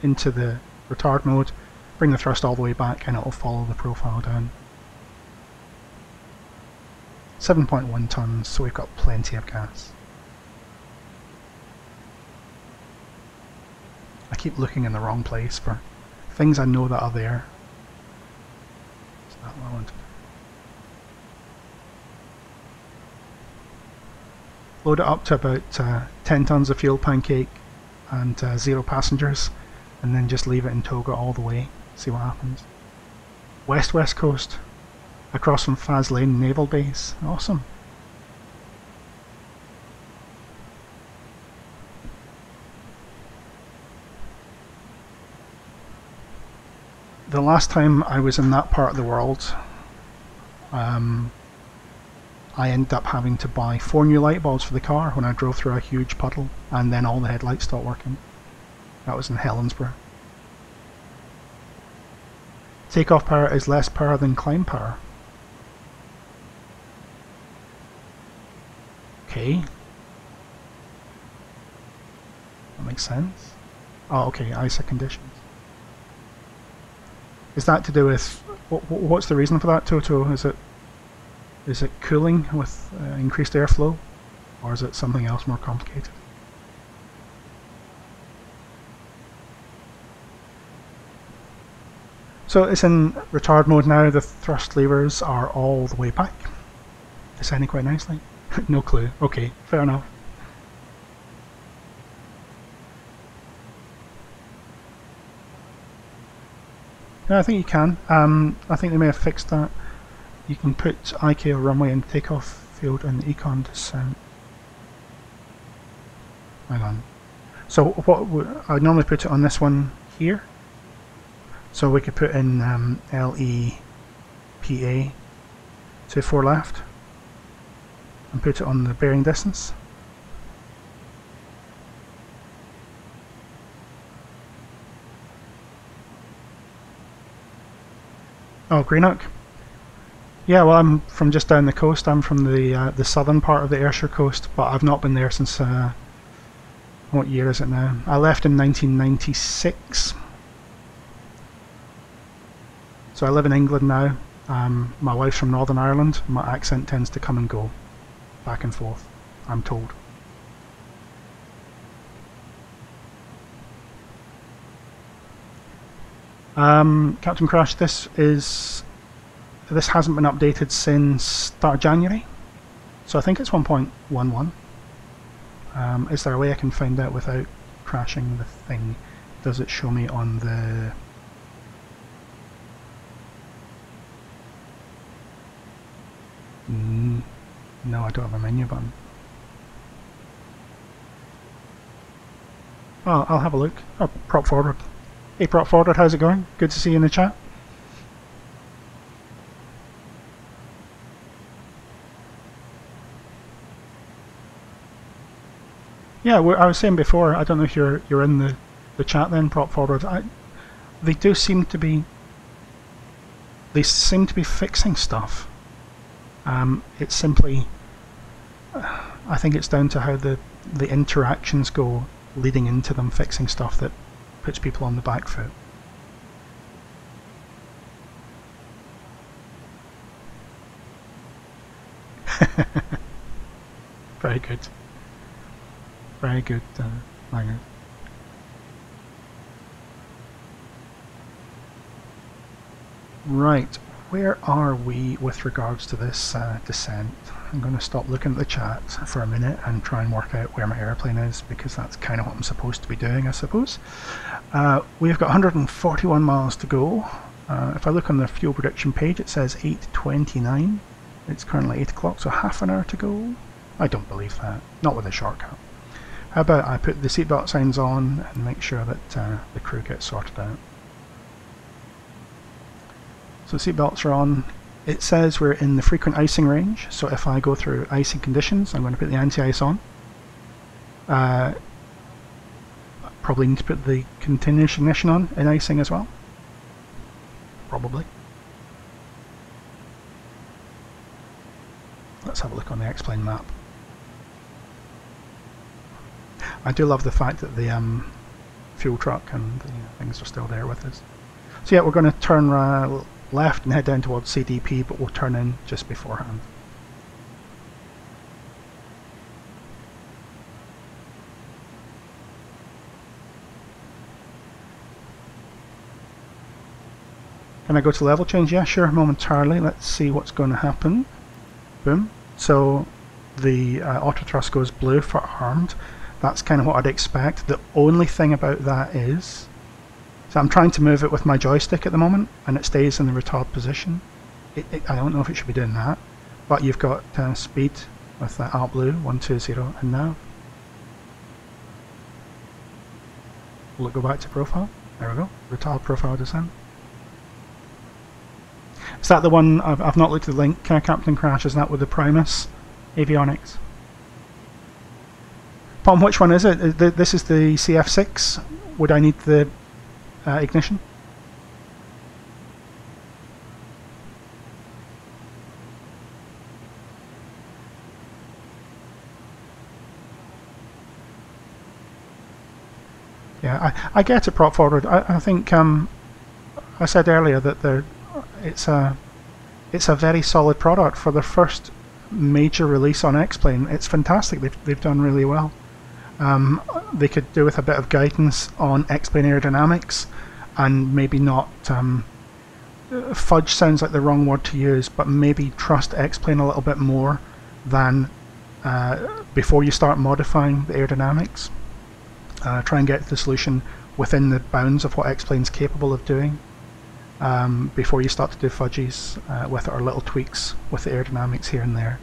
into the retard mode, bring the thrust all the way back and it'll follow the profile down. 7.1 tons, so we've got plenty of gas. I keep looking in the wrong place for things I know that are there. Is that what I wanted? Load it up to about 10 tons of fuel pancake and 0 passengers, and then just leave it in toga all the way, see what happens. West coast, across from Faz Lane Naval Base, awesome. The last time I was in that part of the world, I ended up having to buy 4 new light bulbs for the car when I drove through a huge puddle, and then all the headlights stopped working. That was in Helensburgh. Takeoff power is less power than climb power. Okay. That makes sense. Oh, okay, ISA conditions. Is that to do with... what's the reason for that, Toto? Is it cooling with increased airflow? Or is it something else more complicated? So it's in retard mode now. The thrust levers are all the way back. Descending quite nicely. No clue. Okay, fair enough. Yeah, I think you can. I think they may have fixed that. You can put IKO runway and takeoff field and econ descent. Hang on. So what I normally put it on this one here. So we could put in LEPA to 4 left and put it on the bearing distance. Oh, Greenock. Yeah, well, I'm from just down the coast. I'm from the southern part of the Ayrshire coast, but I've not been there since what year is it now? I left in 1996. So I live in England now. My wife's from Northern Ireland. My accent tends to come and go, back and forth, I'm told. Captain Crash, this hasn't been updated since start of January, so I think it's 1.11. Is there a way I can find out without crashing the thing? Does it show me on the... No, I don't have a menu button. Oh, I'll have a look. Oh, Prop Forward. Hey Prop Forward, how's it going? Good to see you in the chat. Yeah, I was saying before, I don't know if you're in the chat then, Prop Forward. They seem to be fixing stuff. It's simply, I think it's down to how the interactions go leading into them fixing stuff that puts people on the back foot. Very good. Very good, Magnus. Right, where are we with regards to this descent? I'm going to stop looking at the chat for a minute and try and work out where my airplane is, because that's kind of what I'm supposed to be doing, I suppose. We've got 141 miles to go. If I look on the fuel prediction page, it says 8:29. It's currently 8 o'clock, so half an hour to go. I don't believe that, not with a shortcut. How about I put the seatbelt signs on and make sure that the crew gets sorted out. So seatbelts are on. It says we're in the frequent icing range, so if I go through icing conditions, I'm going to put the anti-ice on. Probably need to put the continuous ignition on in icing as well. Probably. Let's have a look on the X-Plane map. I do love the fact that the fuel truck and the things are still there with us. So yeah, we're going to turn left and head down towards CDP, but we'll turn in just beforehand. Can I go to level change? Yeah, sure, momentarily. Let's see what's going to happen. Boom. So the auto thrust goes blue for armed. That's kind of what I'd expect. The only thing about that is, so I'm trying to move it with my joystick at the moment, and it stays in the retard position. I don't know if it should be doing that, but you've got speed with Alt Blue, 120 and nav. Will it go back to profile? There we go. Retard profile descent. Is that the one, I've not looked at the link, Captain Crash, is that with the Primus avionics? Pom, which one is it? This is the CF6. Would I need the ignition? Yeah, I get it prop forward. I think I said earlier that it's a very solid product for the first major release on X-Plane. It's fantastic. They've done really well. They could do with a bit of guidance on X-Plane aerodynamics, and maybe not fudge sounds like the wrong word to use, but maybe trust X-Plane a little bit more than before you start modifying the aerodynamics. Try and get the solution within the bounds of what X-Plane's capable of doing before you start to do fudges with it, or little tweaks with the aerodynamics here and there.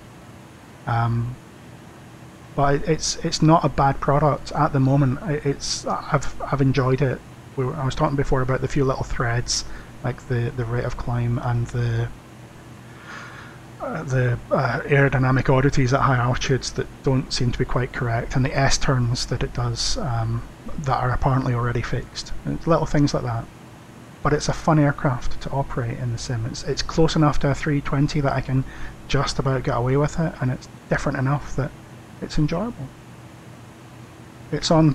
But it's not a bad product at the moment. I've enjoyed it. I was talking before about the few little threads, like the rate of climb and the aerodynamic oddities at high altitudes that don't seem to be quite correct, and the S-turns that it does that are apparently already fixed. It's little things like that. But it's a fun aircraft to operate in the sim. It's close enough to a 320 that I can just about get away with it, and it's different enough that it's enjoyable. It's on,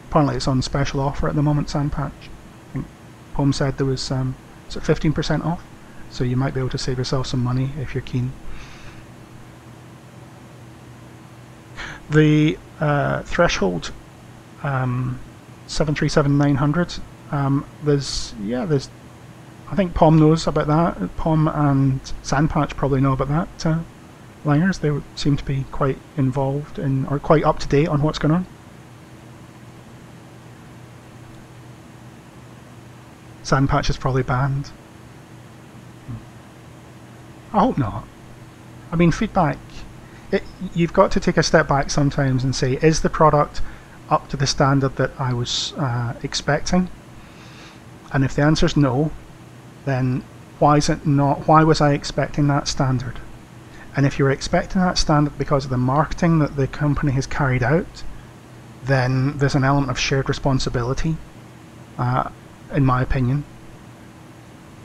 apparently it's on special offer at the moment, Sandpatch. I think Pom said there was, is it 15% off? So you might be able to save yourself some money if you're keen. The threshold 737-900, there's I think Pom knows about that. Pom and Sandpatch probably know about that. Langers, they seem to be quite involved in, or quite up to date on what's going on. Sandpatch is probably banned. I hope not. I mean, feedback, you've got to take a step back sometimes and say, is the product up to the standard that I was expecting? And if the answer is no, then why is it not? Why was I expecting that standard? And if you're expecting that standard because of the marketing that the company has carried out, then there's an element of shared responsibility, in my opinion.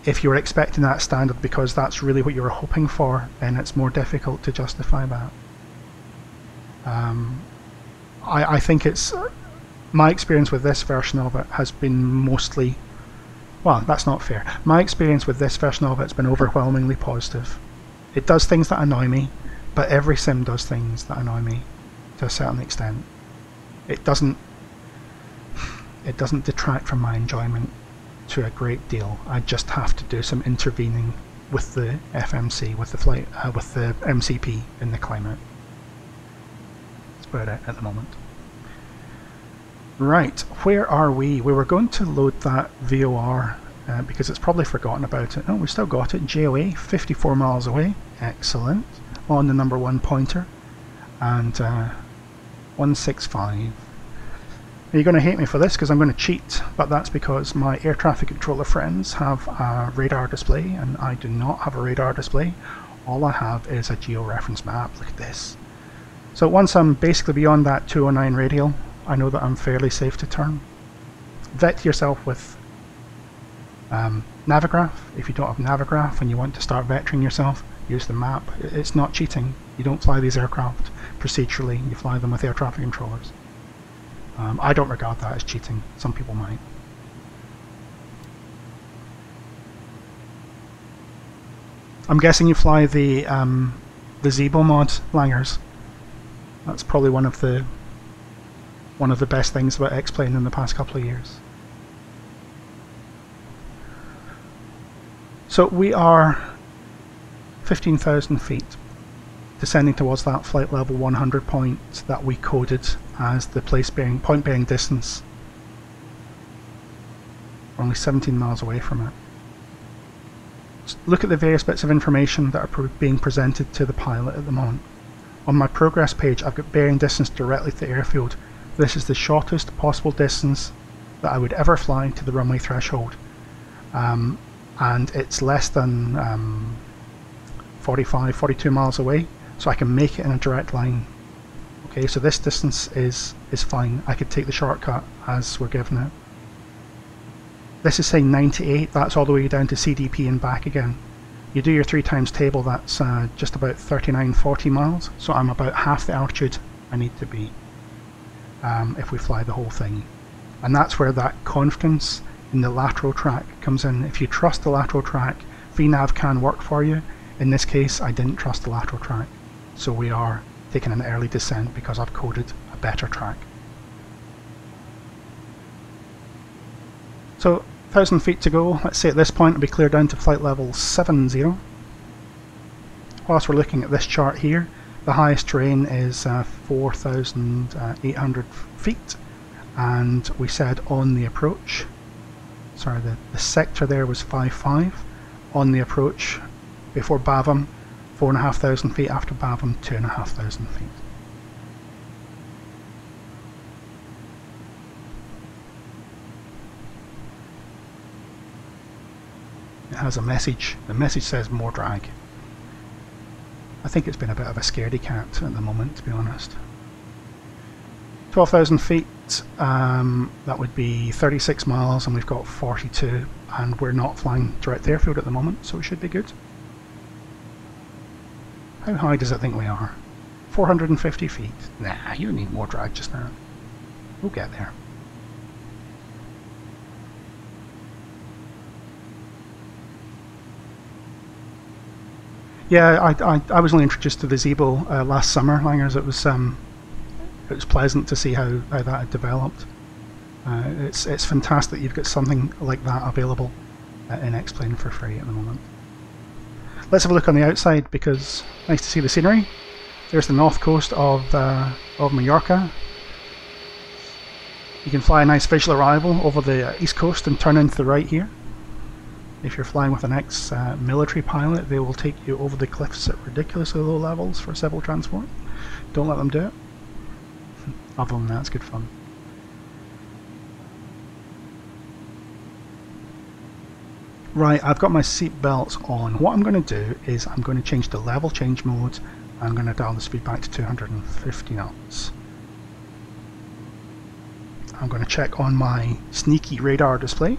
If you're expecting that standard because that's really what you were hoping for, then it's more difficult to justify that. I think it's, my experience with this version of it has been mostly, well, that's not fair. My experience with this version of it has been overwhelmingly positive. It does things that annoy me, but every sim does things that annoy me to a certain extent. It doesn't detract from my enjoyment to a great deal. I just have to do some intervening with the FMC, with the flight, with the MCP in the climate. That's about it at the moment. Right, where are we? We were going to load that VOR because it's probably forgotten about it. Oh, we still got it. JOA, 54 miles away. Excellent. On the number 1 pointer. And 165. You're going to hate me for this because I'm going to cheat, but that's because my air traffic controller friends have a radar display and I do not have a radar display. All I have is a georeference map. Look at this. So once I'm basically beyond that 209 radial, I know that I'm fairly safe to turn. Vet yourself with Navigraph. If you don't have Navigraph and you want to start vectoring yourself, use the map. It's not cheating. You don't fly these aircraft procedurally, you fly them with air traffic controllers. I don't regard that as cheating. Some people might. I'm guessing you fly the Zebo mod, Langers. That's probably one of the best things about X-Plane in the past couple of years. So we are 15,000 feet, descending towards that flight level 100 point that we coded as the point bearing distance. We're only 17 miles away from it. Just look at the various bits of information that are being presented to the pilot at the moment. On my progress page, I've got bearing distance directly to the airfield. This is the shortest possible distance that I would ever fly to the runway threshold. And it's less than 45, 42 miles away, so I can make it in a direct line. Okay, so this distance is fine. I could take the shortcut as we're given it. This is saying 98, that's all the way down to CDP and back again. You do your 3 times table, that's just about 39, 40 miles, so I'm about half the altitude I need to be if we fly the whole thing. And that's where that confidence in the lateral track comes in. If you trust the lateral track, VNav can work for you. In this case, I didn't trust the lateral track, so we are taking an early descent because I've coded a better track. So 1,000 feet to go. Let's say at this point it'll be clear down to flight level 70. Whilst we're looking at this chart here, the highest terrain is 4,800 feet, and we said on the approach, sorry, the sector there was 5.5. On the approach before Bavam, 4,500 feet, after Bavam 2,500 feet. It has a message. The message says more drag. I think it's been a bit of a scaredy cat at the moment, to be honest. 12,000 feet, that would be 36 miles, and we've got 42, and we're not flying direct airfield at the moment, so it should be good. How high does it think we are? 450 feet. Nah, you need more drag just now. We'll get there. Yeah, I was only introduced to the Zebo last summer, Langers. It was pleasant to see how that had developed. It's fantastic that you've got something like that available in X-Plane for free at the moment. Let's have a look on the outside, because nice to see the scenery. There's the north coast of Mallorca. You can fly a nice visual arrival over the east coast and turn into the right here. If you're flying with an ex-military pilot, they will take you over the cliffs at ridiculously low levels for civil transport. Don't let them do it. Other than that, it's good fun. Right, I've got my seat belts on. What I'm going to do is I'm going to change the level change mode. I'm going to dial the speed back to 250 knots. I'm going to check on my sneaky radar display,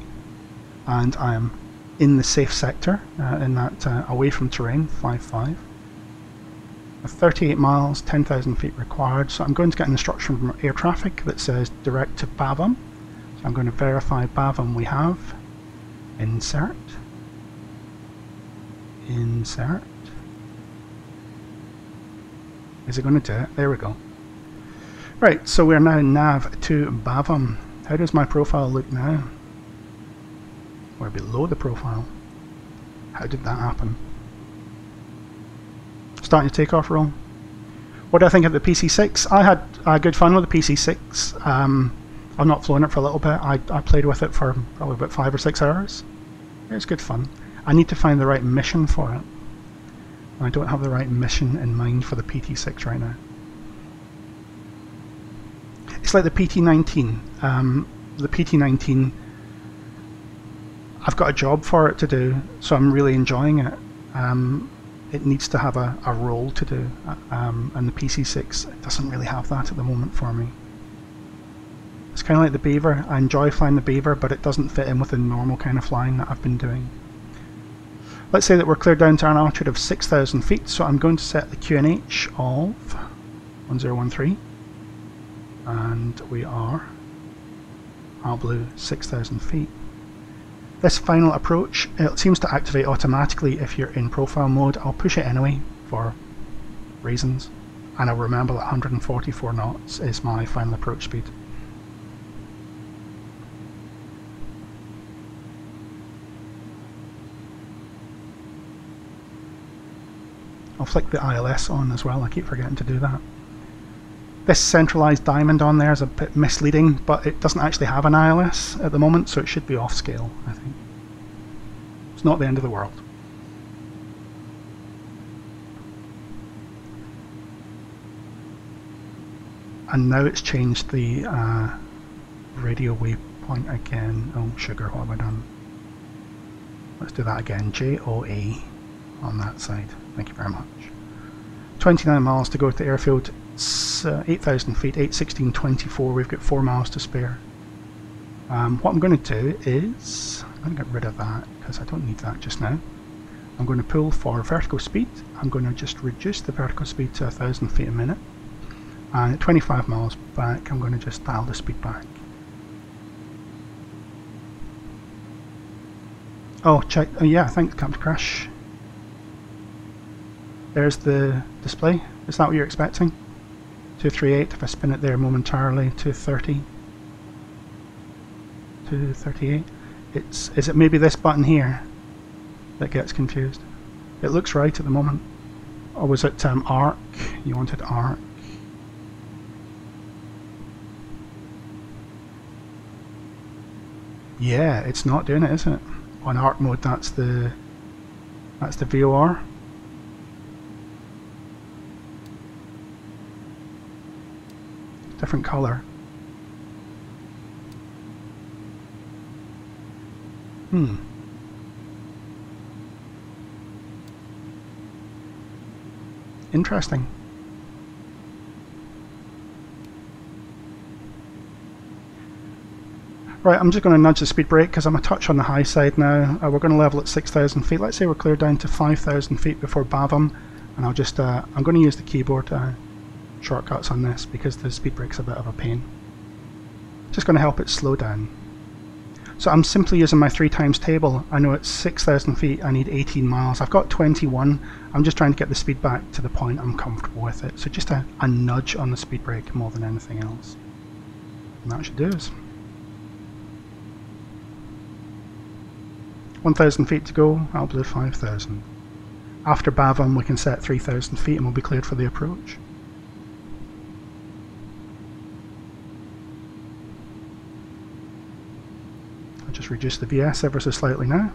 and I am in the safe sector, in that away from terrain, 5.5. 38 miles, 10,000 feet required, so I'm going to get an instruction from air traffic that says direct to Bavam. So I'm going to verify Bavam we have. Insert. Insert. Is it going to do it? There we go. Right, so we're now nav to Bavam. How does my profile look now? We're below the profile. How did that happen? Starting to take off roll. What do I think of the PC6? I had good fun with the PC6. I've not flown it for a little bit. I played with it for probably about 5 or 6 hours. It's good fun. I need to find the right mission for it. I don't have the right mission in mind for the PT6 right now. It's like the PT19. The PT19, I've got a job for it to do, so I'm really enjoying it. It needs to have a role to do, and the PC6 it doesn't really have that at the moment for me. It's kind of like the Beaver. I enjoy flying the Beaver, but it doesn't fit in with the normal kind of flying that I've been doing. Let's say that we're cleared down to an altitude of 6,000 feet, so I'm going to set the QNH of 1013, and we are blue 6,000 feet. This final approach, it seems to activate automatically if you're in profile mode. I'll push it anyway for reasons, and I'll remember that 144 knots is my final approach speed. I'll flick the ILS on as well, I keep forgetting to do that. This centralised diamond on there is a bit misleading, but it doesn't actually have an ILS at the moment, so it should be off scale, I think. It's not the end of the world. And now it's changed the radio waypoint again. Oh sugar, what have I done? Let's do that again, JOA on that side. Thank you very much. 29 miles to go to the airfield. It's 8,000 feet, 816.24. We've got 4 miles to spare. What I'm going to do is, I'm going to get rid of that because I don't need that just now. I'm going to pull for vertical speed. I'm going to just reduce the vertical speed to 1,000 feet a minute. And at 25 miles back, I'm going to just dial the speed back. Oh, check. Oh, yeah, thanks, Captain Crash. There's the display. Is that what you're expecting? 238, if I spin it there momentarily, 230. 238. Is it maybe this button here that gets confused? It looks right at the moment. Or was it arc? You wanted arc. Yeah, it's not doing it, is it? On arc mode, that's the VOR. Different colour. Interesting. Right, I'm just going to nudge the speed brake because I'm a touch on the high side now. We're going to level at 6,000 feet. Let's say we're clear down to 5,000 feet before BAVM, and I'll just I'm going to use the keyboard shortcuts on this because the speed brake's a bit of a pain. Just going to help it slow down. So I'm simply using my 3 times table. I know it's 6,000 feet, I need 18 miles. I've got 21. I'm just trying to get the speed back to the point I'm comfortable with it. So just a nudge on the speed brake more than anything else. And that should do us. 1,000 feet to go, I'll do 5,000. After BAVM we can set 3,000 feet and we'll be cleared for the approach. I'll just reduce the VS ever so slightly now.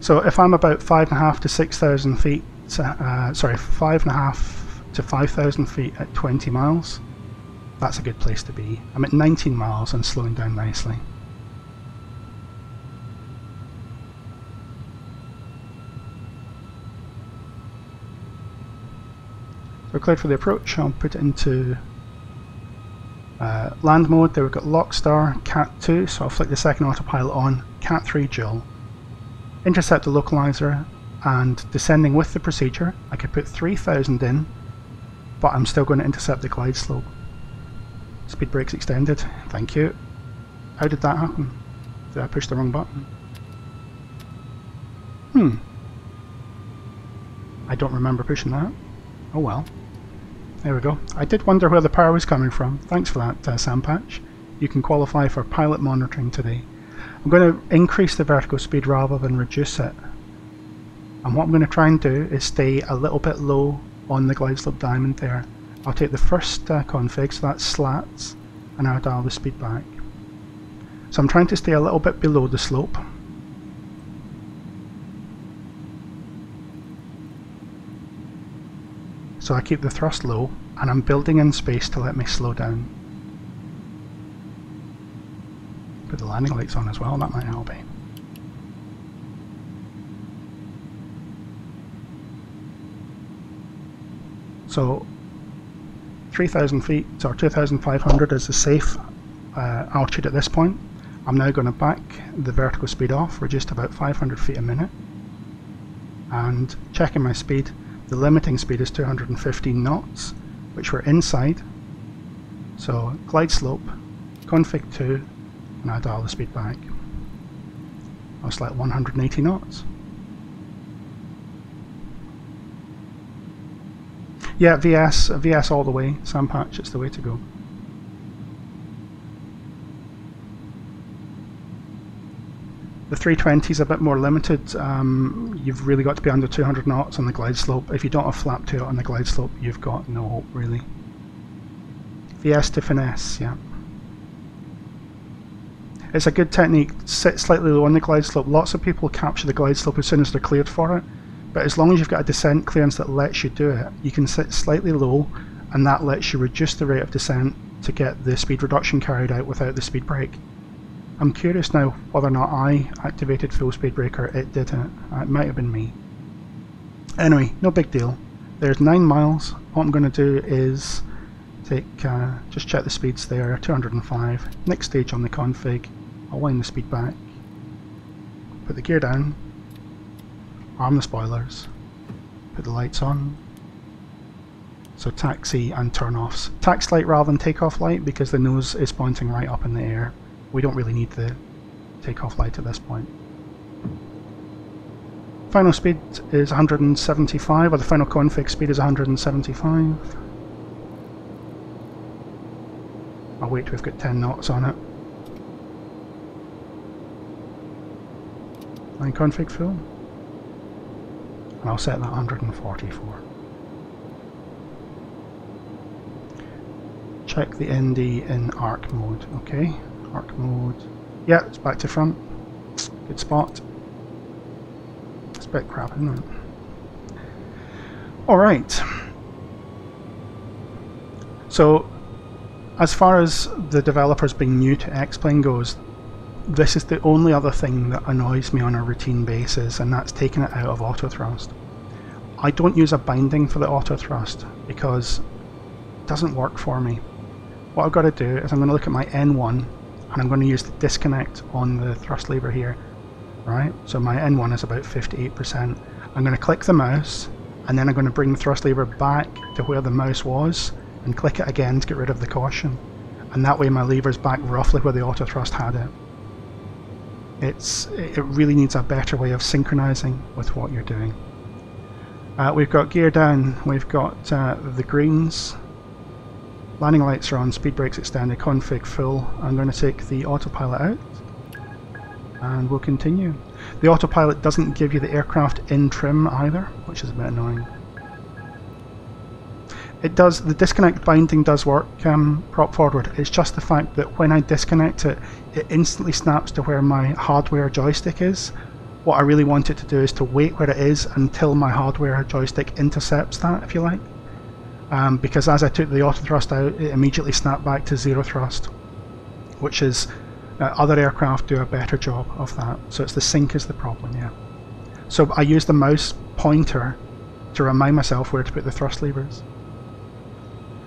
So if I'm about 5.5 to 6,000 feet, sorry, 5.5 to 5,000 feet at 20 miles, that's a good place to be. I'm at 19 miles and slowing down nicely. We're cleared for the approach. I'll put it into land mode. There we've got Lockstar, Cat 2, so I'll flick the second autopilot on, Cat 3 dual. Intercept the localizer, and descending with the procedure, I could put 3,000 in, but I'm still going to intercept the glide slope. Speed brake's extended. Thank you. How did that happen? Did I push the wrong button? I don't remember pushing that. Oh well. There we go. I did wonder where the power was coming from. Thanks for that, Sampatch. You can qualify for pilot monitoring today. I'm going to increase the vertical speed rather than reduce it. And what I'm going to try and do is stay a little bit low on the glide slope diamond there. I'll take the first config, so that's slats, and I'll dial the speed back. So I'm trying to stay a little bit below the slope. So I keep the thrust low, and I'm building in space to let me slow down. Put the landing lights on as well, that might help me. So 3,000 feet or 2,500 is the safe altitude at this point. I'm now going to back the vertical speed off, reduce to about 500 feet a minute, and checking my speed. The limiting speed is 215 knots, which we're inside. So glide slope, config 2, and I dial the speed back. That's like 180 knots. Yeah, VS all the way, Sandpatch, it's the way to go. The 320 is a bit more limited. You've really got to be under 200 knots on the glide slope. If you don't have flap to it on the glide slope, you've got no hope really. VS to finesse, yeah. It's a good technique. Sit slightly low on the glide slope. Lots of people capture the glide slope as soon as they're cleared for it, but as long as you've got a descent clearance that lets you do it, you can sit slightly low, and that lets you reduce the rate of descent to get the speed reduction carried out without the speed brake. I'm curious now whether or not I activated full speed brake or it didn't. It might have been me. Anyway, no big deal. There's 9 miles. What I'm going to do is take, just check the speeds there, 205. Next stage on the config, I'll wind the speed back, put the gear down, arm the spoilers, put the lights on. So taxi and turn-offs. Taxi light rather than takeoff light because the nose is pointing right up in the air. We don't really need the takeoff light at this point. Final speed is 175, or the final config speed is 175. I'll wait till we've got 10 knots on it. Line config full. And I'll set that 144. Check the ND in arc mode, okay. Arc mode. Yeah, it's back to front. Good spot. It's a bit crap, isn't it? Alright. So, as far as the developers being new to X-Plane goes, this is the only other thing that annoys me on a routine basis, and that's taking it out of auto thrust. I don't use a binding for the auto thrust because it doesn't work for me. What I've got to do is I'm going to look at my N1 and I'm going to use the disconnect on the thrust lever here, right? So my N1 is about 58%. I'm going to click the mouse and then I'm going to bring the thrust lever back to where the mouse was and click it again to get rid of the caution. And that way my lever's back roughly where the auto thrust had it. It really needs a better way of synchronizing with what you're doing. We've got gear down, we've got the greens. Landing lights are on, speed brakes extended, config full. I'm going to take the autopilot out and we'll continue. The autopilot doesn't give you the aircraft in trim either, which is a bit annoying. It does, the disconnect binding does work prop forward. It's just the fact that when I disconnect it, it instantly snaps to where my hardware joystick is. What I really want it to do is to wait where it is until my hardware joystick intercepts that, if you like. Because as I took the auto thrust out, it immediately snapped back to zero thrust, which is, other aircraft do a better job of that. So it's the sync is the problem, yeah. So I use the mouse pointer to remind myself where to put the thrust levers.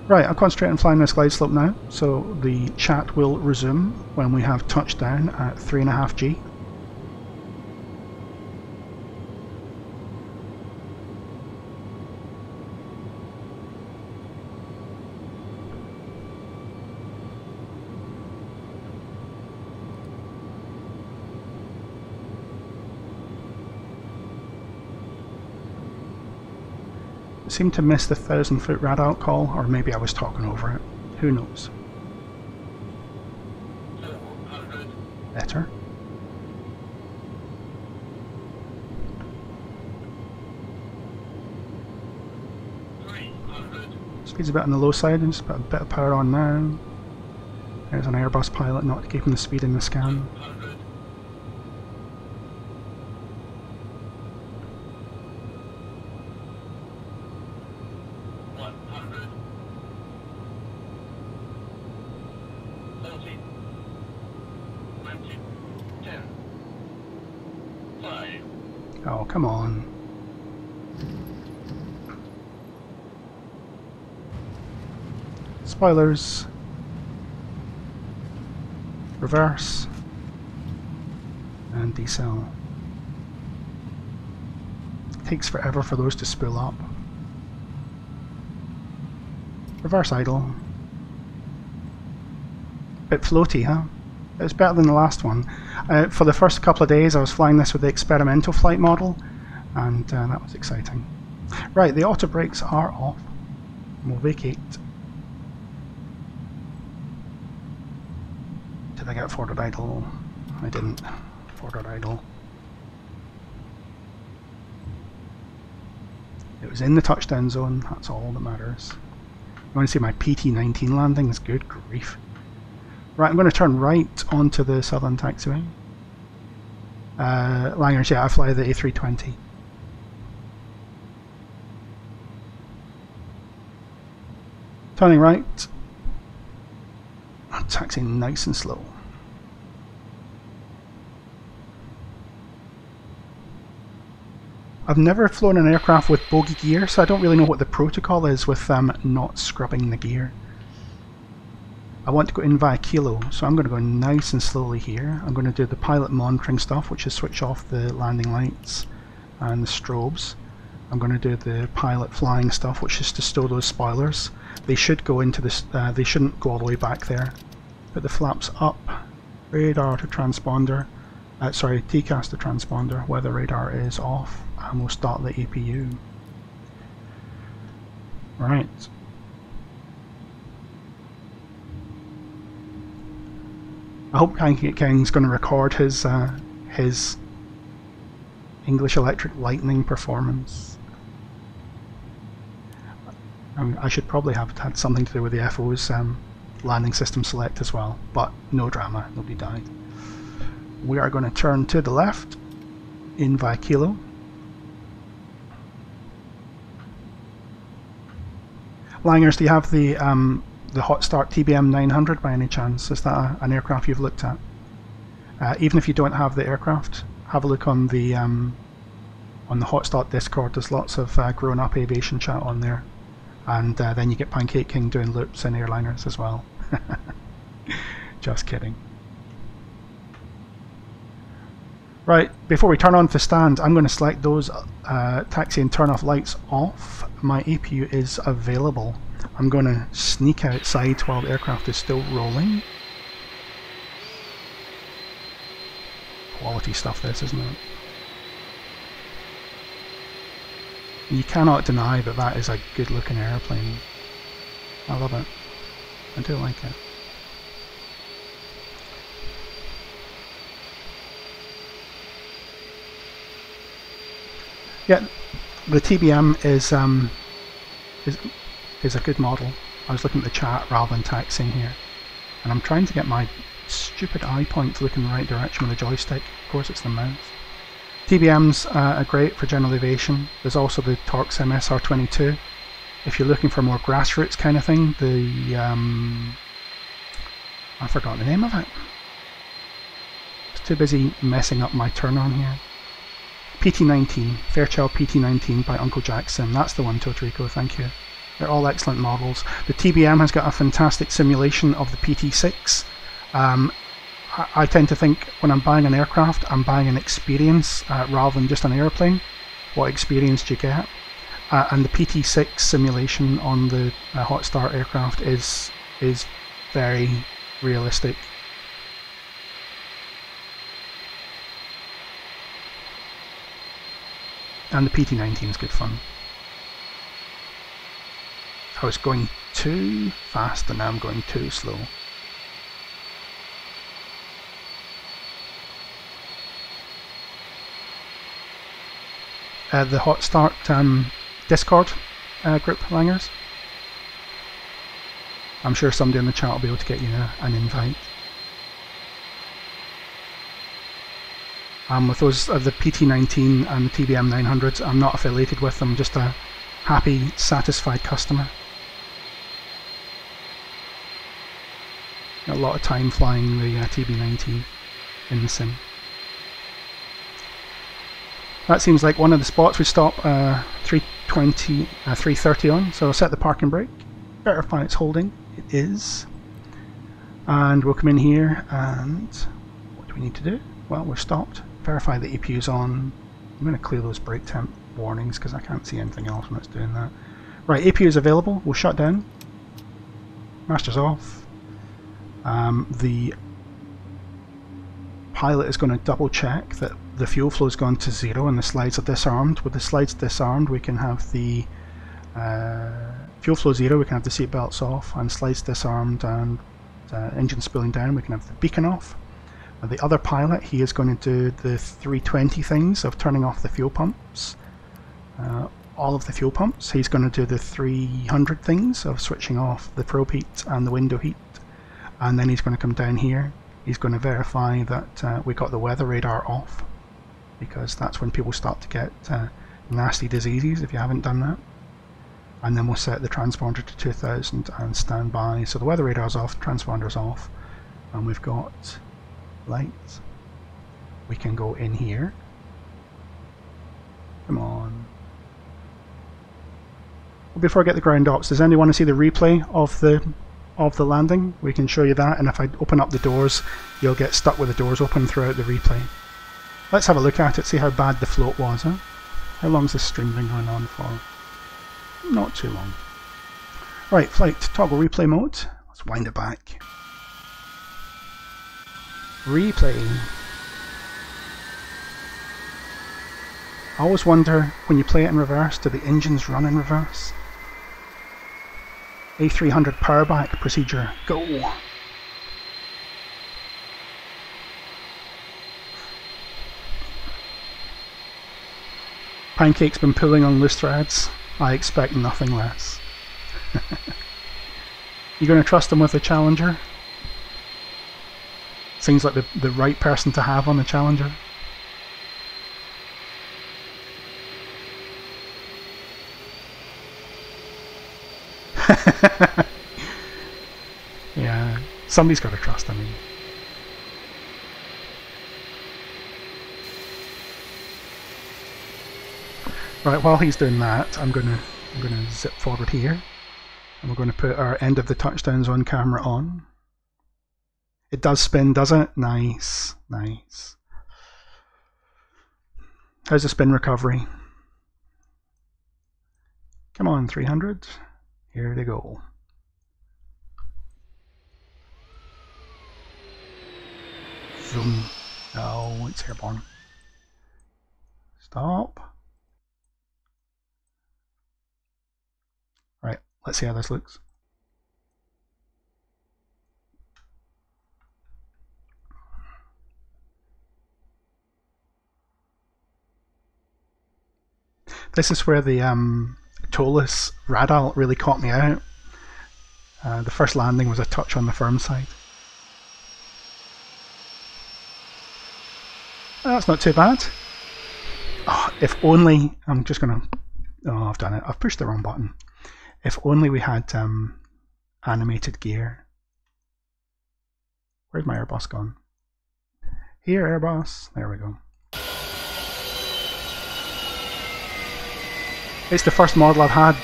Right, I'll concentrate on flying this glide slope now, so the chat will resume when we have touchdown at 3.5 G. Seemed to miss the 1,000-foot rad-alt call, or maybe I was talking over it. Who knows? Better. Speed's a bit on the low side, and just put a bit of power on now. There's an Airbus pilot not keeping the speed in the scan. Oh, come on. Spoilers. Reverse. And decel. It takes forever for those to spool up. Reverse idle. Bit floaty, huh? It's better than the last one. For the first couple of days I was flying this with the experimental flight model, and that was exciting. Right, the auto brakes are off. We'll vacate. Did I get forward idle? I didn't. Forward idle. It was in the touchdown zone, that's all that matters. You want to see my PT-19 landing? Is good grief. Right, I'm going to turn right onto the southern taxiway. Langers, yeah, I fly the A320. Turning right. I'm taxiing nice and slow. I've never flown an aircraft with bogey gear, so I don't really know what the protocol is with not scrubbing the gear. I want to go in via kilo, so I'm going to go nice and slowly here. I'm going to do the pilot monitoring stuff, which is switch off the landing lights and the strobes. I'm going to do the pilot flying stuff, which is to stow those spoilers. They should go into this. They shouldn't go all the way back there. Put the flaps up. Radar to transponder. Sorry, TCAS to transponder. Weather radar is off, and we'll start the APU. Right. I hope King's going to record his English Electric Lightning performance. I should probably have had something to do with the FO's landing system select as well, but no drama, nobody died. We are going to turn to the left in via kilo. Langers, do you have the Hot Start TBM 900 by any chance? Is that an aircraft you've looked at? Even if you don't have the aircraft, have a look on the Hot Start Discord. There's lots of grown up aviation chat on there, and then you get Pancake King doing loops in airliners as well. Just kidding. Right, before we turn on to stand, I'm going to select those taxi and turn off lights off. My APU is available. I'm going to sneak outside while the aircraft is still rolling. Quality stuff this, isn't it? You cannot deny that that is a good looking airplane. I love it. I do like it. Yeah, the TBM is a good model. I was looking at the chat rather than taxiing here, and I'm trying to get my stupid eye point to look in the right direction with the joystick. Of course it's the mouse. TBMs are great for general aviation. There's also the Torx MSR22. If you're looking for more grassroots kind of thing, the I forgot the name of it. I was too busy messing up my turn on here. PT19, Fairchild PT19 by Uncle Jackson. That's the one, Totrico, thank you. They're all excellent models. The TBM has got a fantastic simulation of the PT6. I tend to think when I'm buying an aircraft, I'm buying an experience rather than just an airplane. What experience do you get? And the PT6 simulation on the Hot Start aircraft is very realistic. And the PT19 is good fun. I was going too fast and now I'm going too slow. The Hot Start Discord group, Langers. I'm sure somebody in the chat will be able to get you an invite. With those the PT19 and the TBM 900s, I'm not affiliated with them, just a happy, satisfied customer. Got a lot of time flying the TB19 in the sim. That seems like one of the spots we stop 330 on, so I'll set the parking brake, verify it's holding. It is. And we'll come in here and what do we need to do? Well, we're stopped. Verify the EPU's on. I'm going to clear those brake temp warnings because I can't see anything else when it's doing that. Right, APU is available. We'll shut down. Master's off. The pilot is going to double check that the fuel flow has gone to 0 and the slides are disarmed. With the slides disarmed, we can have the fuel flow 0, we can have the seat belts off, and slides disarmed and engine spooling down, we can have the beacon off. And the other pilot, he is going to do the 320 things of turning off the fuel pumps, all of the fuel pumps. He's going to do the 300 things of switching off the probe heat and the window heat, and then he's going to come down here. He's going to verify that we got the weather radar off, because that's when people start to get nasty diseases if you haven't done that. And then we'll set the transponder to 2000 and stand by. So the weather radar's off, transponder's off, and we've got lights. We can go in here. Come on. Before I get the ground ops, does anyone want to see the replay of the landing? We can show you that, and if I open up the doors, you'll get stuck with the doors open throughout the replay. Let's have a look at it, see how bad the float was. Huh? How long's this stream been going on for? Not too long. Right, flight toggle replay mode. Let's wind it back. Replay. I always wonder, when you play it in reverse, do the engines run in reverse? A300 power back procedure, go! Pancake's been pulling on loose threads. I expect nothing less. You going to trust him with the Challenger? Seems like the right person to have on the Challenger. Yeah, somebody's got to trust him. Right, while he's doing that, I'm gonna zip forward here, and we're going to put our end of the touchdown zone camera on. It does spin, does it? Nice, nice. How's the spin recovery? Come on, 300. Here they go. Zoom. No, it's airborne. Stop. Right, let's see how this looks. This is where the toeless radar really caught me out. The first landing was a touch on the firm side. That's not too bad. Oh, if only, I'm just gonna, oh, I've done it, I've pushed the wrong button. If only we had animated gear. Where's my Airbus gone? Here, Airbus, there we go. It's the first model I've had,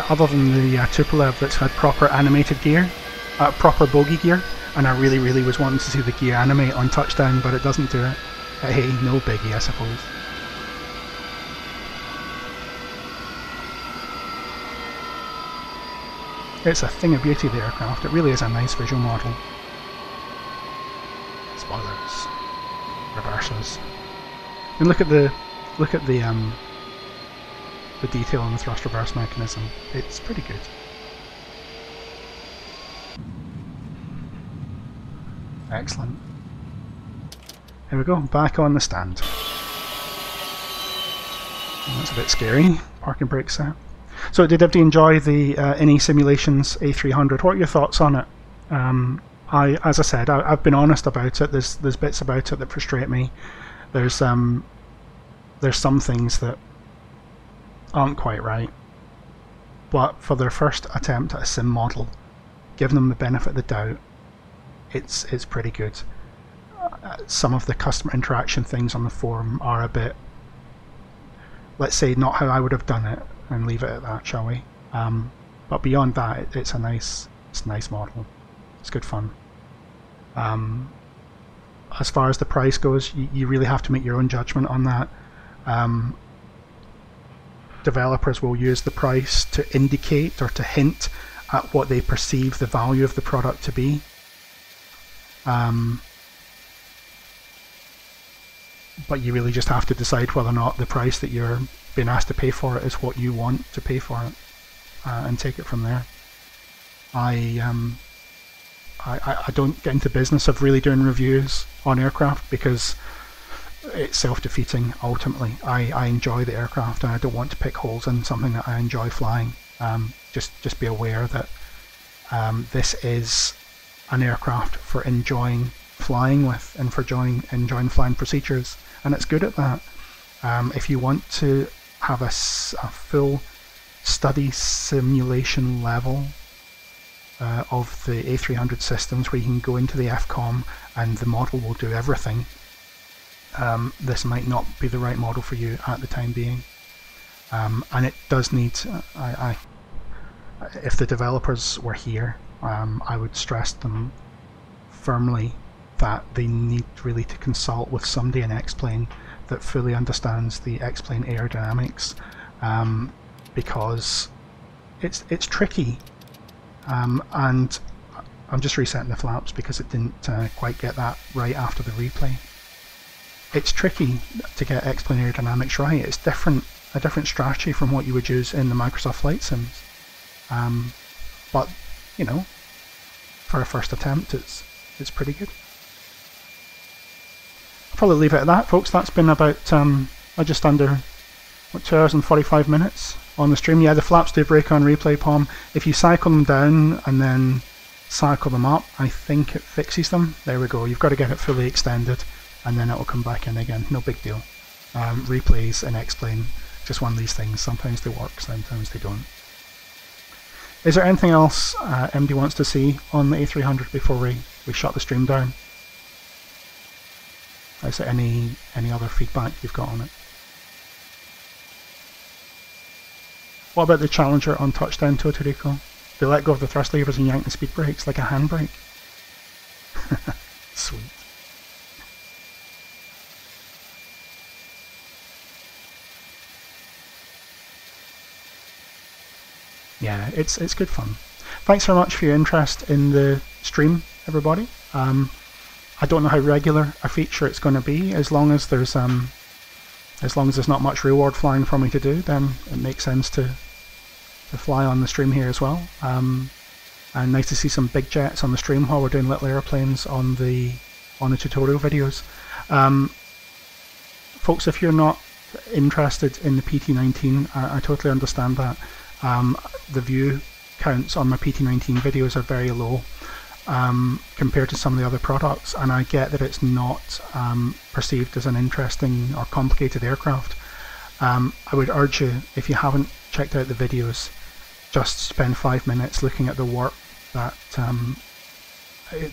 other than the Tupolev, that's had proper animated gear, proper bogey gear, and I really was wanting to see the gear animate on touchdown, but it doesn't do it. Hey, no biggie, I suppose. It's a thing of beauty, the aircraft. It really is a nice visual model. Spoilers, reverses. And look at the detail on the thrust reverse mechanism. It's pretty good. Excellent. Here we go, back on the stand. That's a bit scary. Parking brakes there. So did everybody enjoy the iniSimulations A300? What are your thoughts on it? As I said, I've been honest about it. There's bits about it that frustrate me. There's some things that aren't quite right. But for their first attempt at a sim model, giving them the benefit of the doubt, it's pretty good. Some of the customer interaction things on the forum are a bit, let's say, not how I would have done it, and leave it at that, shall we? But beyond that, it's a nice model. It's good fun. As far as the price goes, you really have to make your own judgment on that. Developers will use the price to indicate or to hint at what they perceive the value of the product to be. but you really just have to decide whether or not the price that you're being asked to pay for it is what you want to pay for it, and take it from there. I don't get into business of really doing reviews on aircraft because it's self-defeating ultimately. I enjoy the aircraft and I don't want to pick holes in something that I enjoy flying. Just be aware that this is an aircraft for enjoying flying with and for enjoying flying procedures, and it's good at that. If you want to have a full study simulation level of the A300 systems where you can go into the FCOM and the model will do everything, this might not be the right model for you at the time being. And it does need, if the developers were here, I would stress them firmly that they need really to consult with somebody in X-Plane that fully understands the X-Plane aerodynamics, because it's tricky. And I'm just resetting the flaps because it didn't quite get that right after the replay. It's tricky to get X-Plane aerodynamics right. It's a different strategy from what you would use in the Microsoft Flight Sims. But you know, for a first attempt, it's pretty good. I'll probably leave it at that, folks. That's been about just under 2 hours and 45 minutes on the stream. Yeah, the flaps do break on replay, Palm. If you cycle them down and then cycle them up, I think it fixes them. There we go. You've got to get it fully extended and then it will come back in again. No big deal. Replays in X-Plane, just one of these things. Sometimes they work, sometimes they don't. Is there anything else MD wants to see on the A300 before we shut the stream down? Is there any other feedback you've got on it? What about the Challenger on touchdown, Totorico? They let go of the thrust levers and yank the speed brakes like a handbrake. Sweet. Yeah, it's good fun. Thanks very much for your interest in the stream, everybody. I don't know how regular a feature it's going to be. As long as there's not much reward flying for me to do, then it makes sense to fly on the stream here as well. And nice to see some big jets on the stream while we're doing little airplanes on the tutorial videos. Folks, if you're not interested in the PT19, I totally understand that. The view counts on my PT19 videos are very low compared to some of the other products, and I get that it's not perceived as an interesting or complicated aircraft. I would urge you, if you haven't checked out the videos, just spend 5 minutes looking at the work that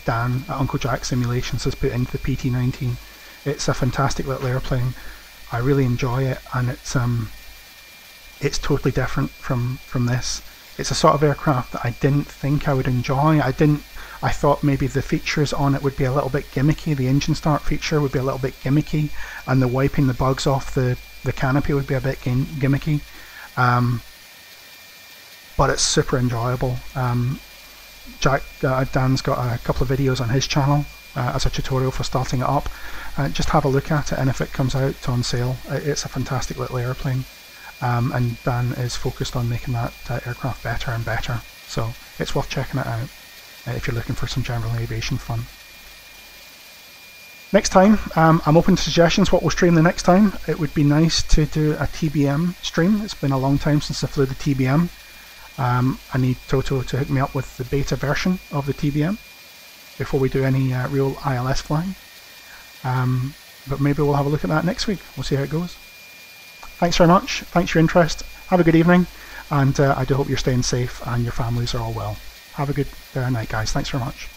Dan at Uncle Jack Simulations has put into the PT19. It's a fantastic little airplane. I really enjoy it, and it's totally different from this. It's a sort of aircraft that I didn't think I would enjoy. I thought maybe the features on it would be a little bit gimmicky. The engine start feature would be a little bit gimmicky, and the wiping the bugs off the canopy would be a bit gimmicky. But it's super enjoyable. Dan's got a couple of videos on his channel as a tutorial for starting it up. Just have a look at it, and if it comes out on sale, it's a fantastic little airplane. And Dan is focused on making that aircraft better and better. So it's worth checking it out if you're looking for some general aviation fun. Next time, I'm open to suggestions what we'll stream the next time. It would be nice to do a TBM stream. It's been a long time since I flew the TBM. I need Toto to hook me up with the beta version of the TBM before we do any real ILS flying. But maybe we'll have a look at that next week. We'll see how it goes. Thanks very much. Thanks for your interest. Have a good evening, and I do hope you're staying safe and your families are all well. Have a good night, guys. Thanks very much.